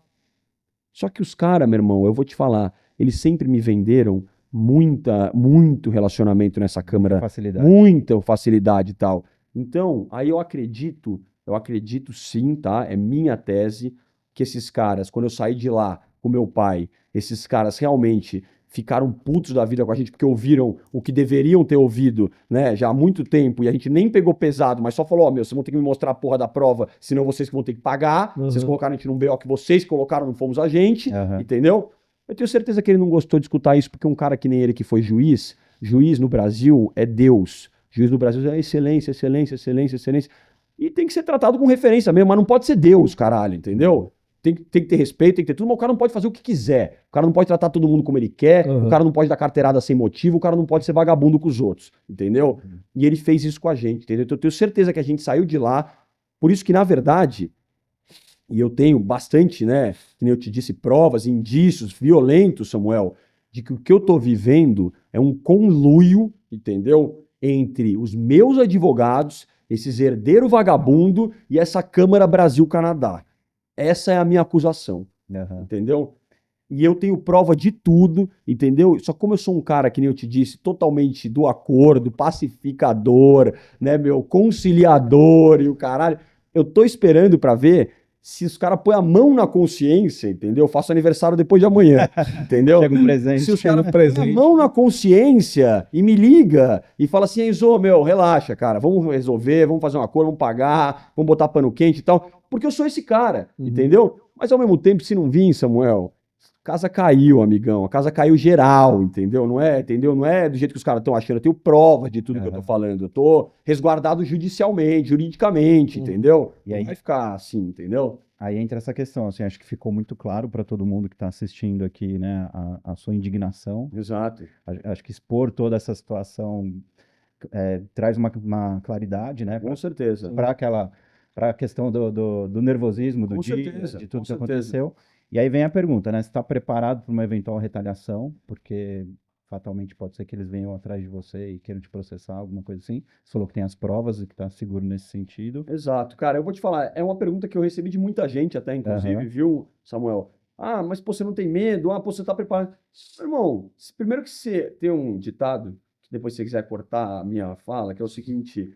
S4: Só que os caras, meu irmão, eu vou te falar, eles sempre me venderam muito relacionamento nessa Câmara, muita facilidade e tal. Então, aí eu acredito sim, tá? É minha tese que esses caras, quando eu saí de lá com meu pai, esses caras realmente ficaram putos da vida com a gente, porque ouviram o que deveriam ter ouvido, né, já há muito tempo, e a gente nem pegou pesado, mas só falou, vocês vão ter que me mostrar a porra da prova, senão vocês que vão ter que pagar, vocês colocaram a gente num BO que vocês colocaram, não fomos a gente, entendeu? Eu tenho certeza que ele não gostou de escutar isso, porque um cara que nem ele que foi juiz, juiz no Brasil é Deus. Juiz no Brasil é excelência, excelência, excelência, excelência. E tem que ser tratado com referência mesmo, mas não pode ser Deus, caralho, entendeu? Tem que ter respeito, tem que ter tudo, mas o cara não pode fazer o que quiser. O cara não pode tratar todo mundo como ele quer, o cara não pode dar carteirada sem motivo, o cara não pode ser vagabundo com os outros, entendeu? E ele fez isso com a gente, entendeu? Então eu tenho certeza que a gente saiu de lá, por isso que, na verdade, e eu tenho bastante, né, que nem eu te disse, provas, indícios violentos, Samuel, de que o que eu tô vivendo é um conluio, entendeu? Entre os meus advogados, esses herdeiros vagabundo e essa Câmara Brasil-Canadá. Essa é a minha acusação, entendeu? E eu tenho prova de tudo, entendeu? Só como eu sou um cara, que nem eu te disse, totalmente do acordo, pacificador, né, meu, conciliador e o caralho, eu tô esperando pra ver se os caras põem a mão na consciência, entendeu? Eu faço aniversário depois de amanhã, entendeu?
S1: Chega um presente.
S4: Se os caras põem a mão na consciência e me liga e fala assim, Enzo, meu, relaxa, cara, vamos resolver, vamos fazer um acordo, vamos pagar, vamos botar pano quente e tal, porque eu sou esse cara, entendeu? Mas ao mesmo tempo, se não vir, Samuel, a casa caiu, amigão, a casa caiu geral, entendeu? Não é do jeito que os caras estão achando, eu tenho prova de tudo que eu tô falando, eu tô resguardado judicialmente, juridicamente, entendeu?
S1: E aí,
S4: não vai ficar assim, entendeu?
S1: Aí entra essa questão, assim, acho que ficou muito claro para todo mundo que está assistindo aqui, né, a sua indignação.
S4: Exato.
S1: Acho que expor toda essa situação traz uma claridade, né?
S4: Com certeza.
S1: Para a questão do nervosismo do
S4: Com
S1: dia,
S4: certeza,
S1: de tudo
S4: com
S1: que
S4: certeza.
S1: aconteceu. E aí vem a pergunta, né? Você está preparado para uma eventual retaliação? Porque fatalmente pode ser que eles venham atrás de você e queiram te processar, alguma coisa assim. Você falou que tem as provas e que está seguro nesse sentido.
S4: Exato. Cara, eu vou te falar, é uma pergunta que eu recebi de muita gente até, inclusive, viu, Samuel? Ah, mas pô, você não tem medo? Ah, pô, você tá preparado? Irmão, primeiro que você tem um ditado, que depois se você quiser cortar a minha fala, que é o seguinte...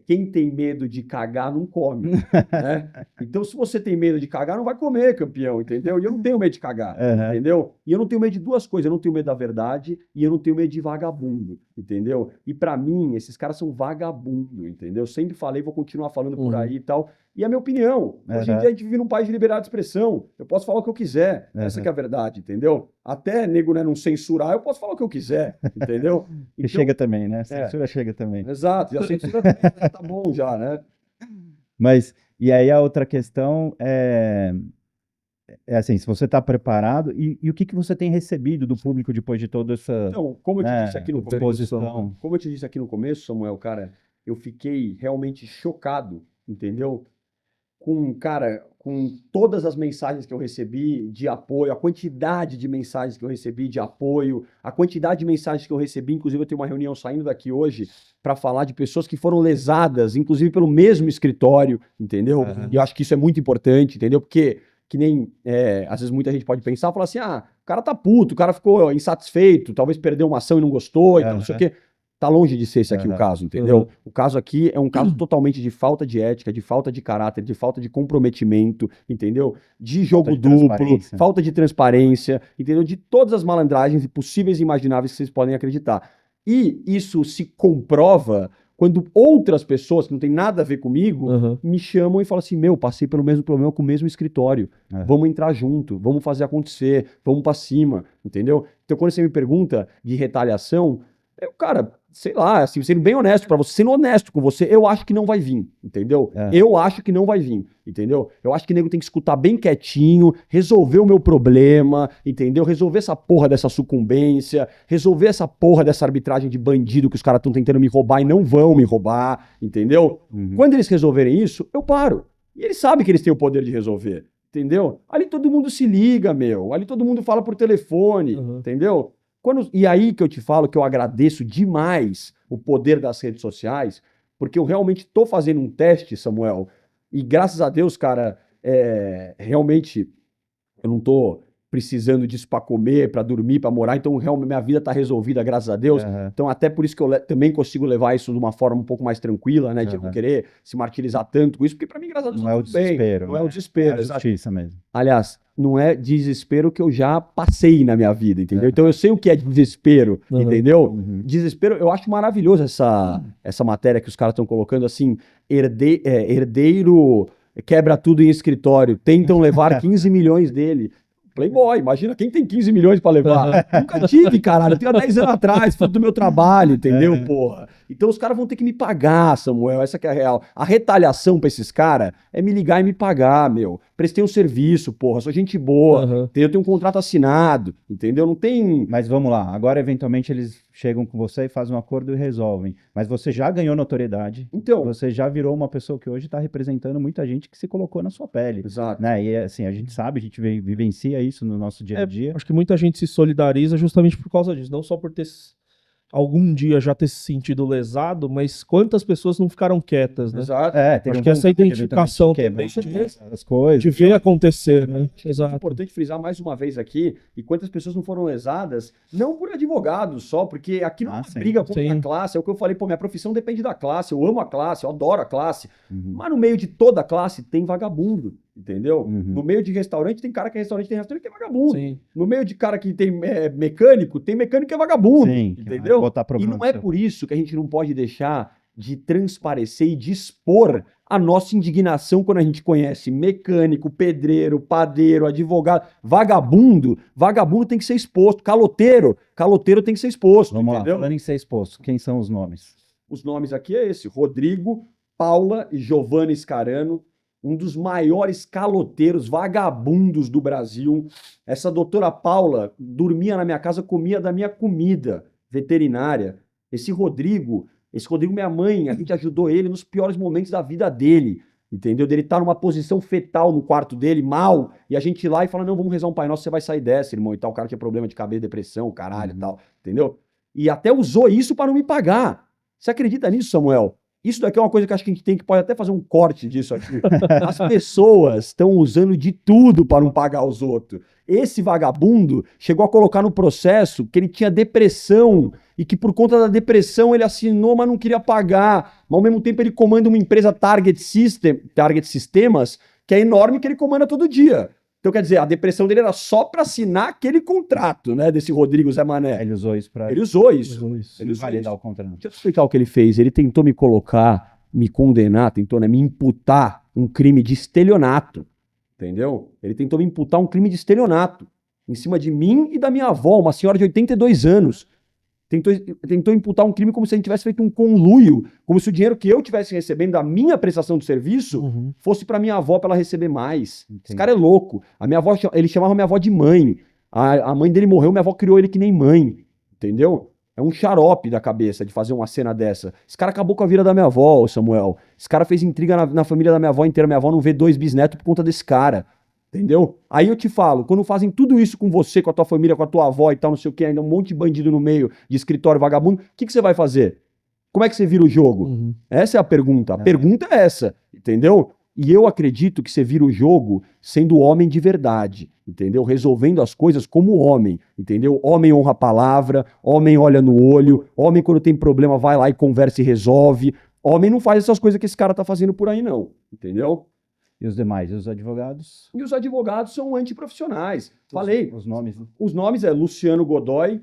S4: quem tem medo de cagar não come, né? Então, se você tem medo de cagar, não vai comer, campeão, entendeu? E eu não tenho medo de cagar, entendeu? E eu não tenho medo de duas coisas, eu não tenho medo da verdade e eu não tenho medo de vagabundo, entendeu? E pra mim, esses caras são vagabundo, entendeu? Eu sempre falei, vou continuar falando por aí e tal. E é a minha opinião. Hoje em dia a gente vive num país de liberdade de expressão. Eu posso falar o que eu quiser. Essa que é a verdade, entendeu? Até nego, né, não censurar, eu posso falar o que eu quiser, entendeu?
S1: Que chega também, né? A censura chega também.
S4: Exato, e a censura tá bom já, né?
S1: Mas, e aí a outra questão é assim, se você está preparado, e o que você tem recebido do público depois de toda essa
S4: Então, como eu te disse aqui no
S1: exposição?
S4: Como eu te disse aqui no começo, Samuel, cara, eu fiquei realmente chocado, entendeu? Com todas as mensagens que eu recebi de apoio, a quantidade de mensagens que eu recebi de apoio, a quantidade de mensagens que eu recebi, inclusive eu tenho uma reunião saindo daqui hoje para falar de pessoas que foram lesadas, inclusive pelo mesmo escritório, entendeu? E eu acho que isso é muito importante, entendeu? Porque, que nem, às vezes muita gente pode pensar, falar assim, o cara tá puto, o cara ficou insatisfeito, talvez perdeu uma ação e não gostou, e tal, não sei o quê. Tá longe de ser esse aqui o caso, entendeu? O caso aqui é um caso totalmente de falta de ética, de falta de caráter, de falta de comprometimento, entendeu? De jogo duplo, falta de transparência, entendeu? De todas as malandragens possíveis e imagináveis que vocês podem acreditar. E isso se comprova quando outras pessoas que não tem nada a ver comigo me chamam e falam assim, meu, passei pelo mesmo problema com o mesmo escritório, vamos entrar junto, vamos fazer acontecer, vamos pra cima, entendeu? Então quando você me pergunta de retaliação, cara, sei lá, assim, sendo bem honesto pra você, sendo honesto com você, eu acho que não vai vir, entendeu? Eu acho que não vai vir, entendeu? Eu acho que o nego tem que escutar bem quietinho, resolver o meu problema, entendeu? Resolver essa porra dessa sucumbência, resolver essa porra dessa arbitragem de bandido que os caras estão tentando me roubar e não vão me roubar, entendeu? Quando eles resolverem isso, eu paro. E eles sabem que eles têm o poder de resolver, entendeu? Ali todo mundo se liga, meu. Ali todo mundo fala por telefone, entendeu? E aí que eu te falo que eu agradeço demais o poder das redes sociais, porque eu realmente estou fazendo um teste, Samuel, e graças a Deus, cara, realmente eu não estou precisando disso para comer, para dormir, para morar, então realmente minha vida está resolvida, graças a Deus. Então até por isso que eu também consigo levar isso de uma forma um pouco mais tranquila, né, de não querer se martirizar tanto com isso, porque para mim, graças a Deus,
S1: não é o desespero,
S4: não é o desespero,
S1: é a justiça mesmo.
S4: Aliás, não é desespero que eu já passei na minha vida, entendeu? Então eu sei o que é desespero, entendeu? Desespero, eu acho maravilhoso essa matéria que os caras estão colocando, assim, herdeiro quebra tudo em escritório, tentam levar 15 milhões dele. Playboy, imagina quem tem 15 milhões pra levar. Nunca tive, caralho. Eu tenho há 10 anos atrás, fruto do meu trabalho, entendeu, porra? Então os caras vão ter que me pagar, Samuel. Essa que é a real. A retaliação pra esses caras é me ligar e me pagar, meu. Prestei um serviço, porra. Sou gente boa. Eu tenho um contrato assinado, entendeu? Não tem.
S1: Mas vamos lá. Agora, eventualmente, eles chegam com você e fazem um acordo e resolvem. Mas você já ganhou notoriedade.
S4: Então.
S1: Você já virou uma pessoa que hoje está representando muita gente que se colocou na sua pele.
S4: Exato.
S1: Né? E assim, a gente sabe, a gente vivencia isso no nosso dia a dia.
S5: Acho que muita gente se solidariza justamente por causa disso. Não só por ter algum dia já ter se sentido lesado, mas quantas pessoas não ficaram quietas, né?
S4: Exato.
S5: Acho que essa identificação também
S1: as coisas.
S5: de ver acontecer, né? Exato.
S4: É importante frisar mais uma vez aqui, e quantas pessoas não foram lesadas, não por advogados só, porque aqui não é uma briga contra a classe, é o que eu falei, pô, minha profissão depende da classe, eu amo a classe, eu adoro a classe, mas no meio de toda a classe tem vagabundo, entendeu? No meio de restaurante tem cara que é restaurante, tem restaurante que é vagabundo.
S5: Sim.
S4: No meio de cara que tem mecânico, tem mecânico que é vagabundo,
S1: Sim,
S4: entendeu? E não é por isso que a gente não pode deixar de transparecer e de expor a nossa indignação quando a gente conhece mecânico, pedreiro, padeiro, advogado, vagabundo tem que ser exposto, caloteiro tem que ser exposto.
S1: Vamos
S4: entendeu?
S1: lá, falando em ser exposto, quem são os nomes?
S4: Os nomes aqui é esse, Rodrigo, Paula e Giovanni Scarano, um dos maiores caloteiros, vagabundos do Brasil. Essa doutora Paula dormia na minha casa, comia da minha comida veterinária. Esse Rodrigo, minha mãe, a gente ajudou ele nos piores momentos da vida dele, entendeu? Dele estar numa posição fetal no quarto dele, mal, e a gente ir lá e falar, não, vamos rezar um Pai Nosso, você vai sair dessa, irmão, e tal. O cara tinha problema de cabeça, depressão, caralho e tal, entendeu? E até usou isso para não me pagar. Você acredita nisso, Samuel? Isso daqui é uma coisa que acho que a gente pode até fazer um corte disso aqui. As pessoas estão usando de tudo para não pagar os outros. Esse vagabundo chegou a colocar no processo que ele tinha depressão e que por conta da depressão ele assinou, mas não queria pagar. Mas ao mesmo tempo ele comanda uma empresa Target Systems, que é enorme, que ele comanda todo dia. Então, quer dizer, a depressão dele era só para assinar aquele contrato, né, desse Rodrigo Zé Mané.
S1: Ele usou isso para...
S4: Ele usou isso.
S1: Ele validar o contrato.
S4: Deixa eu explicar o que ele fez. Ele tentou me colocar, me condenar, tentou, né, me imputar um crime de estelionato, entendeu? Ele tentou me imputar um crime de estelionato em cima de mim e da minha avó, uma senhora de 82 anos. Tentou imputar um crime como se a gente tivesse feito um conluio, como se o dinheiro que eu tivesse recebendo da minha prestação de serviço fosse para minha avó para ela receber mais.
S1: Entendi. Esse
S4: cara é louco. A minha avó, ele chamava minha avó de mãe. A mãe dele morreu, minha avó criou ele que nem mãe. Entendeu? É um xarope da cabeça de fazer uma cena dessa. Esse cara acabou com a vida da minha avó, o Samuel. Esse cara fez intriga na família da minha avó inteira. Minha avó não vê 2 bisnetos por conta desse cara. Entendeu? Aí eu te falo, quando fazem tudo isso com você, com a tua família, com a tua avó e tal, não sei o que, ainda um monte de bandido no meio, de escritório vagabundo, o que você vai fazer? Como é que você vira o jogo? Essa é a pergunta. A pergunta é essa, entendeu? E eu acredito que você vira o jogo sendo homem de verdade, entendeu? Resolvendo as coisas como homem, entendeu? Homem honra a palavra, homem olha no olho, homem quando tem problema vai lá e conversa e resolve. Homem não faz essas coisas que esse cara tá fazendo por aí não, entendeu?
S1: E os demais, e os advogados?
S4: E os advogados são antiprofissionais. Falei.
S1: Os nomes, né?
S4: Os nomes é Luciano Godoy,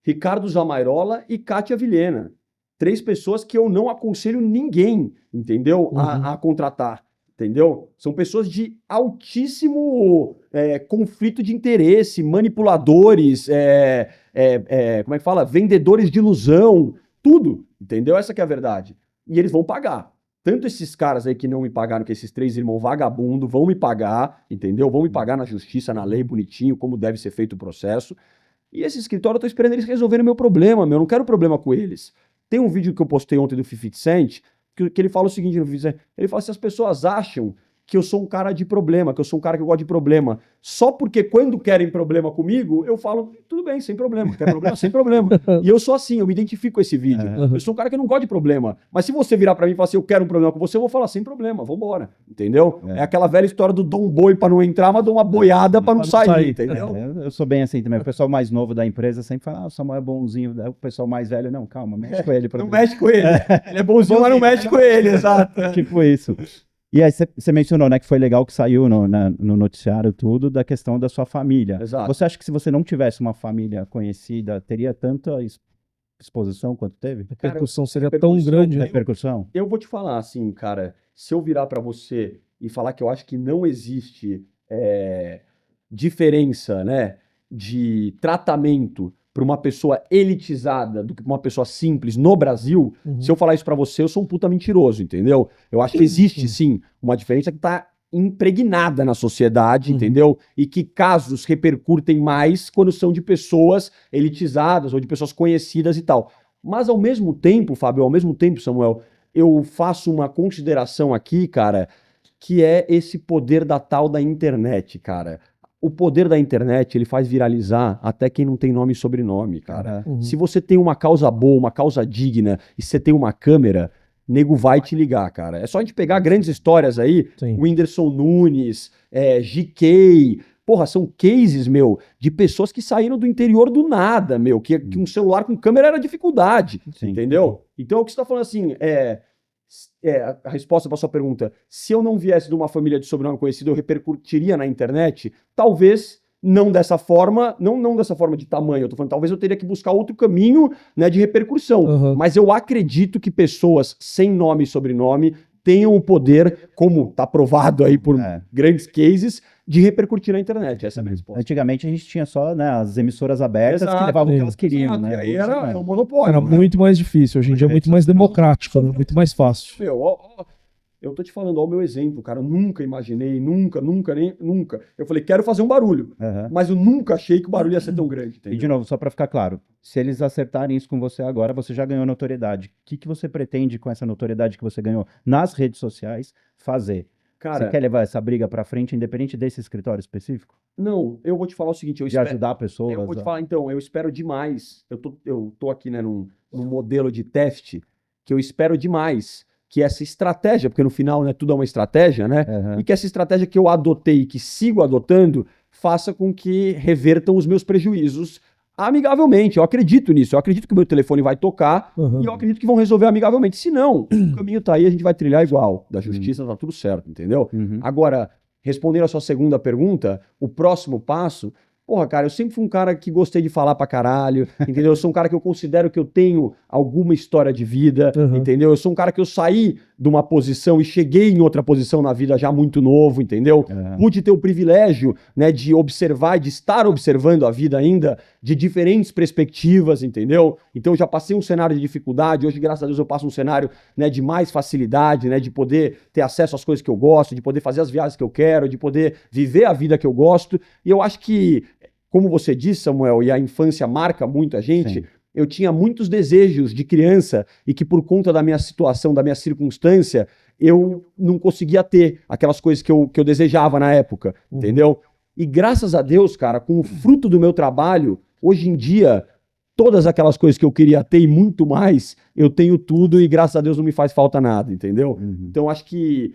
S4: Ricardo Zamairola e Kátia Vilhena. 3 pessoas que eu não aconselho ninguém, entendeu? A contratar, entendeu? São pessoas de altíssimo conflito de interesse, manipuladores, como é que fala? Vendedores de ilusão, tudo, entendeu? Essa que é a verdade. E eles vão pagar. Tanto esses caras aí que não me pagaram, que esses 3 irmãos vagabundos vão me pagar, entendeu? Vão me pagar na justiça, na lei, bonitinho, como deve ser feito o processo. E esse escritório, eu tô esperando eles resolverem o meu problema, meu. Eu não quero problema com eles. Tem um vídeo que eu postei ontem do 50 Cent, que ele fala o seguinte no 50 Cent. Ele fala assim, as pessoas acham que eu sou um cara de problema, que eu sou um cara que gosta de problema. Só porque quando querem problema comigo, eu falo, tudo bem, sem problema. Quer problema? Sem problema. E eu sou assim, eu me identifico com esse vídeo. Eu sou um cara que não gosta de problema. Mas se você virar pra mim e falar assim, eu quero um problema com você, eu vou falar, sem problema, vambora. Entendeu? É aquela velha história do dom boi pra não entrar, mas dou uma boiada pra não sair, entendeu?
S1: Eu sou bem assim também. O pessoal mais novo da empresa sempre fala, o Samuel é bonzinho. O pessoal mais velho, não, calma, mexe com ele.
S4: Não mexe com ele. Ele é bonzinho, mas não mexe com ele, exato.
S1: Tipo isso. E aí você mencionou, né, que foi legal que saiu no noticiário tudo da questão da sua família.
S4: Exato.
S1: Você acha que se você não tivesse uma família conhecida, teria tanta exposição quanto teve?
S5: A repercussão seria tão grande.
S1: Repercussão?
S4: Eu vou te falar assim, cara, se eu virar pra você e falar que eu acho que não existe diferença, né, de tratamento para uma pessoa elitizada do que pra uma pessoa simples no Brasil, se eu falar isso para você, eu sou um puta mentiroso, entendeu? Eu acho que existe, sim, uma diferença que tá impregnada na sociedade, entendeu? E que casos repercutem mais quando são de pessoas elitizadas ou de pessoas conhecidas e tal. Mas ao mesmo tempo, Fábio, ao mesmo tempo, Samuel, eu faço uma consideração aqui, cara, que é esse poder da tal da internet, cara. O poder da internet, ele faz viralizar até quem não tem nome e sobrenome, cara. Se você tem uma causa boa, uma causa digna, e você tem uma câmera, nego vai te ligar, cara. É só a gente pegar grandes histórias aí,
S5: Sim.
S4: Whindersson Nunes, GK, porra, são cases, meu, de pessoas que saíram do interior do nada, meu, que um celular com câmera era dificuldade,
S1: Sim.
S4: entendeu? Então, o que você tá falando assim, a resposta para sua pergunta, se eu não viesse de uma família de sobrenome conhecido, eu repercutiria na internet? Talvez não dessa forma, não dessa forma de tamanho, eu tô falando, talvez eu teria que buscar outro caminho, né, de repercussão, mas eu acredito que pessoas sem nome e sobrenome tenham o poder, como tá provado aí por grandes cases, de repercutir na internet. Essa é a minha resposta.
S1: Antigamente a gente tinha só, né, as emissoras abertas que
S4: Exato.
S1: levavam o que elas queriam,
S4: Exato.
S1: né?
S4: E aí
S1: Hoje
S4: era
S1: não.
S4: um monopólio.
S5: Era muito mais difícil. Hoje em dia é muito mais democrático, né? Muito mais fácil.
S4: Meu, eu tô te falando, ó, o meu exemplo, cara. Eu nunca imaginei, nunca. Eu falei, quero fazer um barulho.
S1: Aham.
S4: Mas eu nunca achei que o barulho ia ser tão grande.
S1: E
S4: Entendeu?
S1: de novo, só para ficar claro, se eles acertarem isso com você agora, você já ganhou notoriedade. O que você pretende com essa notoriedade que você ganhou nas redes sociais fazer?
S4: Cara,
S1: Você quer levar essa briga para frente, independente desse escritório específico?
S4: não, eu vou te falar o seguinte,
S1: De ajudar pessoas?
S4: eu vou te falar, então, eu espero demais. Eu tô aqui, né, num modelo de teste que eu espero demais que essa estratégia, porque no final, né, tudo é uma estratégia, né?
S1: Aham.
S4: E que essa estratégia que eu adotei e que sigo adotando faça com que revertam os meus prejuízos amigavelmente. Eu acredito nisso. Eu acredito que o meu telefone vai tocar e eu acredito que vão resolver amigavelmente. Se não, o caminho tá aí, a gente vai trilhar igual. Da justiça tá tudo certo, entendeu?
S1: Uhum.
S4: Agora, respondendo a sua segunda pergunta, o próximo passo, porra, cara, eu sempre fui um cara que gostei de falar pra caralho, entendeu? Eu sou um cara que eu considero que eu tenho alguma história de vida, entendeu? Eu sou um cara que eu saí de uma posição e cheguei em outra posição na vida já muito novo, entendeu? Pude ter o privilégio, né, de observar, de estar observando a vida ainda de diferentes perspectivas, entendeu? Então eu já passei um cenário de dificuldade, hoje, graças a Deus, eu passo um cenário, né, de mais facilidade, né, de poder ter acesso às coisas que eu gosto, de poder fazer as viagens que eu quero, de poder viver a vida que eu gosto. E eu acho que, como você disse, Samuel, e a infância marca muito a gente,
S1: Sim.
S4: eu tinha muitos desejos de criança e que por conta da minha situação, da minha circunstância, eu não conseguia ter aquelas coisas que eu desejava na época, entendeu? E graças a Deus, cara, com o fruto do meu trabalho, hoje em dia, todas aquelas coisas que eu queria ter e muito mais, eu tenho tudo e graças a Deus não me faz falta nada, entendeu? Então acho que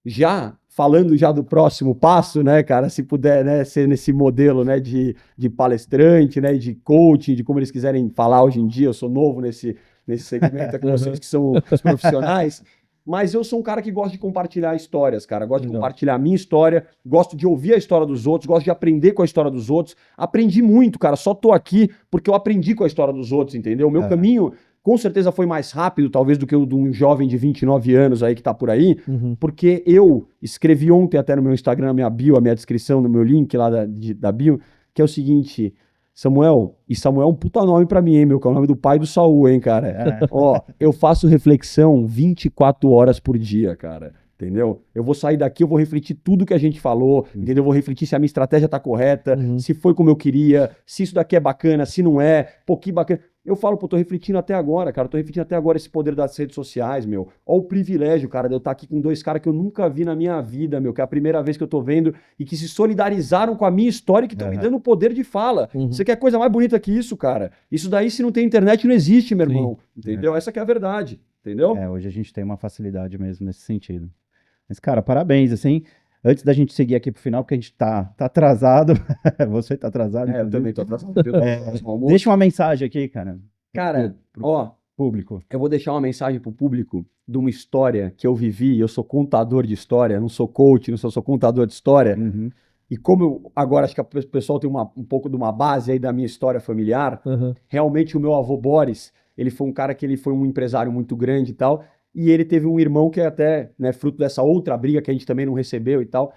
S4: já falando já do próximo passo, né, cara, se puder, né, ser nesse modelo, né, de palestrante, né, de coaching, de como eles quiserem falar hoje em dia, eu sou novo nesse segmento, é com vocês que são os profissionais, mas eu sou um cara que gosta de compartilhar histórias, cara, gosto de compartilhar a minha história, gosto de ouvir a história dos outros, gosto de aprender com a história dos outros, aprendi muito, cara, só tô aqui porque eu aprendi com a história dos outros, entendeu? O meu caminho com certeza foi mais rápido, talvez, do que o de um jovem de 29 anos aí que tá por aí, porque eu escrevi ontem até no meu Instagram, na minha bio, a minha descrição, no meu link lá da bio, que é o seguinte, Samuel, e Samuel é um puta nome pra mim, hein, meu, que é o nome do pai do Saul, hein, cara. Ó, eu faço reflexão 24 horas por dia, cara. Entendeu? Eu vou sair daqui, eu vou refletir tudo que a gente falou, entendeu? Eu vou refletir se a minha estratégia tá correta, se foi como eu queria, se isso daqui é bacana, se não é, pô, que bacana. Eu falo, pô, tô refletindo até agora, cara, tô refletindo até agora esse poder das redes sociais, meu. Ó o privilégio, cara, de eu estar aqui com dois caras que eu nunca vi na minha vida, meu, que é a primeira vez que eu tô vendo e que se solidarizaram com a minha história e que estão me dando poder de fala. Você quer coisa mais bonita que isso, cara? Isso daí, se não tem internet, não existe, meu irmão. Entendeu? Essa que é a verdade, entendeu?
S1: Hoje a gente tem uma facilidade mesmo nesse sentido. Mas, cara, parabéns, assim. Antes da gente seguir aqui pro final, porque a gente tá atrasado. Você tá atrasado.
S4: Eu também tô atrasado.
S1: Deixa uma mensagem aqui, cara.
S4: Cara, ó,
S1: Público.
S4: eu vou deixar uma mensagem pro público de uma história que eu vivi. Eu sou contador de história, não sou coach, não sou contador de história. E como eu agora acho que o pessoal tem um pouco de uma base aí da minha história familiar, realmente o meu avô Boris, ele foi um cara que ele foi um empresário muito grande e tal. E ele teve um irmão que é até, né, fruto dessa outra briga que a gente também não recebeu e tal.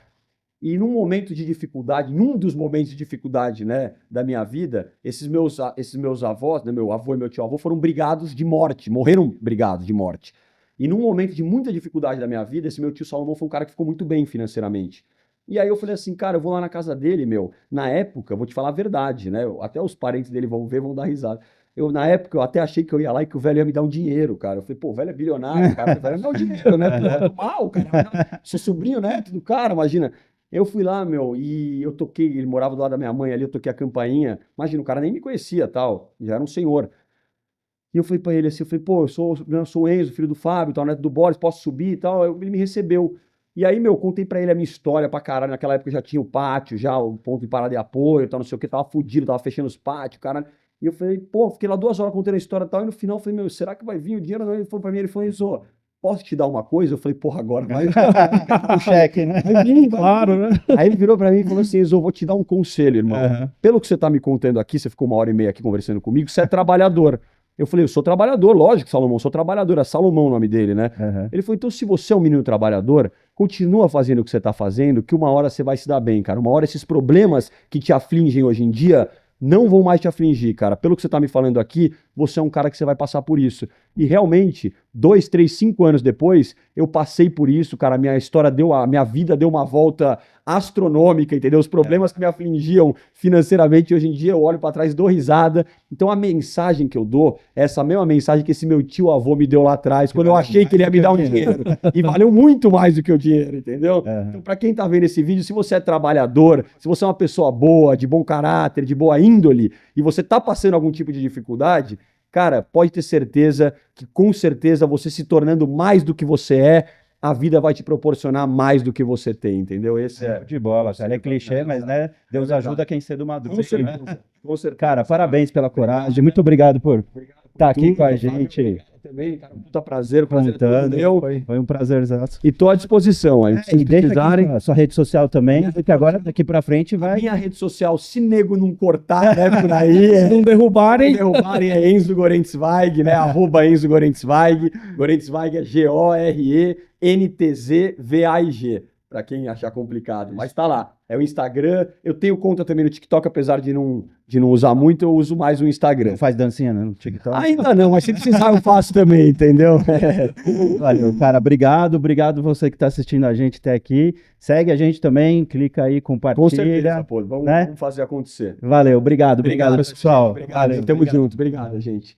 S4: E num momento de dificuldade, num dos momentos de dificuldade, né, da minha vida, esses meus avós, né, meu avô e meu tio-avô foram brigados de morte, morreram brigados de morte. E num momento de muita dificuldade da minha vida, esse meu tio Salomão foi um cara que ficou muito bem financeiramente. E aí eu falei assim, cara, eu vou lá na casa dele, meu. Na época, eu vou te falar a verdade, né? Até os parentes dele vão ver, vão dar risada. Na época, eu até achei que eu ia lá e que o velho ia me dar um dinheiro, cara. Eu falei, pô, o velho é bilionário, cara. O velho me dá um dinheiro, né? Pô, eu tô mal, cara. Sou sobrinho, neto do cara, imagina. Eu fui lá, meu, e eu toquei, ele morava do lado da minha mãe ali, eu toquei a campainha. Imagina, o cara nem me conhecia, tal. Já era um senhor. E eu falei pra ele assim, eu falei, pô, eu sou o Enzo, filho do Fábio, tal, neto do Boris, posso subir e tal. Ele me recebeu. E aí, meu, contei pra ele a minha história pra caralho. Naquela época já tinha o pátio, já o ponto de parada de apoio, tal, não sei o que, tava fudido, tava fechando os pátios, caralho. E eu falei, pô, fiquei lá 2 horas contando a história e tal, e no final eu falei, meu, será que vai vir o dinheiro? Não, ele falou pra mim, ele falou, Enzo, posso te dar uma coisa? Eu falei, porra, agora vai.
S1: O cheque, né?
S4: Vai vir, vai.
S5: Claro, né?
S4: Aí ele virou pra mim e falou assim, Enzo, eu vou te dar um conselho, irmão.
S1: Aham.
S4: Pelo que você tá me contando aqui, você ficou 1h30 aqui conversando comigo, você é trabalhador. Eu falei, eu sou trabalhador, lógico, Salomão, sou trabalhador, é Salomão o nome dele, né?
S1: Aham.
S4: Ele falou, então se você é um menino trabalhador, continua fazendo o que você tá fazendo, que uma hora você vai se dar bem, cara. Uma hora esses problemas que te afligem hoje em dia não vão mais te afligir, cara. Pelo que você tá me falando aqui, você é um cara que você vai passar por isso. E realmente, 2, 3, 5 anos depois, eu passei por isso, cara. Minha vida deu uma volta astronômica, entendeu? Os problemas que me afligiam financeiramente, hoje em dia eu olho pra trás e dou risada. Então a mensagem que eu dou é essa mesma mensagem que esse meu tio-avô me deu lá atrás, quando eu achei que ele ia me dar um dinheiro. E valeu muito mais do que o dinheiro, entendeu? Então, pra quem tá vendo esse vídeo, se você é trabalhador, se você é uma pessoa boa, de bom caráter, de boa índole, e você tá passando algum tipo de dificuldade, cara, pode ter certeza que com certeza você se tornando mais do que você é, a vida vai te proporcionar mais do que você tem, entendeu? Esse é...
S1: De bola, cara. É clichê, mas né, Deus ajuda quem cedo madruga.
S4: Com
S1: Né?
S4: certeza. Com certeza.
S1: Cara, parabéns pela coragem. Muito obrigado por estar aqui
S4: tudo,
S1: com a
S4: Fábio.
S1: gente.
S4: Também, cara, puta prazer, o prazer é todo
S1: Contando.
S4: meu.
S1: Foi um prazerzaço.
S4: E tô à disposição aí. Se
S1: E deixa
S4: precisarem.
S1: aqui a sua rede social também, porque agora daqui pra frente vai.
S4: Minha rede social, se nego não cortar, né, por aí,
S5: Se não derrubarem,
S4: derrubarem é Enzo Gorentzweig, né, @Enzo Gorentzweig. Gorentzweig é Gorentzweig, pra quem achar complicado, mas tá lá. É o Instagram, eu tenho conta também no TikTok, apesar de não usar muito, eu uso mais o Instagram.
S1: Não faz dancinha né, no TikTok?
S4: Ainda não, mas se precisar eu faço também, entendeu?
S1: Valeu, cara. Obrigado você que tá assistindo a gente até aqui. Segue a gente também, clica aí, compartilha.
S4: Com certeza, pô, vamos
S1: né?
S4: fazer acontecer.
S1: Valeu, obrigado, pessoal.
S4: Obrigado,
S1: Valeu,
S4: tamo
S1: obrigado.
S4: junto, obrigado, gente.